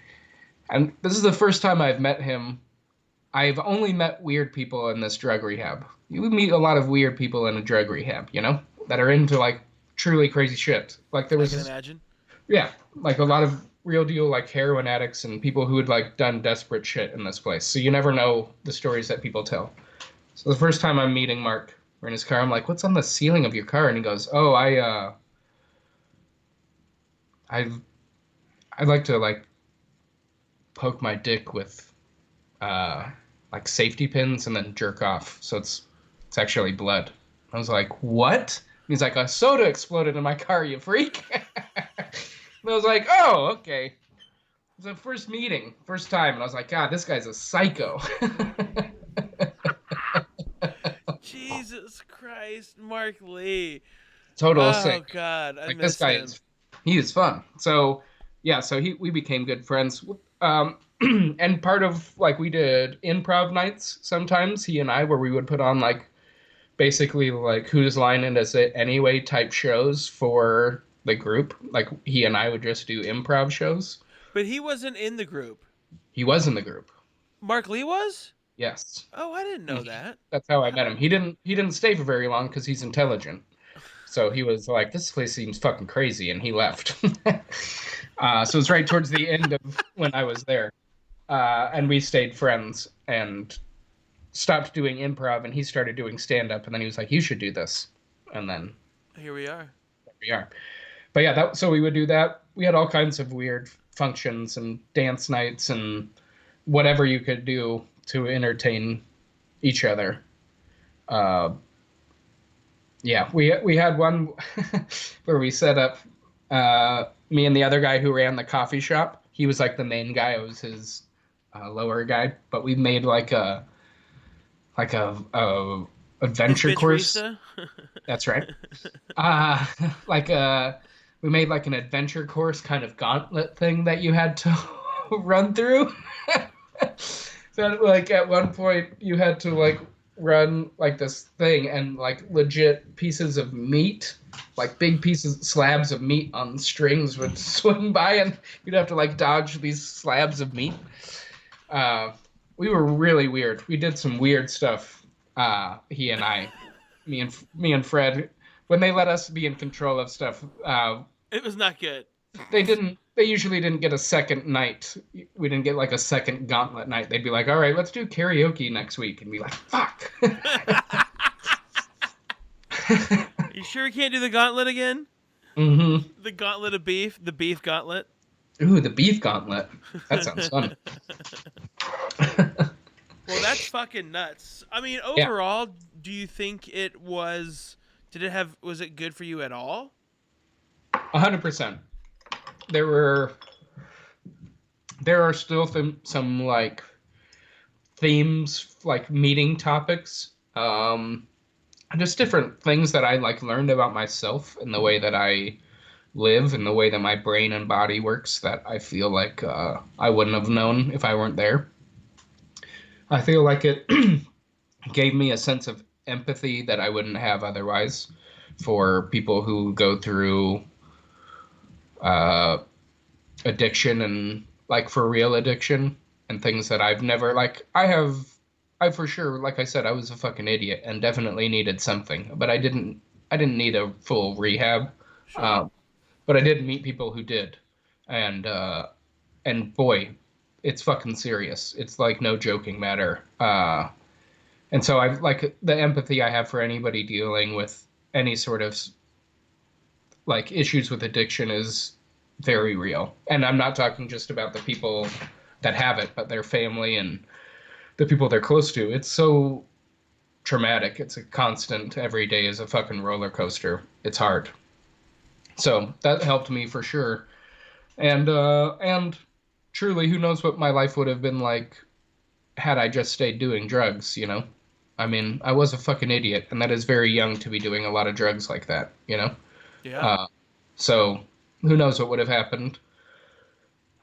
And this is the first time I've met him. I've only met weird people in this drug rehab. You meet a lot of weird people in a drug rehab, you know, that are into like truly crazy shit. Like there I was can this, imagine. yeah, like a lot of real deal like heroin addicts and people who had like done desperate shit in this place. So you never know the stories that people tell. So the first time I'm meeting Mark, we're in his car. I'm like, "What's on the ceiling of your car?" And he goes, "Oh, I I like to like poke my dick with uh like safety pins and then jerk off. So it's It's actually blood. I was like, what? He's like, a soda exploded in my car, you freak. And I was like, oh, okay. It was the first meeting, first time. And I was like, God, this guy's a psycho. Jesus Christ, Mark Lee. Total Oh sick. God, I Like this miss guy him. is, he is fun. So yeah, so we became good friends. And part of like we did improv nights sometimes, he and I, where we would put on like basically like whose line is it anyway type shows for the group. Like he and I would just do improv shows. But he wasn't in the group. He was in the group. Mark Lee was? Yes. Oh, I didn't know that. That's how I met him. He didn't stay for very long because he's intelligent. So he was like, this place seems fucking crazy, and he left. So it was right towards the end of when I was there. And we stayed friends and stopped doing improv, and he started doing stand up, and then he was like, you should do this. And then Here we are. there we are. But yeah, so we would do that. We had all kinds of weird functions and dance nights and whatever you could do to entertain each other. Uh, yeah, we had one where we set up me and the other guy who ran the coffee shop. He was like the main guy. I was his lower guy, but we made like a His adventure bitch course. Rista? That's right. Uh, like we made like an adventure course kind of gauntlet thing that you had to run through. So like at one point you had to like run like this thing and like legit pieces of meat, like big pieces slabs of meat on strings would swing by and you'd have to like dodge these slabs of meat. Uh, we were really weird. We did some weird stuff. He and I, me and Fred, when they let us be in control of stuff, It was not good. they usually didn't get a second night. We didn't get like a second gauntlet night. They'd be like, all right, let's do karaoke next week, and be like, fuck. You sure we can't do the gauntlet again? Mm-hmm. The gauntlet of beef? The beef gauntlet? Ooh, the beef gauntlet. That sounds fun. Well, that's fucking nuts. I mean, Yeah, overall, do you think it was... Was it good for you at all? 100%. There were there are still some like themes, like meeting topics, just different things that I like learned about myself and the way that I live and the way that my brain and body works that I feel like I wouldn't have known if I weren't there. I feel like it gave me a sense of empathy that I wouldn't have otherwise for people who go through uh, addiction and like for real addiction and things that I've never like I for sure, like I said, I was a fucking idiot and definitely needed something, but I didn't need a full rehab. Sure. uh, but I did meet people who did, and boy, it's fucking serious. It's like no joking matter. And so I've like the empathy I have for anybody dealing with any sort of like issues with addiction is very real. And I'm not talking just about the people that have it, but their family and the people they're close to. It's so traumatic. It's a constant, every day is a fucking roller coaster. It's hard. So that helped me for sure. And truly, who knows what my life would have been like had I just stayed doing drugs, you know? I mean, I was a fucking idiot, and that is very young to be doing a lot of drugs like that, you know? Yeah. Uh, so who knows what would have happened?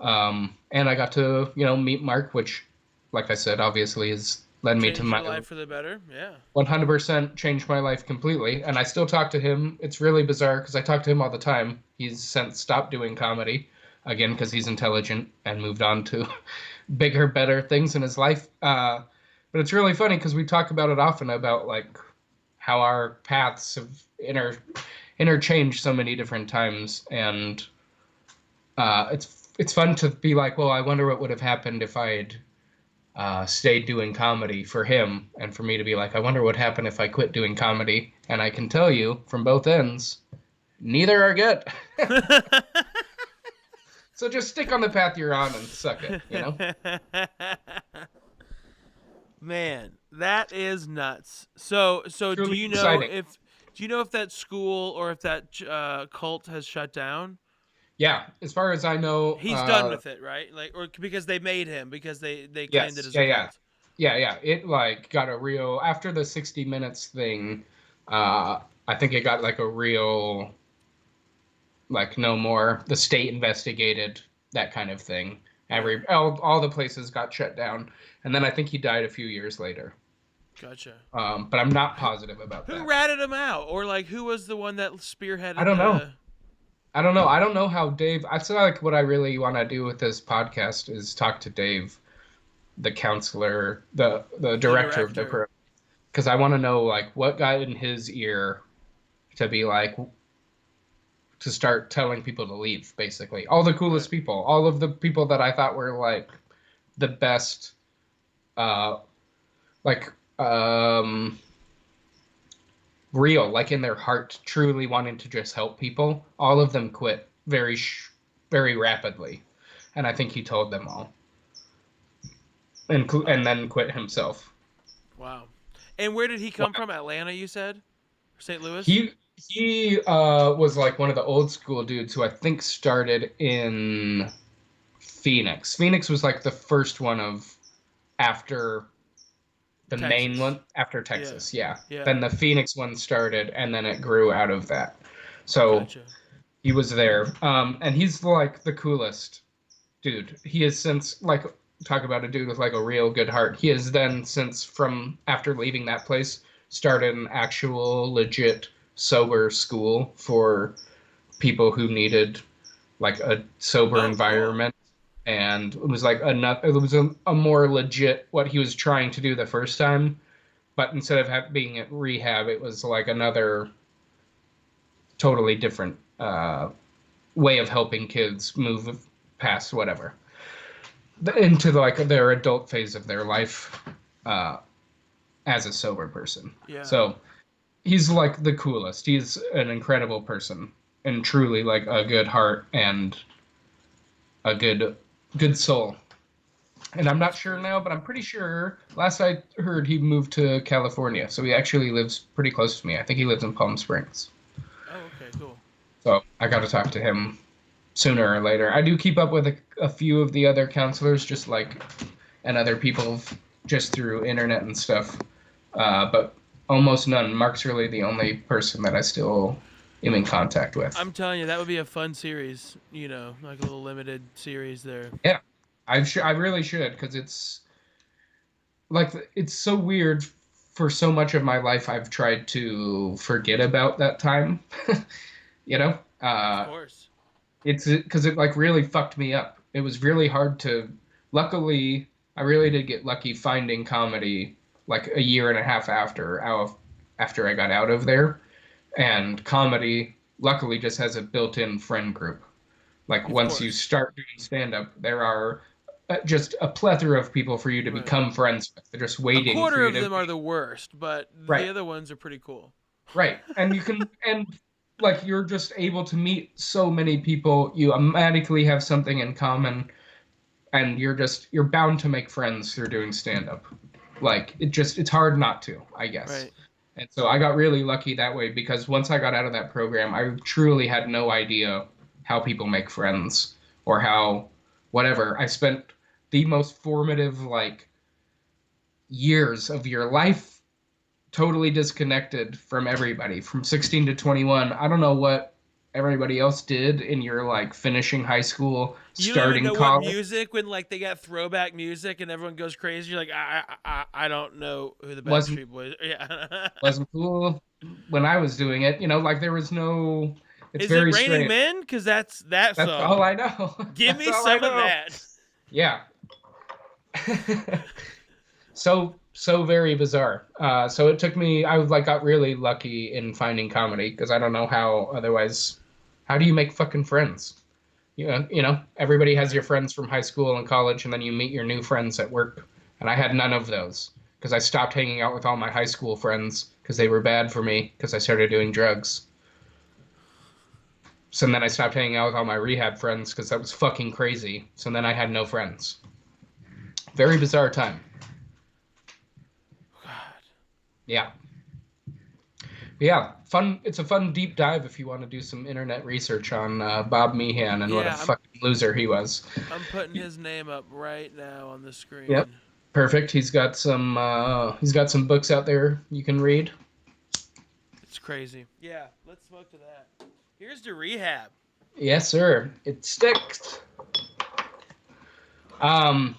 And I got to, meet Mark, which, like I said, obviously has led me to Changed your my life for the better? Yeah. 100% changed my life completely. And I still talk to him. It's really bizarre because I talk to him all the time. He's since stopped doing comedy, again, because he's intelligent and moved on to bigger, better things in his life. But it's really funny because we talk about it often about like how our paths have interchanged so many different times. And it's fun to be like, well, I wonder what would have happened if I'd stayed doing comedy for him, and for me to be like, I wonder what happened if I quit doing comedy. And I can tell you from both ends, neither are good. So just stick on the path you're on and suck it, you know? Man, that is nuts. So Truly exciting. do you know if that school or if that cult has shut down? Yeah, as far as I know, He's done with it, right? Like, or because they made him because they claimed it yes, as a yeah, yeah, cult. yeah, yeah. It like got a real after the 60 Minutes thing. I think it got like a real like no more. The state investigated that kind of thing. Yeah, All the places got shut down, and then I think he died a few years later. gotcha. But I'm not Who, positive about who that. ratted him out, or like who was the one that I spearheaded don't know. the? I don't know. I don't know how Dave. I feel like what I really want to do with this podcast is talk to Dave, the counselor, the The director of the director. program, because I want to know like what got in his ear to be like to start telling people to leave. Basically, all the Right. coolest people, all of the people that I thought were like the best, uh, like real, like in their heart, truly wanting to just help people. All of them quit very rapidly, and I think he told them all, and Wow. then quit himself. Wow. And where did he Wow. come from? Atlanta, you said? St. Louis? He was like one of the old school dudes who I think started in Phoenix. Phoenix was like the first one of after the main Texas. one after Yeah. Texas, yeah. Yeah. Then the Phoenix one started, and then it grew out of that. So Gotcha. he was there, and he's like the coolest dude. He has since like talk about a dude with like a real good heart. He has then since from after leaving that place started an actual legit sober school for people who needed like a sober Oh, cool. environment, and it was like it was a more legit what he was trying to do the first time, but instead of being at rehab it was like another totally different way of helping kids move past whatever into like their adult phase of their life uh, as a sober person. Yeah. So he's like the coolest. He's an incredible person and truly like a good heart and a good soul. And I'm not That's sure great. now, but I'm pretty sure last I heard he moved to California. So he actually lives pretty close to me. I think he lives in Palm Springs. Oh, okay, cool. So I got to talk to him sooner or later. I do keep up with a few of the other counselors, just like and other people just through internet and stuff. But almost none. Mark's really the only person that I still am in contact with. I'm telling you, that would be a fun series, like a little limited series there. Yeah, I really should because it's so weird. For so much of my life, I've tried to forget about that time. you know, Of uh, course. it's because it like really fucked me up. It was really hard to. Luckily, I really did get lucky finding comedy like a year and a half after I got out of there, and comedy luckily just has a built-in friend group. Like Of once you course. start doing stand-up, there are just a plethora of people for you to Right. become friends with. They're just A waiting for quarter you of to them are the worst, but the right, other ones are pretty cool. right, and you can and like you're just able to meet so many people. You automatically have something in common and you're bound to make friends through doing stand up. Like it's hard not to, I guess. Right. And so I got really lucky that way because once I got out of that program, I truly had no idea how people make friends or how whatever. I spent the most formative like years of your life totally disconnected from everybody from 16 to 21. I don't know what everybody else did in your like finishing high school, You don't even starting know what college. music when like they got throwback music and everyone goes crazy. You're like, I don't know who the wasn't Backstreet Boys. Yeah. wasn't cool when I was doing it. Like there was no. It's Is it very Raining strange. Men? Because that's that That's all song. I know. Give That's me all I some of know. that. Yeah. So very bizarre. So it took me. I like got really lucky in finding comedy because I don't know how otherwise. How do you make fucking friends? Everybody has your Right. friends from high school and college, and then you meet your new friends at work. And I had none of those because I stopped hanging out with all my high school friends because they were bad for me because I started doing drugs. So then I stopped hanging out with all my rehab friends because that was fucking crazy. So then I had no friends. Very bizarre time. Yeah. Yeah, fun. It's a fun deep dive if you want to do some internet research on Bob Meehan and what a Yeah, fucking loser he was. I'm putting his name up right now on the Yep, screen. perfect. He's got some books out there you can read. It's crazy. Yeah, let's smoke to that. Here's the rehab. Yes, sir. It sticks. Um.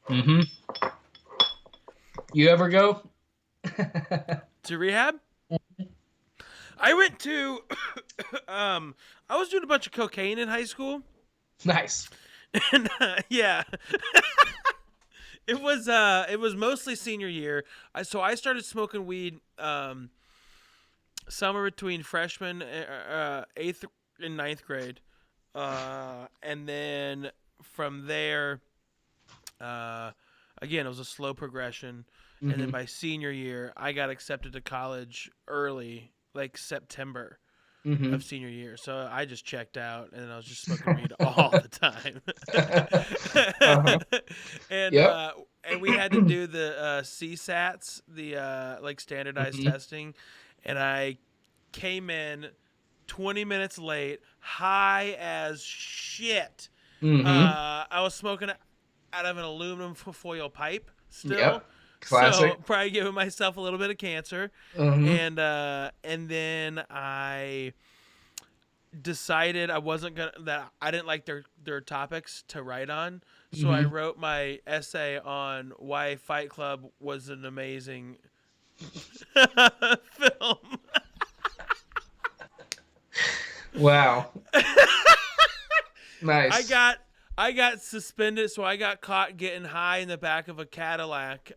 Mm-hmm. You ever go? To rehab? I went to I was doing a bunch of cocaine in high school. Nice. And yeah. It was mostly senior year. So I started smoking weed somewhere between freshman 8th and ninth grade. And then from there again, it was a slow progression. And then Mm-hmm. by senior year, I got accepted to college early, like September Mm-hmm. of senior year. So I just checked out, and I was just smoking weed all the time. Uh-huh. and Yep. uh, and we had to do the CSATs, the like standardized Mm-hmm. testing, and I came in 20 minutes late, high as shit. Mm-hmm. I was smoking out of an aluminum foil pipe still. Yep. So Classic. probably giving myself a little bit of cancer, Mm-hmm. and then I decided I wasn't gonna that I didn't like their topics to write on, so I Mm-hmm. wrote my essay on why Fight Club was an amazing film. Wow. I Nice. got I got suspended, so I got caught getting high in the back of a Cadillac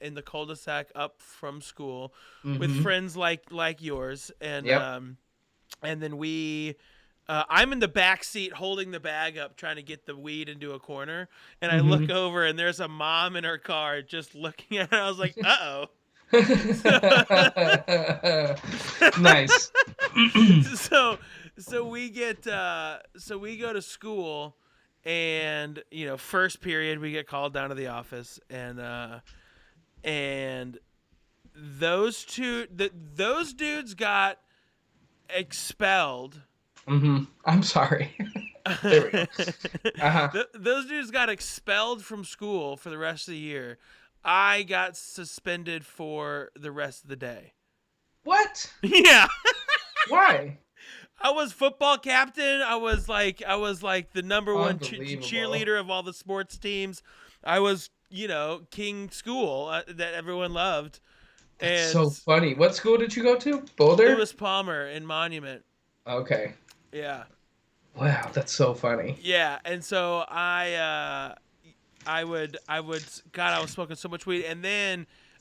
in the cul-de-sac up from school with Mm-hmm. friends like yours, Yep. and then we. I'm in the back seat holding the bag up, trying to get the weed into a corner, and I look Mm-hmm. over and there's a mom in her car just looking at it. I was like, "Uh Nice. oh." So we go to school, and first period we get called down to the office, and those dudes got expelled. I'm sorry. There we go. Uh-huh. Those dudes got expelled from school for the rest of the year. I got suspended for the rest of the day. What? Yeah. Why? I was football captain. I was like the number one Unbelievable. cheerleader of all the sports teams. I was, king school that everyone loved. That's And so funny. What school did you go to? Boulder? Lewis Palmer in Monument. Okay. Yeah. Wow, that's so funny. Yeah, and so I would God, I was smoking so much weed,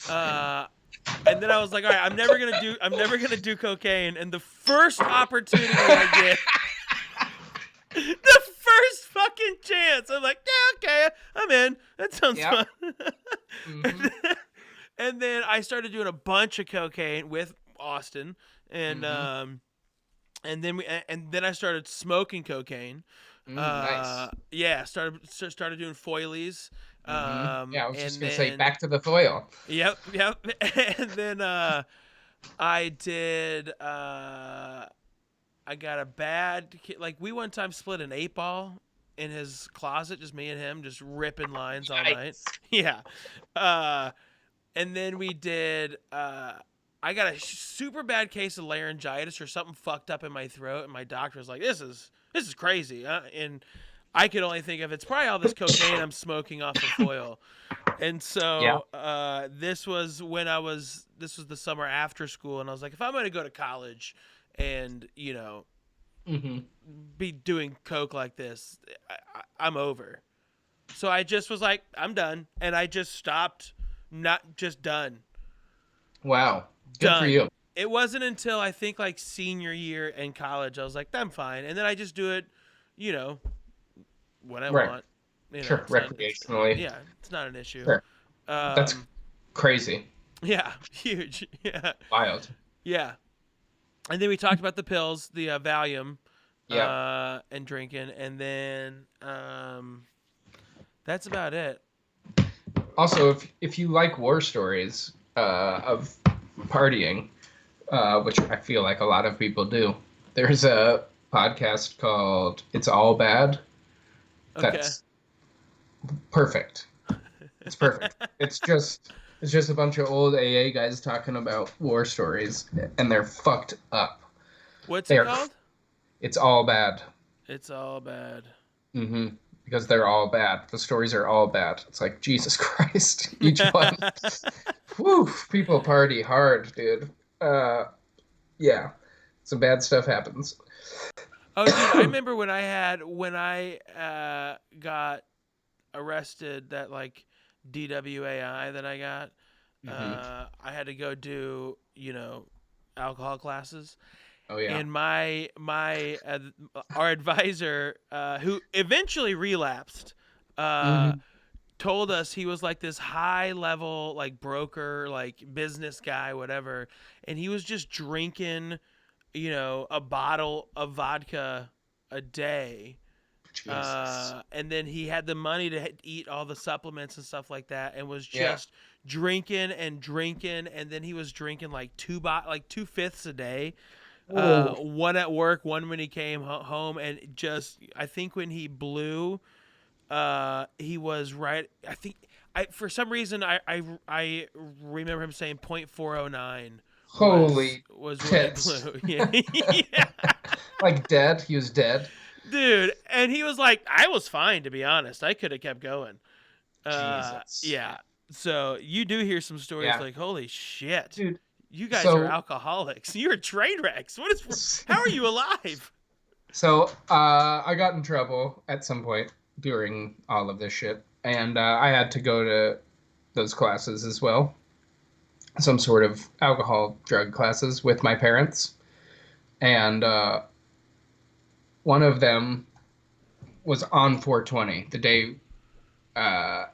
uh and then I was like, all right, I'm never gonna do cocaine, and the first opportunity I get, the first fucking chance, I'm like, yeah, okay, I'm in. That sounds Yep. fun. Mm-hmm. And then I started doing a bunch of cocaine with Austin, and Mm-hmm. and then I started smoking cocaine. Nice. Yeah, started doing foilies. Mm-hmm. Yeah, I was just And gonna say then back to the foil. yep. And then I did I got a bad like we one time split an 8 ball in his closet, just me and him, just ripping lines all night. Yikes. Yeah. Uh and then we did I got a super bad case of laryngitis or something fucked up in my throat, and my doctor was like, this is crazy." And I could only think of it's probably all this cocaine I'm smoking off of foil. And Yeah. so this was this was the summer after school, and I was like, if I'm going to go to college and Mm-hmm. be doing coke like this, I'm over. So I just was like, I'm done, and I just stopped. Not just done. Wow. Good for Done. you. It wasn't until I think like senior year in college I was like, I'm fine, and then I just do it, you know, when I Right. want. Sure. Recreationally. Yeah, it's not an issue. Sure. That's Um, crazy. yeah, huge. Yeah, Wild. yeah. And then we talked about the pills, the Valium, Yeah. and drinking, and then that's about it. Also, if you like war stories of partying, which I feel like a lot of people do, there's a podcast called "It's All Bad." Okay. That's perfect. It's perfect. It's just a bunch of old AA guys talking about war stories, and they're fucked up. What's it They're called? it's all bad. It's all bad. hmm Because they're all bad. The stories are all bad. It's like Jesus Christ, each one. Whew, people party hard, dude. Uh, yeah, some bad stuff happens. Oh, dude, I remember when I got arrested, that like DWAI that I got. hmm I had to go do alcohol classes, Oh yeah. and my our advisor, who eventually relapsed, uh, hmm told us he was like this high level like broker, like business guy, whatever, and he was just drinking a bottle of vodka a day. Jesus. And then he had the money to eat all the supplements and stuff like that, and was Yeah. just drinking and drinking. And then he was drinking like like 2/5 a day, Oh, one at work, one when he came home. And just, I think when he blew, he was right. I think for some reason I remember him saying .409 holy was what he tits. blew. Yeah. Yeah. Like dead. He was dead. Dude, and he was like, I was fine, to be honest. I could have kept going. Jesus. Yeah. So you do hear some stories Yeah, like, holy shit, dude. you guys are So, alcoholics. You're train wrecks. How are you alive? I got in trouble at some point during all of this shit, and I had to go to those classes as well, some sort of alcohol drug classes with my parents, and one of them was on 420, the day uh,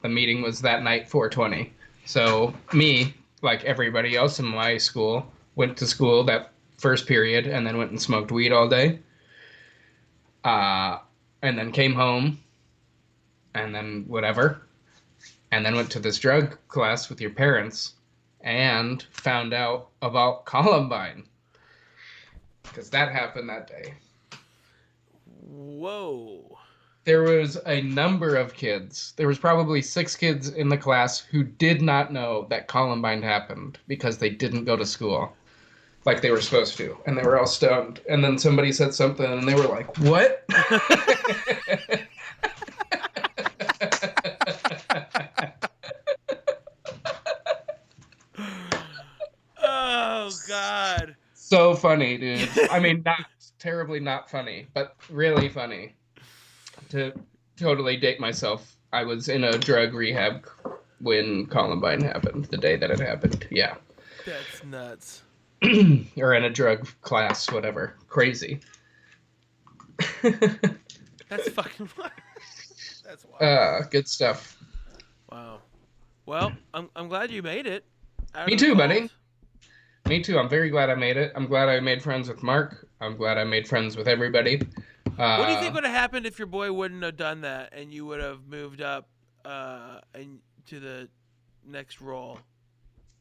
the meeting was that night, 420. So me, like everybody else in my school, went to school that first period and then went and smoked weed all day. Uh, and then came home and then whatever. And then went to this drug class with your parents and found out about Columbine because that happened that day. Whoa. There was a number of kids. There was probably 6 kids in the class who did not know that Columbine happened because they didn't go to school like they were supposed to, and they were all stoned. And then somebody said something, and they were like, "What?" Oh, God. So funny, dude. I mean, not terribly not funny, but really funny. To totally date myself, I was in a drug rehab when Columbine happened, the day that it happened. Yeah. That's nuts. Or in a drug class, whatever. Crazy. That's fucking wild. That's wild. Good stuff. Wow. Well, I'm glad you made it out Me of the too, cold. buddy. Me too. I'm very glad I made it. I'm glad I made friends with Mark. I'm glad I made friends with everybody. What do you think Uh, would have happened if your boy wouldn't have done that and you would have moved up and to the next role?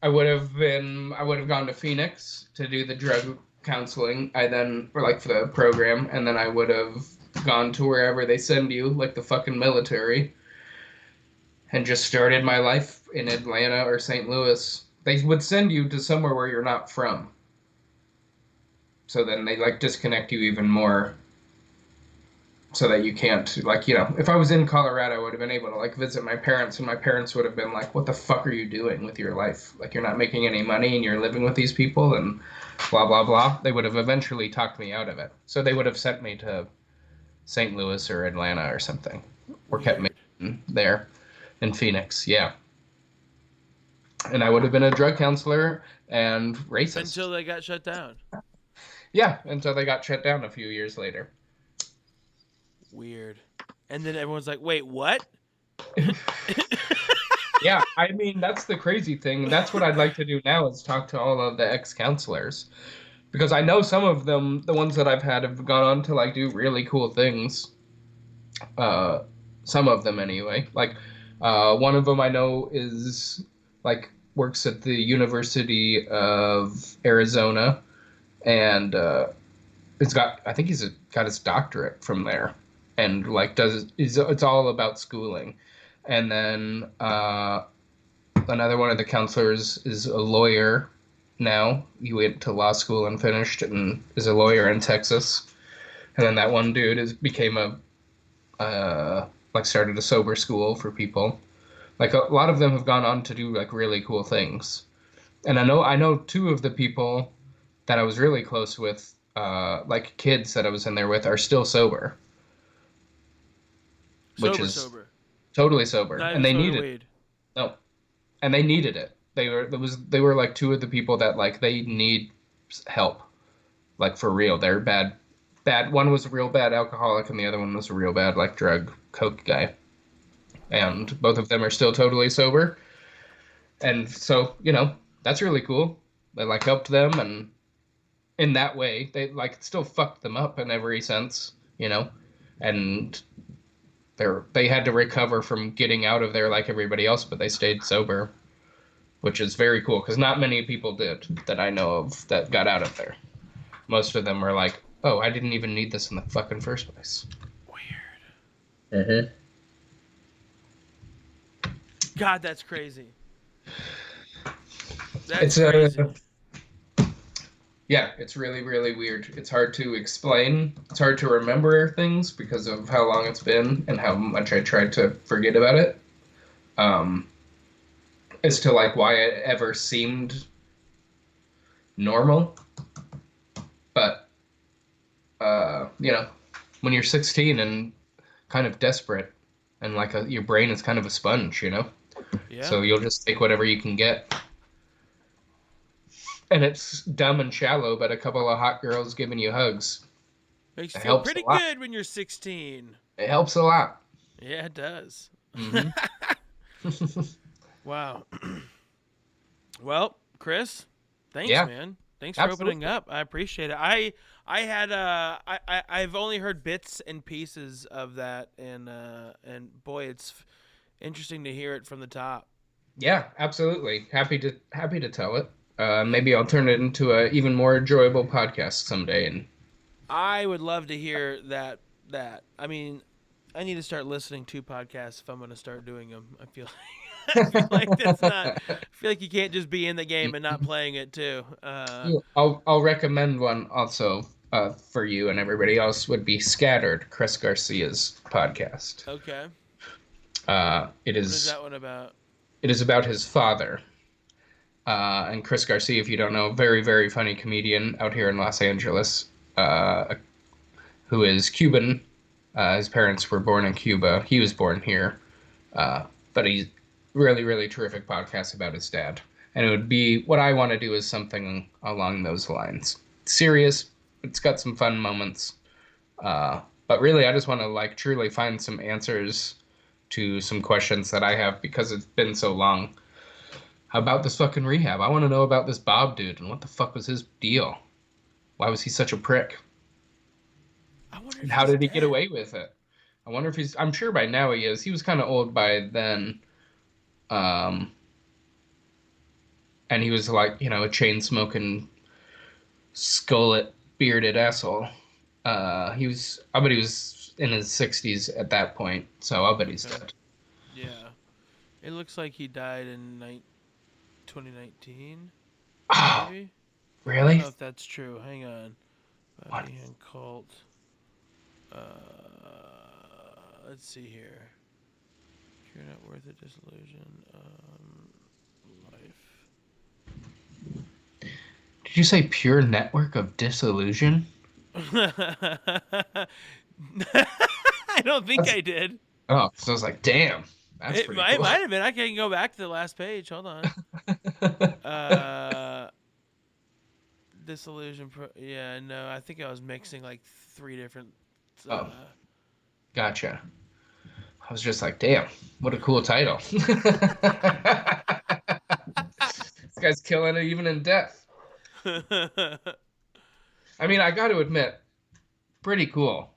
I would have gone to Phoenix to do the drug counseling. Or like for the program, and then I would have gone to wherever they send you, like the fucking military, and just started my life in Atlanta or St. Louis. They would send you to somewhere where you're not from. So then they like disconnect you even more so that you can't like, if I was in Colorado, I would have been able to like visit my parents, and my parents would have been like, "What the fuck are you doing with your life? Like you're not making any money and you're living with these people and blah blah blah." They would have eventually talked me out of it. So they would have sent me to St. Louis or Atlanta or something, or kept me Weird. there in Phoenix. Yeah. And I would have been a drug counselor and racist. Until they got shut down. Yeah, until they got shut down a few years later. Weird. And then everyone's like, "Wait, what?" Yeah, I mean, that's the crazy thing. That's what I'd like to do now is talk to all of the ex-counselors because I know some of them, the ones that I've had, have gone on to like do really cool things. Uh, some of them anyway. Like One of them I know is like works at the University of Arizona, and it's got I think got his doctorate from there, and like does it's all about schooling. And then another one of the counselors is a lawyer now. He went to law school and finished, and is a lawyer in Texas. And then that one dude became a like started a sober school for people. Like a lot of them have gone on to do like really cool things. And I know two of the people that I was really close with, like kids that I was in there with, are still sober, which Sober, is sober. totally sober, Not and even they smoking needed weed. no, and they needed it. They were like two of the people that like they need help, like for real. They're bad. One was a real bad alcoholic, and the other one was a real bad like drug coke guy, Wow. and both of them are still totally sober. And so that's really cool. They like helped them, and in that way they like still fucked them up in every sense. And they had to recover from getting out of there like everybody else, but they stayed sober, which is very cool because not many people did that I know of that got out of there. Most of them were like, oh, I didn't even need this in the fucking first place. Weird. Mm-hmm. God, that's crazy. That's It's crazy. yeah, it's really, really weird. It's hard to explain. It's hard to remember things because of how long it's been and how much I tried to forget about it. Um, as to like why it ever seemed normal, but when you're 16 and kind of desperate, and like your brain is kind of a sponge. Yeah. So you'll just take whatever you can get. And it's dumb and shallow, but a couple of hot girls giving you hugs, Makes you it feel helps a pretty lot. good when you're 16. It helps a lot. Yeah, it does. Hmm. Wow. Well, Chris, thanks, Yeah, man. Thanks for opening absolutely. up. I appreciate it. I've only heard bits and pieces of that, and boy, it's interesting to hear it from the top. Yeah, absolutely. Happy to tell it. Maybe I'll turn it into a even more enjoyable podcast someday. And I would love to hear that. I mean, I need to start listening to podcasts if I'm going to start doing them. I feel I feel like that's not. I feel like you can't just be in the game and not playing it too. yeah, I'll recommend one also for you and everybody else would be Scattered, Chris Garcia's podcast. Okay. It What is is that one about? it is about his father. And Chris Garcia, if you don't know, very, very funny comedian out here in Los Angeles, uh, who is Cuban. His parents were born in Cuba. He was born here. But he's really, really terrific podcast about his dad. And it would be what I want to do is something along those lines. Serious, it's got some fun moments. But really, I just want to like truly find some answers to some questions that I have because it's been so long. How about this fucking rehab? I want to know about this Bob dude and what the fuck was his deal? Why was he such a prick? I wonder And if how he's did he get dead. away with it? I wonder if he's. I'm sure by now he is. He was kind of old by then, um, and he was like a chain smoking, skullet bearded asshole. I bet he was in his 60s at that point, so I'll bet he's Okay. dead. Yeah. It looks like he died in 2019, Oh, maybe. I don't really? know if that's true. Hang on. What? Bobby and Colt. Uh, let's see here. You're not worth a disillusion. Life. Did you say pure network of disillusion? I don't think That's, I did. oh, so I was like, damn, that's It pretty might, cool. might have been. I can go back to the last page. Hold on. Uh, disillusion. Yeah, no, I think I was mixing like three different. Oh, Uh, gotcha. I was just like, damn, what a cool title. This guy's killing it even in death. I mean, I got to admit, pretty cool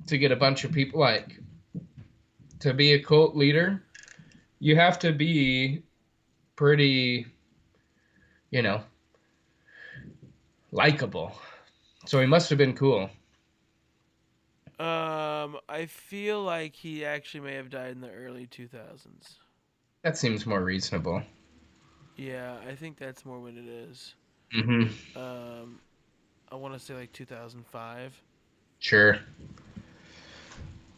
to get a bunch of people like to be a cult leader you have to be pretty, you know, likable. So he must have been cool. I feel like he actually may have died in the early 2000s. That seems more reasonable. Yeah, I think that's more what it is. Mm-hmm. Um, I want to say like 2005. Sure.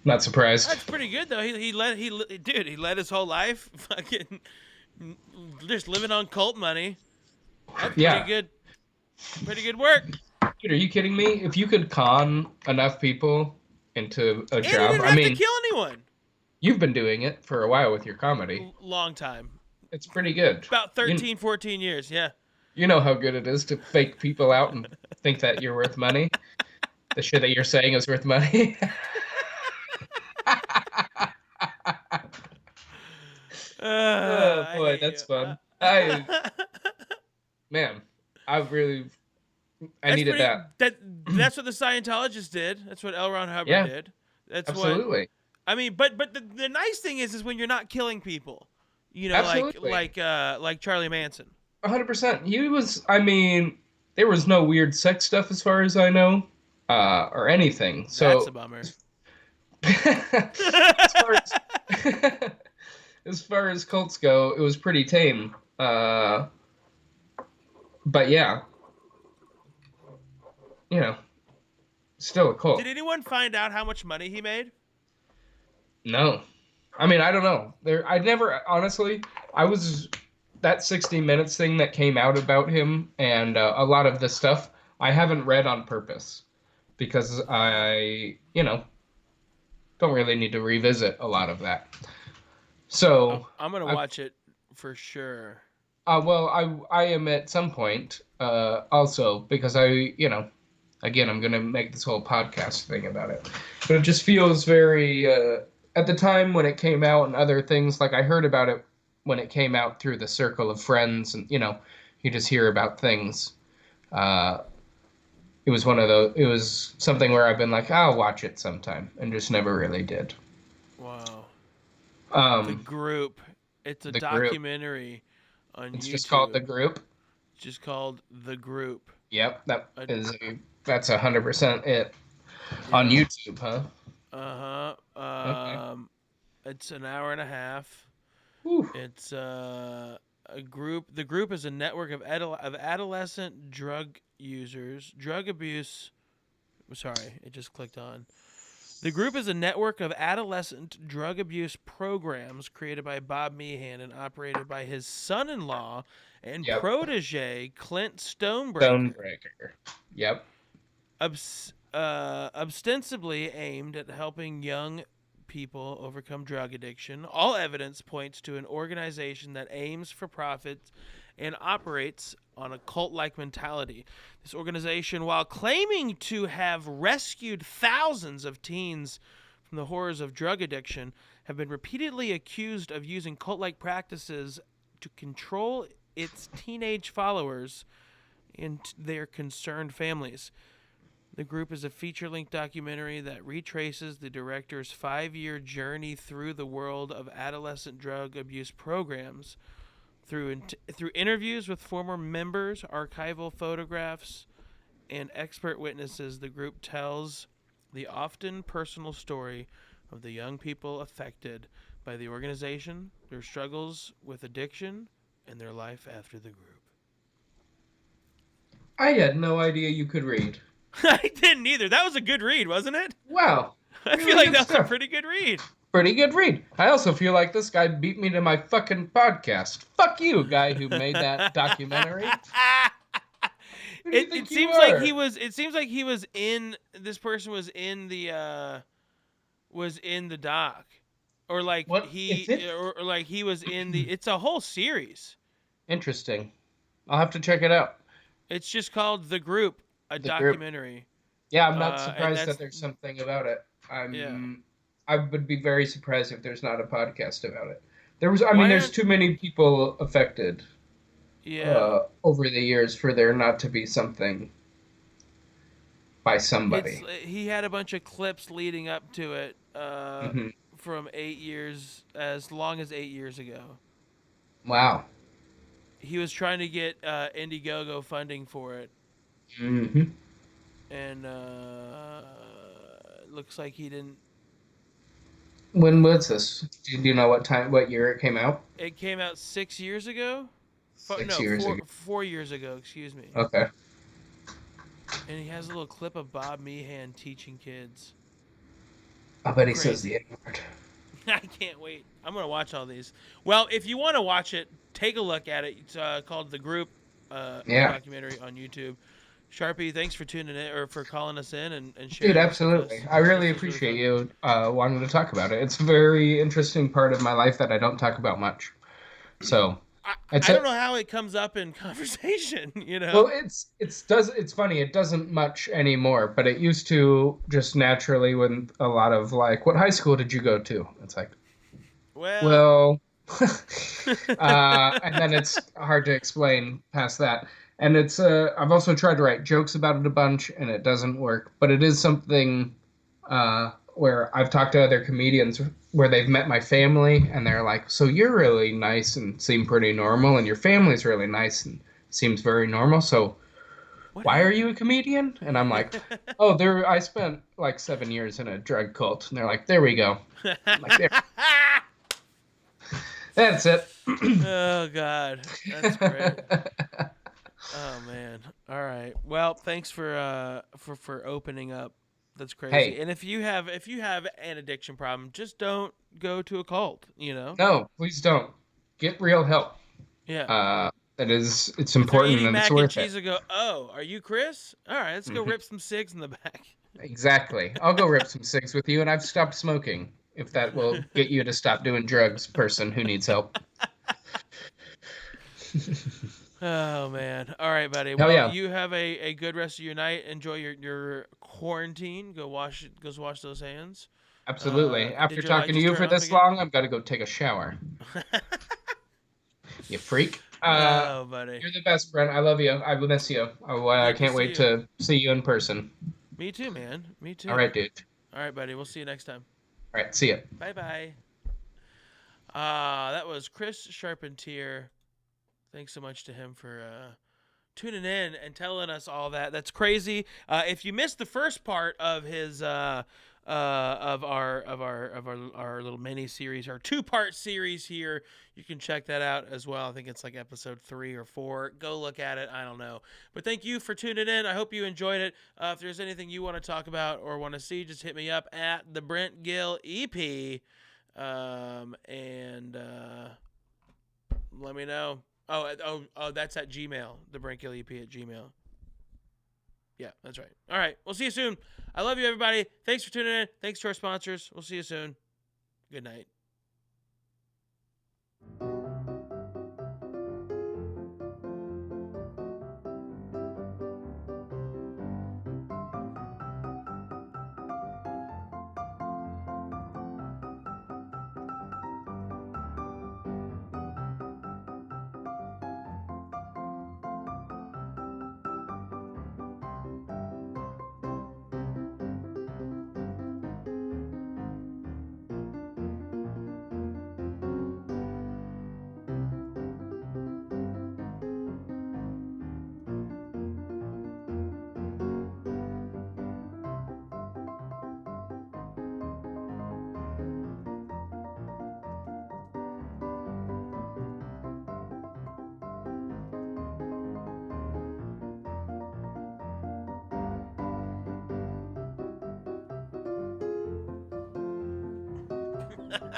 Not surprised. That's pretty good though. He led his whole life fucking just living on cult money. That's pretty Yeah. good. Pretty good work. Dude, are you kidding me? If you could con enough people into a And he job, didn't I have to mean, kill anyone. you've been doing it for a while with your comedy. Long time. It's pretty good. About You 13, 14 years. Yeah. you know how good it is to fake people out and think that you're worth money. The shit that you're saying is worth money. Oh I boy, hate that's you. fun. Man, I really I That's needed pretty. that. That's what the Scientologists did. That's what L. Ron Hubbard Yeah, did. That's what absolutely. I mean. But the nice thing is when you're not killing people. You know, Absolutely. like Charlie Manson. 100%. He was, I mean, there was no weird sex stuff as far as I know, or anything. That's a So, bummer. as far as as far as cults go, it was pretty tame. But yeah, you know, still a Did cult. anyone find out how much money he made? No. I mean, I don't know. I never, honestly, I was that 60 Minutes thing that came out about him and a lot of the stuff I haven't read on purpose because don't really need to revisit a lot of that. So, I'm gonna I, watch it for sure. well, I am at some point, also because again, I'm gonna make this whole podcast thing about it, but it just feels very, at the time when it came out and other things, like I heard about it when it came out through the circle of friends, and you just hear about things. Uh, it was one of those. It was something where I've been like, I'll watch it sometime, and just never really did. Wow. The Um, Group. It's a the group. documentary on It's just called the YouTube. group. It's just called The Group. Yep, Uh, that's 100% it on yeah. YouTube, huh? Uh-huh. Okay. It's an hour and a half. Whew. It's a group. The group is a network of adolescent drug users, drug abuse. Sorry, it just clicked on. The group is a network of adolescent drug abuse programs created by Bob Meehan and operated by his son-in-law and Yep. protege Clint Stonebreaker, Stonebreaker. Yep. ostensibly aimed at helping young people overcome drug addiction. All evidence points to an organization that aims for profit and operates on a cult like mentality. This organization, while claiming to have rescued thousands of teens from the horrors of drug addiction, have been repeatedly accused of using cult like practices to control its teenage followers and their concerned families. The group is a feature length documentary that retraces the director's 5-year journey through the world of adolescent drug abuse programs. Through interviews with former members, archival photographs, and expert witnesses, the group tells the often personal story of the young people affected by the organization, their struggles with addiction, and their life after the group. I had no idea you could read. I didn't either. That was a good read, wasn't it? Wow. I feel Really like good that was a stuff. pretty good read. Pretty good read. I also feel like this guy beat me to my fucking podcast. Fuck you, guy who made that documentary. Who do you It think you seems like he are? was. It seems like he was in. This person was in the. Was in the doc, or like What is it? or like he was in the. It's a whole series. Interesting. I'll have to check it out. It's just called The Group, a The group. documentary. Yeah, I'm not And surprised that that's there's something about it. yeah. I would be very surprised if there's not a podcast about it. I mean, Why there's aren't too many people affected yeah? over the years for there not to be something by It's somebody. he had a bunch of clips leading up to it. Hmm. from 8 years, as long as 8 years ago. Wow. He was trying to get Indiegogo funding for it, Hmm. and looks like he didn't. When was this? Do you know what year it came out? It came out 6 years ago. Six No, years ago. 4 years ago. Excuse me. Okay. And he has a little clip of Bob Meehan teaching kids. I bet he says Crazy. the N-word. I can't wait. I'm gonna watch all these. Well, if you want to watch it, take a look at it. It's called The Group, Yeah. documentary on YouTube. Sharpie, thanks for tuning in or for calling us in and sharing Dude, this with us. absolutely. I really This was appreciate fun. you wanting to talk about it. It's a very interesting part of my life that I don't talk about much. So, it's I a, don't know how it comes up in conversation. well, it's funny. It doesn't much anymore, but it used to just naturally when a lot of like, what high school did you go to? It's like, Well, well, and then it's hard to explain past that. And I've also tried to write jokes about it a bunch, and it doesn't work. But it is something where I've talked to other comedians where they've met my family, and they're like, "So you're really nice and seem pretty normal, and your family's really nice and seems very normal. So what why are happened? you a comedian?" And I'm like, "Oh, I spent like 7 years in a drug cult." And they're like, "There we go." I'm like, there, that's it. Oh God, that's great. Oh man. All right. Well, thanks for opening up. That's crazy. Hey, And if you have an addiction problem, just don't go to a cult, no, please don't. Get real help. Yeah. Uh, it's If they're important eating and it's mac and worth it. cheese, they go, "Oh, are you Chris? All right, let's go Hmm. rip some cigs in the back." Exactly. I'll go rip some cigs with you, and I've stopped smoking. If that will get you to stop doing drugs, person who needs help. Oh man. All right, buddy. Hell Well, yeah. you have a good rest of your night. Enjoy your quarantine. Go wash those hands. Absolutely. After Did your light talking to just you turn for off this again? long, I've got to go take a shower. You freak. Oh, buddy. You're the best, Brent. I love you. I will miss you. I Good to can't see wait you. to see you in person. Me too, man. Me All too. right, dude. All right, buddy. We'll see you next time. All right, see ya. Bye bye. That was Chris Charpentier. Thanks so much to him for tuning in and telling us all that. That's crazy. If you missed the first part of his of our little mini series, our 2-part series here, you can check that out as well. I think it's like episode 3 or 4. Go look at it. I don't know, but thank you for tuning in. I hope you enjoyed it. If there's anything you want to talk about or want to see, just hit me up at the Brent Gill EP, and let me know. Oh, that's at Gmail. The Brent Gill EP at Gmail. Yeah, that's right. All right, we'll see you soon. I love you, everybody. Thanks for tuning in. Thanks to our sponsors. We'll see you soon. Good night.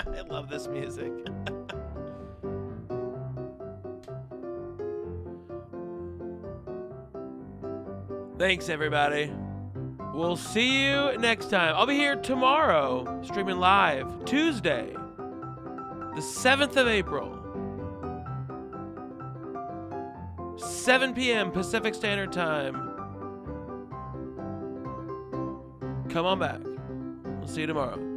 I love this music. Thanks, everybody. We'll see you next time. I'll be here tomorrow, streaming live, Tuesday, the 7th of April, 7 p.m. Pacific Standard Time. Come on back. We'll see you tomorrow.